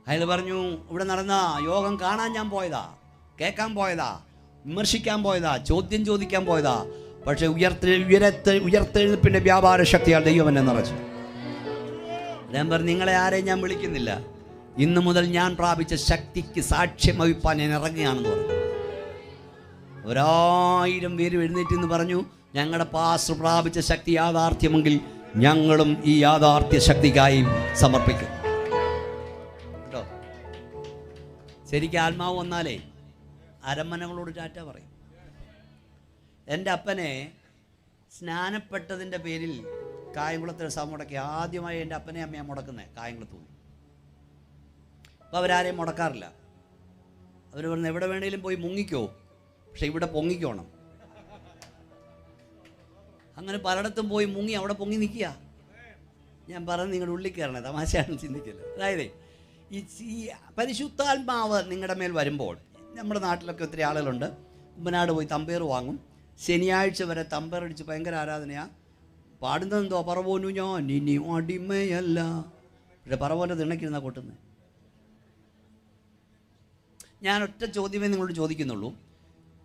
അയാൾ പറഞ്ഞു, ഇവിടെ നടന്ന യോഗം കാണാൻ ഞാൻ പോയതാ, കേൾക്കാൻ പോയതാ, വിമർശിക്കാൻ പോയതാ, ചോദ്യം ചോദിക്കാൻ പോയതാ. പക്ഷെ ഉയർത്തെഴുന്നേൽപ്പിൻ്റെ വ്യാപാര ശക്തിയാൽ ദൈവം എന്നെ നിറച്ചു. ഞാൻ പറഞ്ഞു, നിങ്ങളെ ആരെയും ഞാൻ വിളിക്കുന്നില്ല, ഇന്നു മുതൽ ഞാൻ പ്രാപിച്ച ശക്തിക്ക് സാക്ഷ്യം വഹിപ്പാൻ ഞാൻ ഇറങ്ങുകയാണെന്ന് പറഞ്ഞു. 1000 പേര് എഴുന്നേറ്റ് എന്ന് പറഞ്ഞു, ഞങ്ങളുടെ പാസ്റ്റർ പ്രാപിച്ച ശക്തി യാഥാർത്ഥ്യമെങ്കിൽ ഞങ്ങളും ഈ യാഥാർത്ഥ്യ ശക്തിക്കായി സമർപ്പിക്കും കേട്ടോ. ശരിക്കും ആത്മാവ് വന്നാലേ അരമനകളോട് ടാറ്റ പറയും. എൻ്റെ അപ്പനെ സ്നാനപ്പെട്ടതിൻ്റെ പേരിൽ കായംകുളത്തെ സഭ മുടക്കി. ആദ്യമായി എൻ്റെ അപ്പനെ അമ്മയാണ് മുടക്കുന്നത് കായംകുളത്ത് പോയി. അപ്പോൾ അവരാരെയും മുടക്കാറില്ല. അവർ പറഞ്ഞ് എവിടെ വേണേലും പോയി മുങ്ങിക്കോ, പക്ഷെ ഇവിടെ പൊങ്ങിക്കോണം. അങ്ങനെ പലയിടത്തും പോയി മുങ്ങി അവിടെ പൊങ്ങി നിൽക്കുക. ഞാൻ പറഞ്ഞ് നിങ്ങളുടെ ഉള്ളിൽ കയറണേ, തമാശയാണ്, ചിന്തിക്കല്ലേ. അതായത് ഈ പരിശുദ്ധാത്മാവ് നിങ്ങളുടെ മേൽ വരുമ്പോൾ, നമ്മുടെ നാട്ടിലൊക്കെ ഒത്തിരി ആളുകളുണ്ട്, കുമ്പനാട് പോയി തമ്പേർ വാങ്ങും. ശനിയാഴ്ച വരെ തമ്പേറടിച്ച് ഭയങ്കര ആരാധനയാണ്. പാടുന്നതെന്തോ പറവോനു ഞാൻ ഇനി അടിമയല്ല, പക്ഷെ പറവോൻ്റെ തിണക്കിരുന്ന കൊട്ടുന്നത്. ഞാൻ ഒറ്റ ചോദ്യമേ നിങ്ങളോട് ചോദിക്കുന്നുള്ളൂ.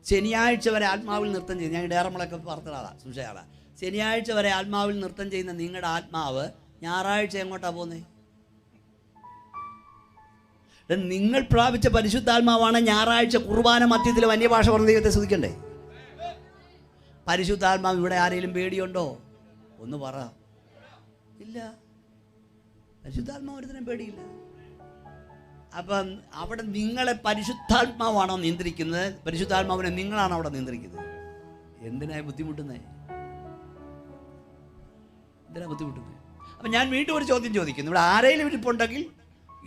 ശനിയാഴ്ച വരെ ആത്മാവിൽ നൃത്തം ചെയ്യുന്ന, ഞാൻ ഡേറമളൊക്കെ പറഞ്ഞാളാ, സുഷയാളാ, ശനിയാഴ്ച വരെ ആത്മാവിൽ നൃത്തം ചെയ്യുന്ന നിങ്ങളുടെ ആത്മാവ് ഞായറാഴ്ച എങ്ങോട്ടാണ് പോകുന്നത്? നിങ്ങൾ പ്രാപിച്ച പരിശുദ്ധാത്മാവാണ് ഞായറാഴ്ച കുർബാന മധ്യത്തിൽ അന്യഭാഷ പറഞ്ഞ ദൈവത്തെ സ്തുതിക്കണ്ടേ? പരിശുദ്ധാത്മാവ് ഇവിടെ ആരെങ്കിലും പേടിയുണ്ടോ? ഒന്ന് പറ. ഇല്ല, പരിശുദ്ധാത്മാവ് ഒരുത്തരം പേടിയില്ല. അപ്പം അവിടെ നിങ്ങളെ പരിശുദ്ധാത്മാവാണോ നിയന്ത്രിക്കുന്നത്? പരിശുദ്ധാത്മാവിനെ നിങ്ങളാണ് അവിടെ നിയന്ത്രിക്കുന്നത്. എന്തിനായി ബുദ്ധിമുട്ടുന്നത്? അപ്പം ഞാൻ വീണ്ടും ഒരു ചോദ്യം ചോദിക്കുന്നു. ഇവിടെ ആരെങ്കിലും ഇരിപ്പുണ്ടെങ്കിൽ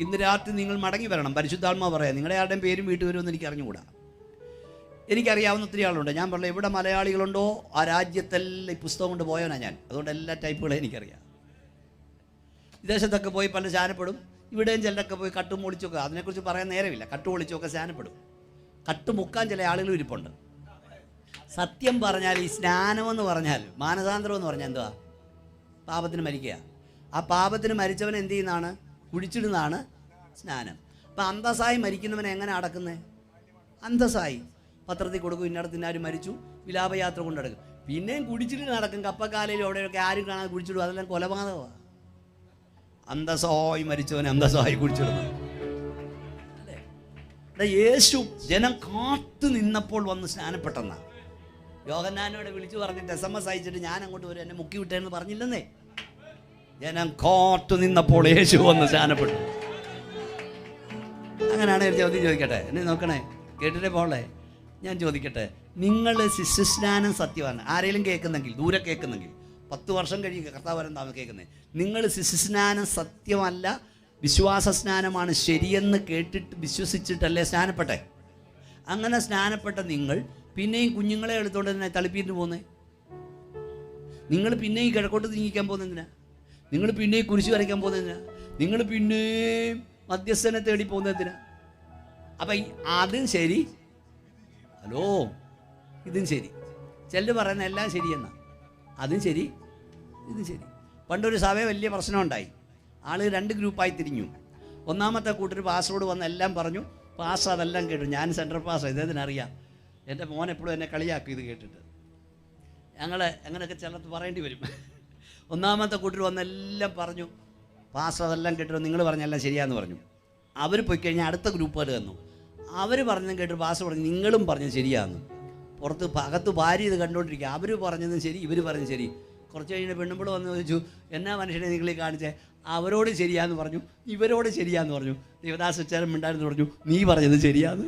ഇന്ന് രാത്രി നിങ്ങൾ മടങ്ങി വരണം. പരിശുദ്ധാത്മാവ് പറയാം. നിങ്ങളുടെ ആരുടെയും പേരും വീട്ടിൽ വരുമെന്ന് എനിക്ക് അറിഞ്ഞുകൂടാ. എനിക്കറിയാവുന്ന ഒത്തിരി ആളുണ്ട്. ഞാൻ പറഞ്ഞ എവിടെ മലയാളികളുണ്ടോ ആ രാജ്യത്തെല്ലാം ഈ പുസ്തകം കൊണ്ട് പോയവനാണ് ഞാൻ. അതുകൊണ്ട് എല്ലാ ടൈപ്പുകളും എനിക്കറിയാം. വിദേശത്തൊക്കെ പോയി പല സ്നാനപ്പെടും. ഇവിടെയും ചിലരൊക്കെ പോയി കട്ടും പൊളിച്ചൊക്കെ, അതിനെക്കുറിച്ച് പറയാൻ നേരമില്ല. കട്ടു പൊളിച്ചൊക്കെ സ്നാനപ്പെടും. കട്ട് മുക്കാൻ ചില ആളുകൾ ഇരിപ്പുണ്ട്. സത്യം പറഞ്ഞാൽ ഈ സ്നാനമെന്ന് പറഞ്ഞാൽ, മാനസാന്തരം എന്ന് പറഞ്ഞാൽ എന്തുവാ? പാപത്തിന് മരിക്കുക. ആ പാപത്തിന് മരിച്ചവൻ എന്ത് ചെയ്യുന്നതാണ്? കുഴിച്ചിടുന്നതാണ് സ്നാനം. അപ്പം അന്തസ്സായി മരിക്കുന്നവനെ എങ്ങനെ അടക്കുന്നത്? അന്തസ്സായി പത്രത്തിൽ കൊടുക്കും, ഇന്നടത്തിനാരും മരിച്ചു, വിലാപയാത്ര കൊണ്ടടക്കും. പിന്നെയും കുടിച്ചിട്ട് നടക്കും. കപ്പക്കാലയിലും അവിടെയൊക്കെ ആരും കാണാതെ കുടിച്ചിടും. അതെല്ലാം കൊലപാതകമാണ്. അന്തസ്സായി മരിച്ചവനെ അന്തസ്സായി കുടിച്ചിടുന്നു. അല്ലേ? യേശു ജനം കാത്തു നിന്നപ്പോൾ വന്ന് സ്നാനപ്പെട്ടെന്നാണ്. യോഹന്നാനോട് വിളിച്ചു പറഞ്ഞിട്ട് SMS അയച്ചിട്ട് ഞാൻ അങ്ങോട്ട് വരും, എന്നെ മുക്കി വിട്ടേന്ന് പറഞ്ഞില്ലെന്നേ. ജനം കാത്തു നിന്നപ്പോൾ യേശു വന്ന് സ്നാനപ്പെട്ടു. അങ്ങനെയാണ് ഒരു ചോദ്യം ചോദിക്കട്ടെ, എന്നെ നോക്കണേ, കേട്ടിട്ടേ പോളേ. ഞാൻ ചോദിക്കട്ടെ, നിങ്ങൾ ശിശുസ്നാനം സത്യമാണ് ആരെങ്കിലും കേൾക്കുന്നെങ്കിൽ, ദൂരെ കേൾക്കുന്നെങ്കിൽ, 10 വർഷം കഴിഞ്ഞ് കർത്താവ് വരെന്താണ് കേൾക്കുന്നത്, നിങ്ങൾ ശിശുസ്നാനം സത്യമല്ല വിശ്വാസ സ്നാനമാണ് ശരിയെന്ന് കേട്ടിട്ട് വിശ്വസിച്ചിട്ടല്ലേ സ്നാനപ്പെട്ടെ? അങ്ങനെ സ്നാനപ്പെട്ട നിങ്ങൾ പിന്നെയും കുഞ്ഞുങ്ങളെ എടുത്തുകൊണ്ട് തന്നെ തളിപ്പിയിട്ട് പോകുന്നേ? നിങ്ങൾ പിന്നെയും കിഴക്കോട്ട് നീങ്ങിക്കാൻ പോകുന്നതിനാ? നിങ്ങൾ പിന്നെയും കുരിശ് വരയ്ക്കാൻ പോകുന്നതിനാ? നിങ്ങൾ പിന്നെയും മധ്യസ്ഥനെ തേടി പോകുന്നതിനാ? അപ്പം അതും ശരി, ഹലോ, ഇതും ശരി. ചിലർ പറയുന്ന എല്ലാം ശരിയെന്നാ. അതും ശരി, ഇതും ശരി. പണ്ടൊരു സഭയെ വലിയ പ്രശ്നമുണ്ടായി. ആള് 2 ഗ്രൂപ്പായി തിരിഞ്ഞു. ഒന്നാമത്തെ കൂട്ടർ പാസ്റ്ററോട് വന്ന് എല്ലാം പറഞ്ഞു. പാസ്റ്റർ അതെല്ലാം കേട്ടു. ഞാൻ സെൻട്രൽ പാസ്റ്റർ, ഇദ്ദേഹത്തിനറിയാം. എൻ്റെ മോൻ എപ്പോഴും എന്നെ കളിയാക്കും ഇത് കേട്ടിട്ട്. അങ്ങനെയൊക്കെ ചിലത് പറയേണ്ടി വരും. ഒന്നാമത്തെ കൂട്ടർ വന്നെല്ലാം പറഞ്ഞു. പാസ്റ്റർ അതെല്ലാം കേട്ടിട്ട് നിങ്ങൾ പറഞ്ഞെല്ലാം ശരിയാന്ന് പറഞ്ഞു. അവർ പോയി കഴിഞ്ഞാൽ അടുത്ത ഗ്രൂപ്പുകാർ തന്നു. അവർ പറഞ്ഞതും കേട്ടിട്ട് പാസ്റ്റർ പറഞ്ഞു നിങ്ങളും പറഞ്ഞത് ശരിയാന്ന്. അകത്ത് ഭാര്യ ഇത് കണ്ടുകൊണ്ടിരിക്കുക. അവർ പറഞ്ഞതും ശരി, ഇവർ പറഞ്ഞത് ശരി. കുറച്ച് കഴിഞ്ഞ് പെണ്ണുമ്പോൾ വന്ന് ചോദിച്ചു, എന്നാ മനുഷ്യനെ നിങ്ങളീ കാണിച്ചേ? അവരോട് ശരിയാന്ന് പറഞ്ഞു, ഇവരോട് ശരിയാന്ന് പറഞ്ഞു. ദേവദാസ് ഉച്ചാരം മിണ്ടായിരുന്നു പറഞ്ഞു, നീ പറഞ്ഞത് ശരിയാന്ന്.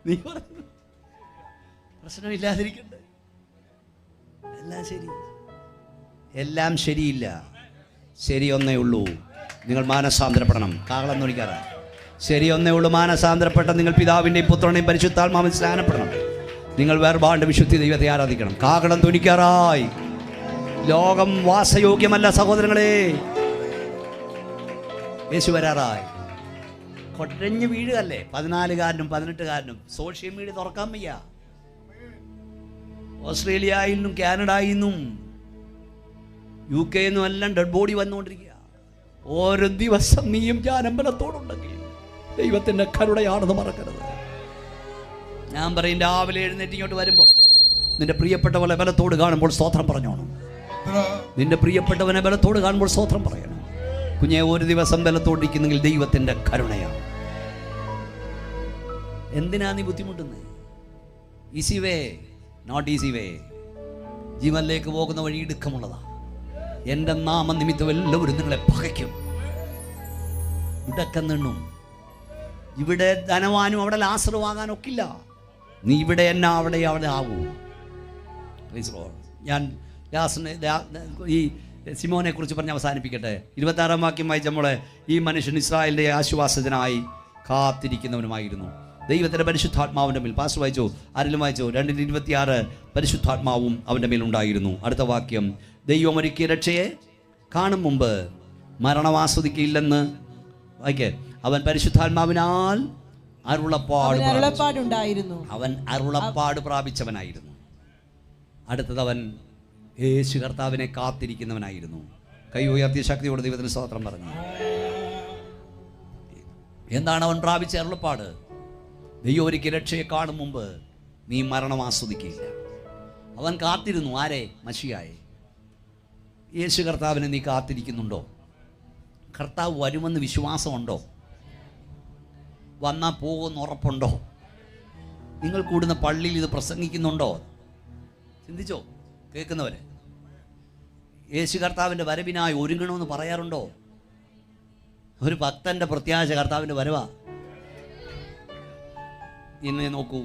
നീ പറഞ്ഞു പ്രശ്നമില്ലാതിരിക്കട്ടെ. എല്ലാം ശരി, എല്ലാം ശരിയില്ല. ശരി ഒന്നേ ഉള്ളൂ, നിങ്ങൾ മാനസാന്തരപ്പെടണം. കാഹളം നോക്കാറാ. ശരി ഒന്നേ ഉള്ളൂ, മാനസാന്തരപ്പെട്ട നിങ്ങൾ പിതാവിൻ്റെയും പുത്രൻ്റെയും പരിശുദ്ധാത്മാവിൽ സ്നാനപ്പെടണം. നിങ്ങൾ വേർപാട് വിശുദ്ധി ദൈവത്തെ ആരാധിക്കണം. കാഹളം ധ്വനിക്കാറായി. ലോകം വാസയോഗ്യമല്ല സഹോദരങ്ങളെ. യേശു വരാറായി. കൊട്ടഞ്ഞ് വീഴുകല്ലേ 14കാരനും 18കാരനും. സോഷ്യൽ മീഡിയ തുറക്കാൻ വയ്യ. ഓസ്ട്രേലിയയിൽ നിന്നും കാനഡയിൽ നിന്നും UK നിന്നും എല്ലാം ഡെഡ് ബോഡി വന്നുകൊണ്ടിരിക്കുക. ഓരോ ദിവസം നീയും ഞാൻ അമ്പലത്തോടുണ്ടെങ്കിൽ ദൈവത്തിൻ്റെ കരുണയാണെന്ന് മറക്കരുത്. ഞാൻ പറയും, രാവിലെ എഴുന്നേറ്റ് ഇങ്ങോട്ട് വരുമ്പോൾ നിന്റെ പ്രിയപ്പെട്ടവനെ ബലത്തോട് കാണുമ്പോൾ സ്തോത്രം പറഞ്ഞോണം. നിന്റെ പ്രിയപ്പെട്ടവനെ ബലത്തോട് കാണുമ്പോൾ സ്തോത്രം പറയണം. കുഞ്ഞെ, ഒരു ദിവസം ബലത്തോടിരിക്കുന്നെങ്കിൽ ദൈവത്തിൻ്റെ കരുണയാണ്. എന്തിനാ നീ ബുദ്ധിമുട്ടുന്നത്? Easy way, not easy way. ജീവനിലേക്ക് പോകുന്ന വഴി ഇടുക്കമുള്ളതാ. എൻ്റെ നാമനിമിത്തം എല്ലാവരും നിങ്ങളെ പകയ്ക്കും. ഇടക്കം നിണ്ണും. ഇവിടെ ധനവാനും അവിടെ ലാസറുവാകാനൊക്കില്ല. നീ ഇവിടെ എന്നാ അവിടെ ആവൂ. ഞാൻ ഈ സിമോനെ കുറിച്ച് പറഞ്ഞ് അവസാനിപ്പിക്കട്ടെ. 26-ാം വാക്യം വായിച്ച നമ്മളെ, ഈ മനുഷ്യൻ ഇസ്രായേലിൻ്റെ ആശ്വാസത്തിനായി കാത്തിരിക്കുന്നവനുമായിരുന്നു. ദൈവത്തിൻ്റെ പരിശുദ്ധാത്മാവിൻ്റെ മേൽ. പാസ് വായിച്ചോ? ആരെങ്കിലും വായിച്ചോ? 2:26 പരിശുദ്ധാത്മാവും അവൻ്റെ മേലുണ്ടായിരുന്നു. അടുത്ത വാക്യം, ദൈവം ഒരുക്കിയ രക്ഷയെ കാണും മുമ്പ് മരണമാസ്വദിക്കില്ലെന്ന് വായിക്കേ. അവൻ പരിശുദ്ധാത്മാവിനാൽ അരുളപ്പാടുണ്ടായിരുന്നു. അവൻ അരുളപ്പാട് പ്രാപിച്ചവനായിരുന്നു. അടുത്തത്, അവൻ യേശു കർത്താവിനെ കാത്തിരിക്കുന്നവനായിരുന്നു. കൈ ഉയർത്തിയ ശക്തിയോടെ ദൈവത്തിന് സ്തോത്രം പറഞ്ഞു. എന്താണ് അവൻ പ്രാപിച്ച അരുളപ്പാട്? ദൈവം ഒരിക്കൽ രക്ഷയെ കാണും മുമ്പ് നീ മരണം ആസ്വദിക്കില്ല. അവൻ കാത്തിരുന്നു. ആരെ? മശിഹായെ. യേശു കർത്താവിനെ നീ കാത്തിരിക്കുന്നുണ്ടോ? കർത്താവ് വരുമെന്ന് വിശ്വാസമുണ്ടോ? വന്നാൽ പോകുമെന്ന് ഉറപ്പുണ്ടോ? നിങ്ങൾ കൂടുന്ന പള്ളിയിൽ ഇത് പ്രസംഗിക്കുന്നുണ്ടോ? ചിന്തിച്ചോ? കേൾക്കുന്നവരെ, യേശു കർത്താവിൻ്റെ വരവിനായി ഒരുങ്ങണമെന്ന് പറയാറുണ്ടോ? ഒരു ഭക്തൻ്റെ പ്രത്യാശ കർത്താവിൻ്റെ വരവാ. ഇന്ന് നോക്കൂ,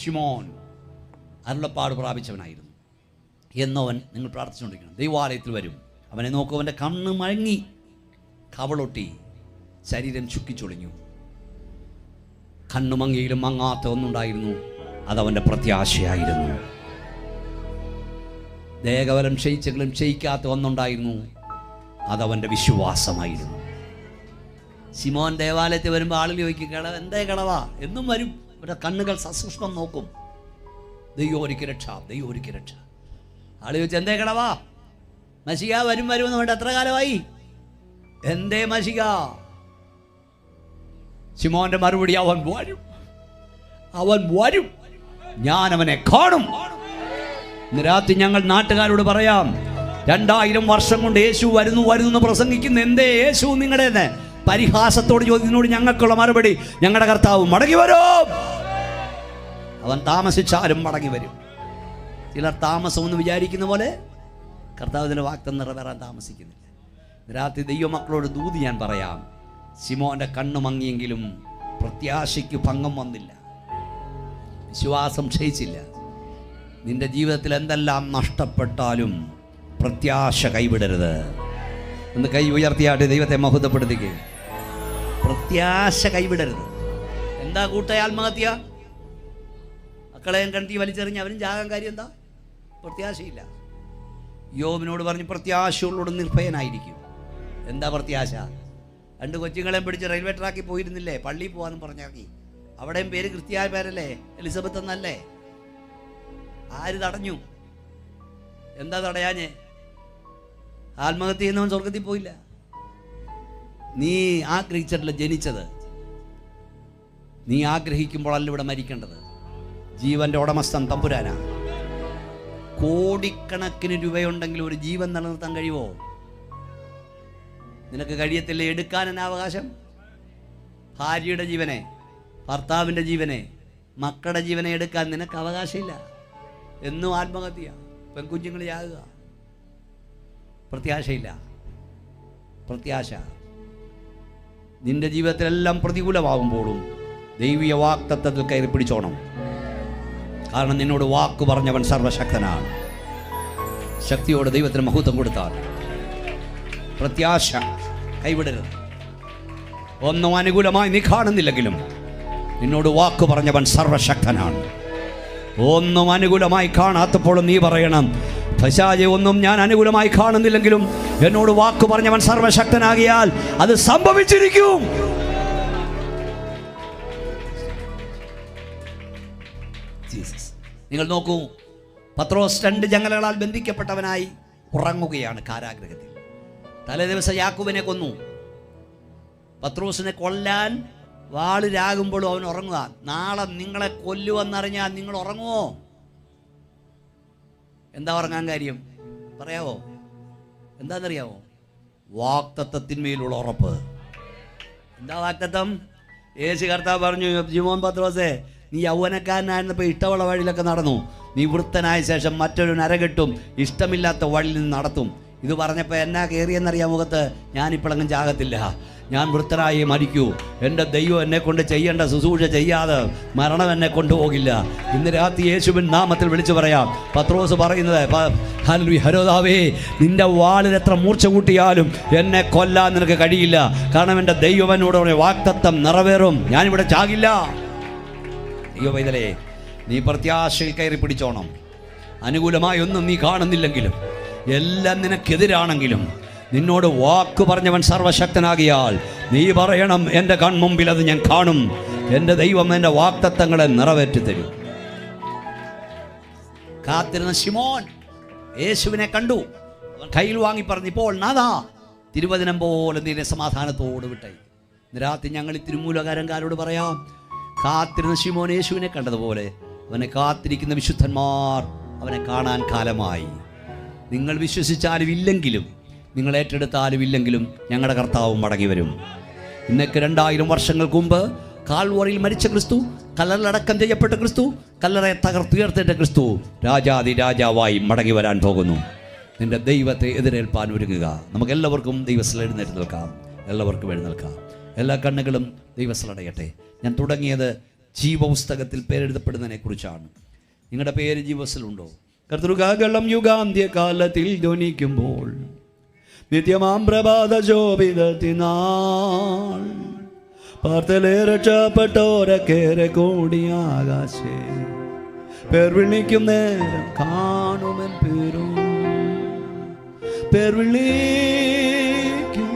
ശിമോൻ അരുളപ്പാട് പ്രാപിച്ചവനായിരുന്നു എന്നവൻ നിങ്ങൾ പ്രാർത്ഥിച്ചുകൊണ്ടിരിക്കണം. ദൈവാലയത്തിൽ വരും. അവനെ നോക്കൂ, അവൻ്റെ കണ്ണ് മഴങ്ങി, കവളൊട്ടി, ശരീരം ചുക്കിച്ചൊളിഞ്ഞു. കണ്ണുമങ്ങിയിലും മങ്ങാത്ത ഒന്നുണ്ടായിരുന്നു. അതവൻ്റെ പ്രത്യാശയായിരുന്നു. ദേഹബലം ക്ഷയിച്ചെങ്കിലും ക്ഷയിക്കാത്ത ഒന്നുണ്ടായിരുന്നു. അതവൻ്റെ വിശ്വാസമായിരുന്നു. ശിമോൻ ദേവാലയത്തിൽ വരുമ്പോൾ ആളുകൾ ചോദിക്കും, എന്തേ കളവാ? എന്നും വരും. അവരുടെ കണ്ണുകൾ സസൂക്ഷ്മം നോക്കും. ദൈവം ഒരുക്കി രക്ഷ, ദൈവം ഒരുക്കി രക്ഷ. ആള് ചോദിച്ചു, എന്തേ കളവാ? മശിക വരും വരുമെന്ന് വേണ്ട. എത്ര കാലമായി? എന്തേ മശിക? ശിമോന്റെ മറുപടി, അവൻ വരും, അവൻ വരും, ഞാൻ അവനെ കാണും. ഇന്ന് രാത്രി ഞങ്ങൾ നാട്ടുകാരോട് പറയാം, 2000 വർഷം കൊണ്ട് യേശു വരുന്നു വരുന്നു എന്ന് പ്രസംഗിക്കുന്ന എന്തേ യേശു നിങ്ങളുടെ പരിഹാസത്തോട് ചോദിക്കുന്നതിനോട് ഞങ്ങൾക്കുള്ള മറുപടി, ഞങ്ങളുടെ കർത്താവ് മടങ്ങി വരും. അവൻ താമസിച്ചാലും മടങ്ങി വരും. ചിലർ താമസം എന്ന് വിചാരിക്കുന്ന പോലെ കർത്താവിൻ്റെ വാഗ്ദത്തം നിറവേറാൻ താമസിക്കുന്നില്ല. രാത്രി ദൈവമക്കളോട് ദൂതി ഞാൻ പറയാം, ശിമോന്റെ കണ്ണ് മങ്ങിയെങ്കിലും പ്രത്യാശയ്ക്ക് ഭംഗം വന്നില്ല, വിശ്വാസം ക്ഷയിച്ചില്ല. നിന്റെ ജീവിതത്തിൽ എന്തെല്ലാം നഷ്ടപ്പെട്ടാലും പ്രത്യാശ കൈവിടരുത്. എന്ന് കൈ ഉയർത്തിയാട്ട് ദൈവത്തെ മഹത്വപ്പെടുത്തിക്കുക. പ്രത്യാശ കൈവിടരുത്. എന്താ കൂട്ട ആത്മഹത്യ? മക്കളെയും കണ്ടി വലിച്ചെറിഞ്ഞ് അവനും ചാകാൻ കാര്യം എന്താ? പ്രത്യാശയില്ല. യോബിനോട് പറഞ്ഞു പ്രത്യാശയോട് നിർഭയനായിരിക്കും. എന്താ പ്രത്യാശ? 2 കൊച്ചുങ്ങളെയും പിടിച്ച് റെയിൽവേ ട്രാക്കിൽ പോയിരുന്നില്ലേ? പള്ളിയിൽ പോകാമെന്ന് പറഞ്ഞാക്കി. അവിടെയും പേര് കൃത്യമായ പേരല്ലേ? എലിസബത്ത് എന്നല്ലേ? ആര് തടഞ്ഞു? എന്താ തടയാഞ്ഞേ? ആത്മഹത്യ ചെയ്യുന്നവൻ സ്വർഗത്തിൽ പോയില്ല. നീ ആഗ്രഹിച്ചിട്ടില്ല ജനിച്ചത്. നീ ആഗ്രഹിക്കുമ്പോഴല്ല ഇവിടെ മരിക്കേണ്ടത്. ജീവന്റെ ഉടമസ്ഥൻ തമ്പുരാനാ. കോടിക്കണക്കിന് രൂപയുണ്ടെങ്കിൽ ഒരു ജീവൻ നിലനിർത്താൻ കഴിയുമോ? നിനക്ക് കഴിയത്തില്ല. എടുക്കാൻ എന്നാ അവകാശം? ഭാര്യയുടെ ജീവനെ, ഭർത്താവിൻ്റെ ജീവനെ, മക്കളുടെ ജീവനെ എടുക്കാൻ നിനക്ക് അവകാശമില്ല. എന്നും ആത്മഹത്യ, പെൺകുഞ്ഞുങ്ങൾ ചാകുക. പ്രത്യാശയില്ല. പ്രത്യാശ നിന്റെ ജീവിതത്തിലെല്ലാം പ്രതികൂലമാകുമ്പോഴും ദൈവീയ വാക്തത്വത്തിൽ കയറി പിടിച്ചോണം. കാരണം നിന്നോട് വാക്ക് പറഞ്ഞവൻ സർവശക്തനാണ്. ശക്തിയോടെ ദൈവത്തിന് മഹത്വം കൊടുത്താൽ പ്രത്യാശ കൈവിടരുത്. ഒന്നും അനുകൂലമായി നീ കാണുന്നില്ലെങ്കിലും നിന്നോട് വാക്ക് പറഞ്ഞവൻ സർവശക്തനാണ്. ഒന്നും അനുകൂലമായി കാണാത്തപ്പോഴും നീ പറയണം, പിശാചേ, ഒന്നും ഞാൻ അനുകൂലമായി കാണുന്നില്ലെങ്കിലും എന്നോട് വാക്ക് പറഞ്ഞവൻ സർവശക്തനാകിയാൽ അത് സംഭവിച്ചിരിക്കും. നിങ്ങൾ നോക്കൂ, പത്രോസ് 2 ജങ്ങലകളാൽ ബന്ധിക്കപ്പെട്ടവനായി ഉറങ്ങുകയാണ് കാരാഗ്രഹത്തിൽ. തലേ ദിവസം യാക്കോബിനെ കൊന്നു. പത്രോസിനെ കൊല്ലാൻ വാള് രാകുമ്പോഴും അവൻ ഉറങ്ങുക. നാളെ നിങ്ങളെ കൊല്ലുവെന്നറിഞ്ഞാൽ നിങ്ങൾ ഉറങ്ങുമോ? എന്താ ഉറങ്ങാൻ കാര്യം പറയാവോ? എന്താണെന്നറിയാവോ? വാക്തത്വത്തിന്മേലുള്ള ഉറപ്പ്. എന്താ വാക്തത്വം? യേശു കർത്താവ് പറഞ്ഞു, ശിമോൻ പത്രോസേ, നീ യൗവനക്കാരനായിരുന്നപ്പോൾ ഇഷ്ടമുള്ള വഴിയിലൊക്കെ നടന്നു. നീ വൃത്തനായ ശേഷം മറ്റൊരു നരകെട്ടും ഇഷ്ടമില്ലാത്ത വഴിയിൽ നിന്ന് നടത്തും. ഇത് പറഞ്ഞപ്പോൾ എന്നാ കയറിയെന്നറിയാം മുഖത്ത്? ഞാനിപ്പോഴെങ്ങും ചാകത്തില്ല, ഞാൻ വൃത്തനായി മരിക്കൂ. എൻ്റെ ദൈവം എന്നെ കൊണ്ട് ചെയ്യേണ്ട ശുശ്രൂഷ ചെയ്യാതെ മരണം എന്നെ കൊണ്ടുപോകില്ല. ഇന്ന് രാത്രി യേശുവിൻ നാമത്തിൽ വിളിച്ചു പറയാം. പത്രോസ് പറയുന്നത്, ഹരോദാവേ, നിന്റെ വാളിൽ എത്ര മൂർച്ച കൂട്ടിയാലും എന്നെ കൊല്ലാൻ നിനക്ക് കഴിയില്ല. കാരണം എൻ്റെ ദൈവം എന്നോട് പറഞ്ഞ വാക്തത്വം നിറവേറും. ഞാനിവിടെ ചാകില്ല. അയ്യോ പൈതലേ, നീ പ്രത്യാശയിൽ കയറി പിടിച്ചോണം. അനുകൂലമായി ഒന്നും നീ കാണുന്നില്ലെങ്കിലും, എല്ലാം നിനക്കെതിരാണെങ്കിലും, നിന്നോട് വാക്ക് പറഞ്ഞവൻ സർവശക്തനാകിയാൽ നീ പറയണം, എൻ്റെ കൺമുമ്പിൽ അത് ഞാൻ കാണും. എൻ്റെ ദൈവം എൻ്റെ വാക്തത്വങ്ങളെ നിറവേറ്റി തരും. കാത്തിരുന്ന ശിമോൻ യേശുവിനെ കണ്ടു. അവൻ കയ്യിൽ വാങ്ങി പറഞ്ഞു, ഇപ്പോൾ നാഥാ, തിരുവചനം പോലെ നിന്നെ സമാധാനത്തോട് വിട്ടേ. രാത്രി ഞങ്ങൾ ഈ തിരുമൂലകാരൻകാരോട് പറയാം, കാത്തിരുന്ന ശിമോൻ യേശുവിനെ കണ്ടതുപോലെ അവനെ കാത്തിരിക്കുന്ന വിശുദ്ധന്മാർ അവനെ കാണാൻ കാലമായി. നിങ്ങൾ വിശ്വസിച്ചാലും ഇല്ലെങ്കിലും, നിങ്ങൾ ഏറ്റെടുത്താലും ഇല്ലെങ്കിലും, ഞങ്ങളുടെ കർത്താവും മടങ്ങി വരും. ഇന്നേക്ക് 2000 വർഷങ്ങൾക്ക് മുമ്പ് കാൽവറിയിൽ മരിച്ച ക്രിസ്തു, കല്ലറടക്കം ചെയ്യപ്പെട്ട ക്രിസ്തു, കല്ലറയെ തകർത്തുയർത്തേണ്ട ക്രിസ്തു രാജാതി രാജാവായി മടങ്ങി വരാൻ പോകുന്നു. നിന്റെ ദൈവത്തെ എതിരേൽപ്പാൻ ഒരുങ്ങുക. നമുക്ക് എല്ലാവർക്കും ദൈവസ്ഥലം എഴുന്നേറ്റ് നിൽക്കാം. എല്ലാവർക്കും എഴുന്നേൽക്കാം. എല്ലാ കണ്ണുകളും ദൈവസ്ഥലടയട്ടെ. ഞാൻ തുടങ്ങിയത് ജീവപുസ്തകത്തിൽ പേരെഴുതപ്പെടുന്നതിനെ കുറിച്ചാണ്. നിങ്ങളുടെ പേര് ജീവസിലുണ്ടോ? കർത്തൃകാകളം യുഗാന്ത്യകാലത്തിൽ ധ്വനിക്കുമ്പോൾ നിത്യമാം പ്രഭാത ശോഭിതത്തിനാൾ പാർത്തലെ രക്ഷപ്പെട്ടോരക്കേറെ കൂടി ആകാശേ പേർ വിളിക്കും നേരം കാണുമെൻ പേരും പേർ വിളിക്കും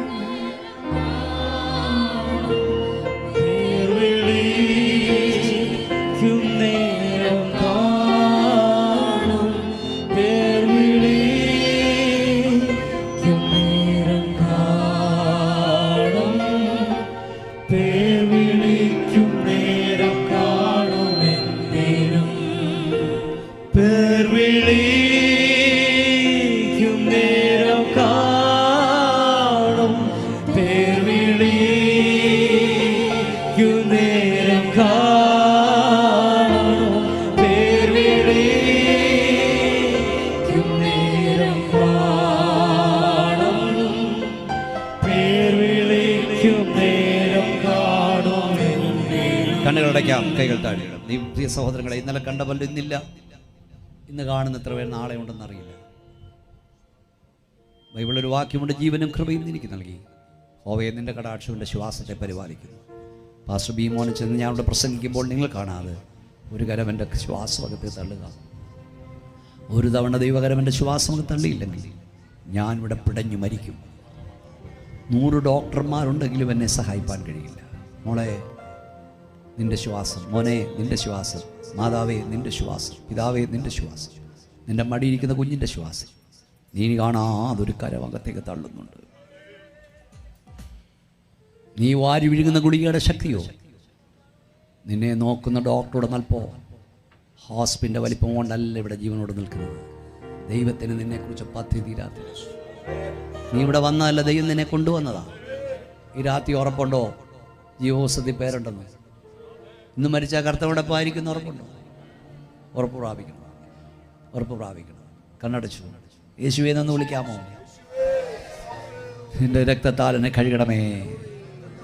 കണ്ണുകളടയ്ക്കാം, കൈകൾ താഴെയിടാം. നീ പ്രിയ സഹോദരങ്ങളെ, ഇന്നലെ കണ്ട പോലെ ഇന്നില്ല, ഇന്ന് കാണുന്ന എത്ര പേർ നാളെ ഉണ്ടെന്നറിയില്ല. ബൈബിളൊരു വാക്യമുണ്ട്, ജീവനും കൃപയും എനിക്ക് നൽകി ഹോവയെ നിന്റെ കടാക്ഷവിൻ്റെ ശ്വാസത്തെ പരിപാലിക്കുന്നു. പാസ്റ്റർ ബീമോനെ ചെന്ന് ഞാനിവിടെ പ്രസംഗിക്കുമ്പോൾ നിങ്ങൾ കാണാതെ ഒരു കരവൻ്റെ ശ്വാസമകത്ത് തള്ളുക. ഒരു തവണ ദൈവകരവൻ്റെ ശ്വാസമൊക്കെ തള്ളിയില്ലെങ്കിൽ ഞാൻ ഇവിടെ പിടഞ്ഞു മരിക്കും. 100 ഡോക്ടർമാരുണ്ടെങ്കിലും എന്നെ സഹായിപ്പാൻ കഴിയില്ല. മോളെ, നിൻ്റെ ശ്വാസം, മോനെ നിൻ്റെ ശ്വാസം, മാതാവേ നിൻ്റെ ശ്വാസം, പിതാവേ നിൻ്റെ ശ്വാസം, നിൻ്റെ മടിയിരിക്കുന്ന കുഞ്ഞിൻ്റെ ശ്വാസം നീ കാണാതൊരു കരവകത്തേക്ക് തള്ളുന്നുണ്ട്. നീ വാരി വിഴുങ്ങുന്ന ഗുളികയുടെ ശക്തിയോ, നിന്നെ നോക്കുന്ന ഡോക്ടറുടെ നൽപ്പോ, ഹോസ്പിറ്റലിൻ്റെ വലിപ്പം കൊണ്ടല്ല ഇവിടെ ജീവനോട് നിൽക്കുന്നത്. ദൈവത്തിന് നിന്നെക്കുറിച്ച് പദ്ധതി തീരാത്ത. നീ ഇവിടെ വന്നതല്ല, ദൈവം നിന്നെ കൊണ്ടുവന്നതാ. ഈ രാത്രി ഉറപ്പുണ്ടോ ജീവോത്സവത്തിൽ പേരുണ്ടെന്ന്? ഇന്ന് മരിച്ച കർത്താവോടൊപ്പം ആയിരിക്കുന്ന ഉറപ്പുണ്ടോ? ഉറപ്പ് പ്രാപിക്കണം, ഉറപ്പ് പ്രാപിക്കണം. കണ്ണടച്ചു. യേശുവേ നിന്ന് വിളിക്കാമോ? എൻ്റെ രക്തത്താൽ എന്നെ കഴുകണമേ,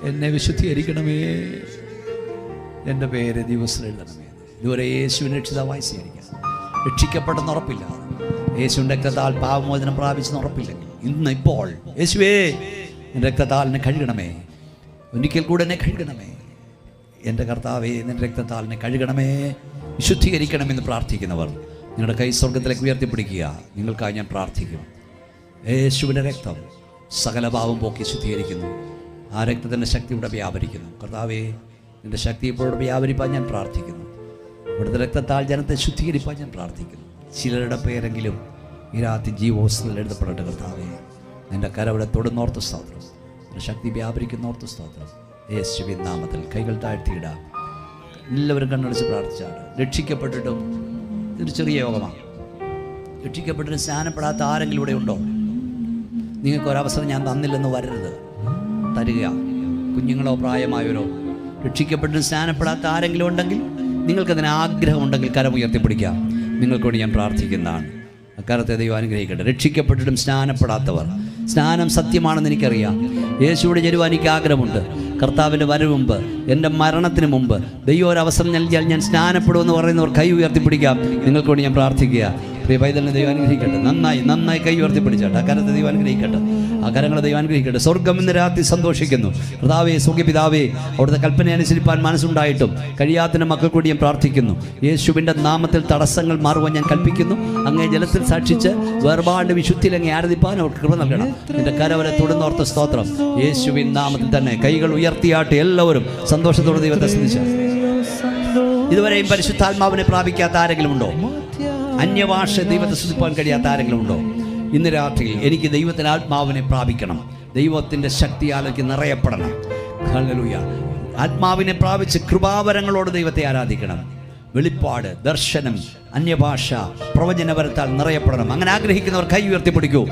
എന്നെ വിശുദ്ധീകരിക്കണമേ, എൻ്റെ പേര് ദിവസം എഴുതണമേ. ഇതുവരെ യേശുവിനെ രക്ഷിതാവായി സ്വീകരിക്കാം. രക്ഷിക്കപ്പെട്ടെന്ന് ഉറപ്പില്ല, യേശുവിൻ്റെ രക്തത്താൽ പാപമോചനം പ്രാപിച്ചെന്ന് ഉറപ്പില്ലെങ്കിൽ ഇന്ന് ഇപ്പോൾ യേശുവേ എൻ്റെ രക്തത്താൽ എന്നെ കഴുകണമേ, ഒരിക്കൽ കൂടെ എന്നെ കഴുകണമേ, എൻ്റെ കർത്താവേ നിൻ്റെ രക്തത്താൽ എന്നെ കഴുകണമേ, വിശുദ്ധീകരിക്കണമെന്ന് പ്രാർത്ഥിക്കുന്നവർ നിങ്ങളുടെ കൈ സ്വർഗത്തിലേക്ക് ഉയർത്തിപ്പിടിക്കുക. നിങ്ങൾക്കായി ഞാൻ പ്രാർത്ഥിക്കും. യേശുവിൻ്റെ രക്തം സകല പാപം പോക്കി ശുദ്ധീകരിക്കുന്നു. ആ രക്തത്തിൻ്റെ ശക്തി ഇവിടെ വ്യാപരിക്കുന്നു. കർത്താവേ നിൻ്റെ ശക്തി ഇപ്പോഴും വ്യാപരിപ്പാൻ ഞാൻ പ്രാർത്ഥിക്കുന്നു. ഇവിടുത്തെ രക്തത്താൽ ജനത്തെ ശുദ്ധീകരിപ്പാൻ ഞാൻ പ്രാർത്ഥിക്കുന്നു. ചിലരുടെ പേരെങ്കിലും ഈ രാത്രി ജീവോത്സവത്തിൽ എഴുതപ്പെടട്ടെ. കർത്താവേ നിൻ്റെ കരവിടെ തൊടുന്നോർത്ത് സ്തോത്രം, നിൻ്റെ ശക്തി വ്യാപരിക്കുന്നോർത്ത് സ്തോത്രം. യേശുവിൻ നാമത്തിൽ കൈകൾ താഴ്ത്തിയിടാം. എല്ലാവരും കണ്ണടച്ച് പ്രാർത്ഥിച്ചാണ്. രക്ഷിക്കപ്പെട്ടിട്ടും ഇതൊരു ചെറിയ യോഗമാണ്. രക്ഷിക്കപ്പെട്ടിട്ട് സ്നാനപ്പെടാത്ത ആരെങ്കിലും ഇവിടെ ഉണ്ടോ? നിങ്ങൾക്കൊരവസരം ഞാൻ തന്നില്ലെന്ന് വരരുത്, തരിക. കുഞ്ഞുങ്ങളോ പ്രായമായവരോ രക്ഷിക്കപ്പെട്ടിട്ട് സ്നാനപ്പെടാത്ത ആരെങ്കിലും ഉണ്ടെങ്കിൽ, നിങ്ങൾക്കതിന് ആഗ്രഹമുണ്ടെങ്കിൽ കരം ഉയർത്തിപ്പിടിക്കാം. നിങ്ങൾക്ക് വേണ്ടി ഞാൻ പ്രാർത്ഥിക്കുന്നതാണ്. അക്കാലത്തെ ദൈവം അനുഗ്രഹിക്കട്ടെ. രക്ഷിക്കപ്പെട്ടിട്ടും സ്നാനപ്പെടാത്തവർ, സ്നാനം സത്യമാണെന്ന് എനിക്കറിയാം. യേശുവിടെ ചെരുവാൻ എനിക്ക് ആഗ്രഹമുണ്ട്. കർത്താവിൻ്റെ വരവ് മുമ്പ്, എൻ്റെ മരണത്തിന് മുമ്പ് ദൈവം ഒരു അവസരം നൽകിയാൽ ഞാൻ സ്നാനപ്പെടുമെന്ന് പറയുന്നവർ കൈ ഉയർത്തിപ്പിടിക്കാം. നിങ്ങൾക്ക് വേണ്ടി ഞാൻ പ്രാർത്ഥിക്കുക. പ്രിയ പൈതലിനെ ദൈവം അനുഗ്രഹിക്കട്ടെ. നന്നായി കൈ ഉയർത്തിപ്പിടിച്ചാട്ടെ. അക്കാലത്തെ ദൈവം അനുഗ്രഹിക്കട്ടെ. ആ കരങ്ങളെ ദൈവം അനുഗ്രഹിക്കട്ടെ. സ്വർഗം ഇന്ന് രാത്രി സന്തോഷിക്കുന്നു. കർത്താവേ, സ്വർഗ്ഗപിതാവേ, അവിടുത്തെ കൽപ്പന അനുസരിപ്പാൻ മനസ്സുണ്ടായിട്ടും കഴിയാത്ത മക്കൾ കൂടി ഞാൻ പ്രാർത്ഥിക്കുന്നു. യേശുവിൻ്റെ നാമത്തിൽ തടസ്സങ്ങൾ മാറുവാൻ ഞാൻ കൽപ്പിക്കുന്നു. അങ്ങേ ജലത്തിൽ സാക്ഷിച്ച് വേർപാട് വിശുദ്ധിയിൽ അങ്ങേ ആരാധിപ്പാൻ അവർക്ക് കൃപ നൽകണം. എൻ്റെ കരവരെ തൊടുന്നോർത്ത സ്തോത്രം. യേശുവിൻ നാമത്തിൽ തന്നെ കൈകൾ ഉയർത്തിയാട്ട് എല്ലാവരും സന്തോഷത്തോടെ ദൈവത്തെ സ്തുതിച്ചു. ഇതുവരെയും പരിശുദ്ധാത്മാവിനെ പ്രാപിക്കാത്ത ആരെങ്കിലും ഉണ്ടോ? അന്യഭാഷ ദൈവത്തെ സ്തുതിപ്പാൻ കഴിയാത്ത ആരെങ്കിലും ഉണ്ടോ? ഇന്ന് രാത്രിയിൽ എനിക്ക് ദൈവത്തിൻ്റെ ആത്മാവിനെ പ്രാപിക്കണം, ദൈവത്തിൻ്റെ ശക്തിയാൽ എനിക്ക് നിറയപ്പെടണം. ഹല്ലേലൂയ. ആത്മാവിനെ പ്രാപിച്ച് കൃപാവരങ്ങളോട് ദൈവത്തെ ആരാധിക്കണം. വെളിപ്പാട്, ദർശനം, അന്യഭാഷ, പ്രവചനവരത്താൽ നിറയപ്പെടണം. അങ്ങനെ ആഗ്രഹിക്കുന്നവർ കൈ ഉയർത്തിപ്പിടിക്കൂ.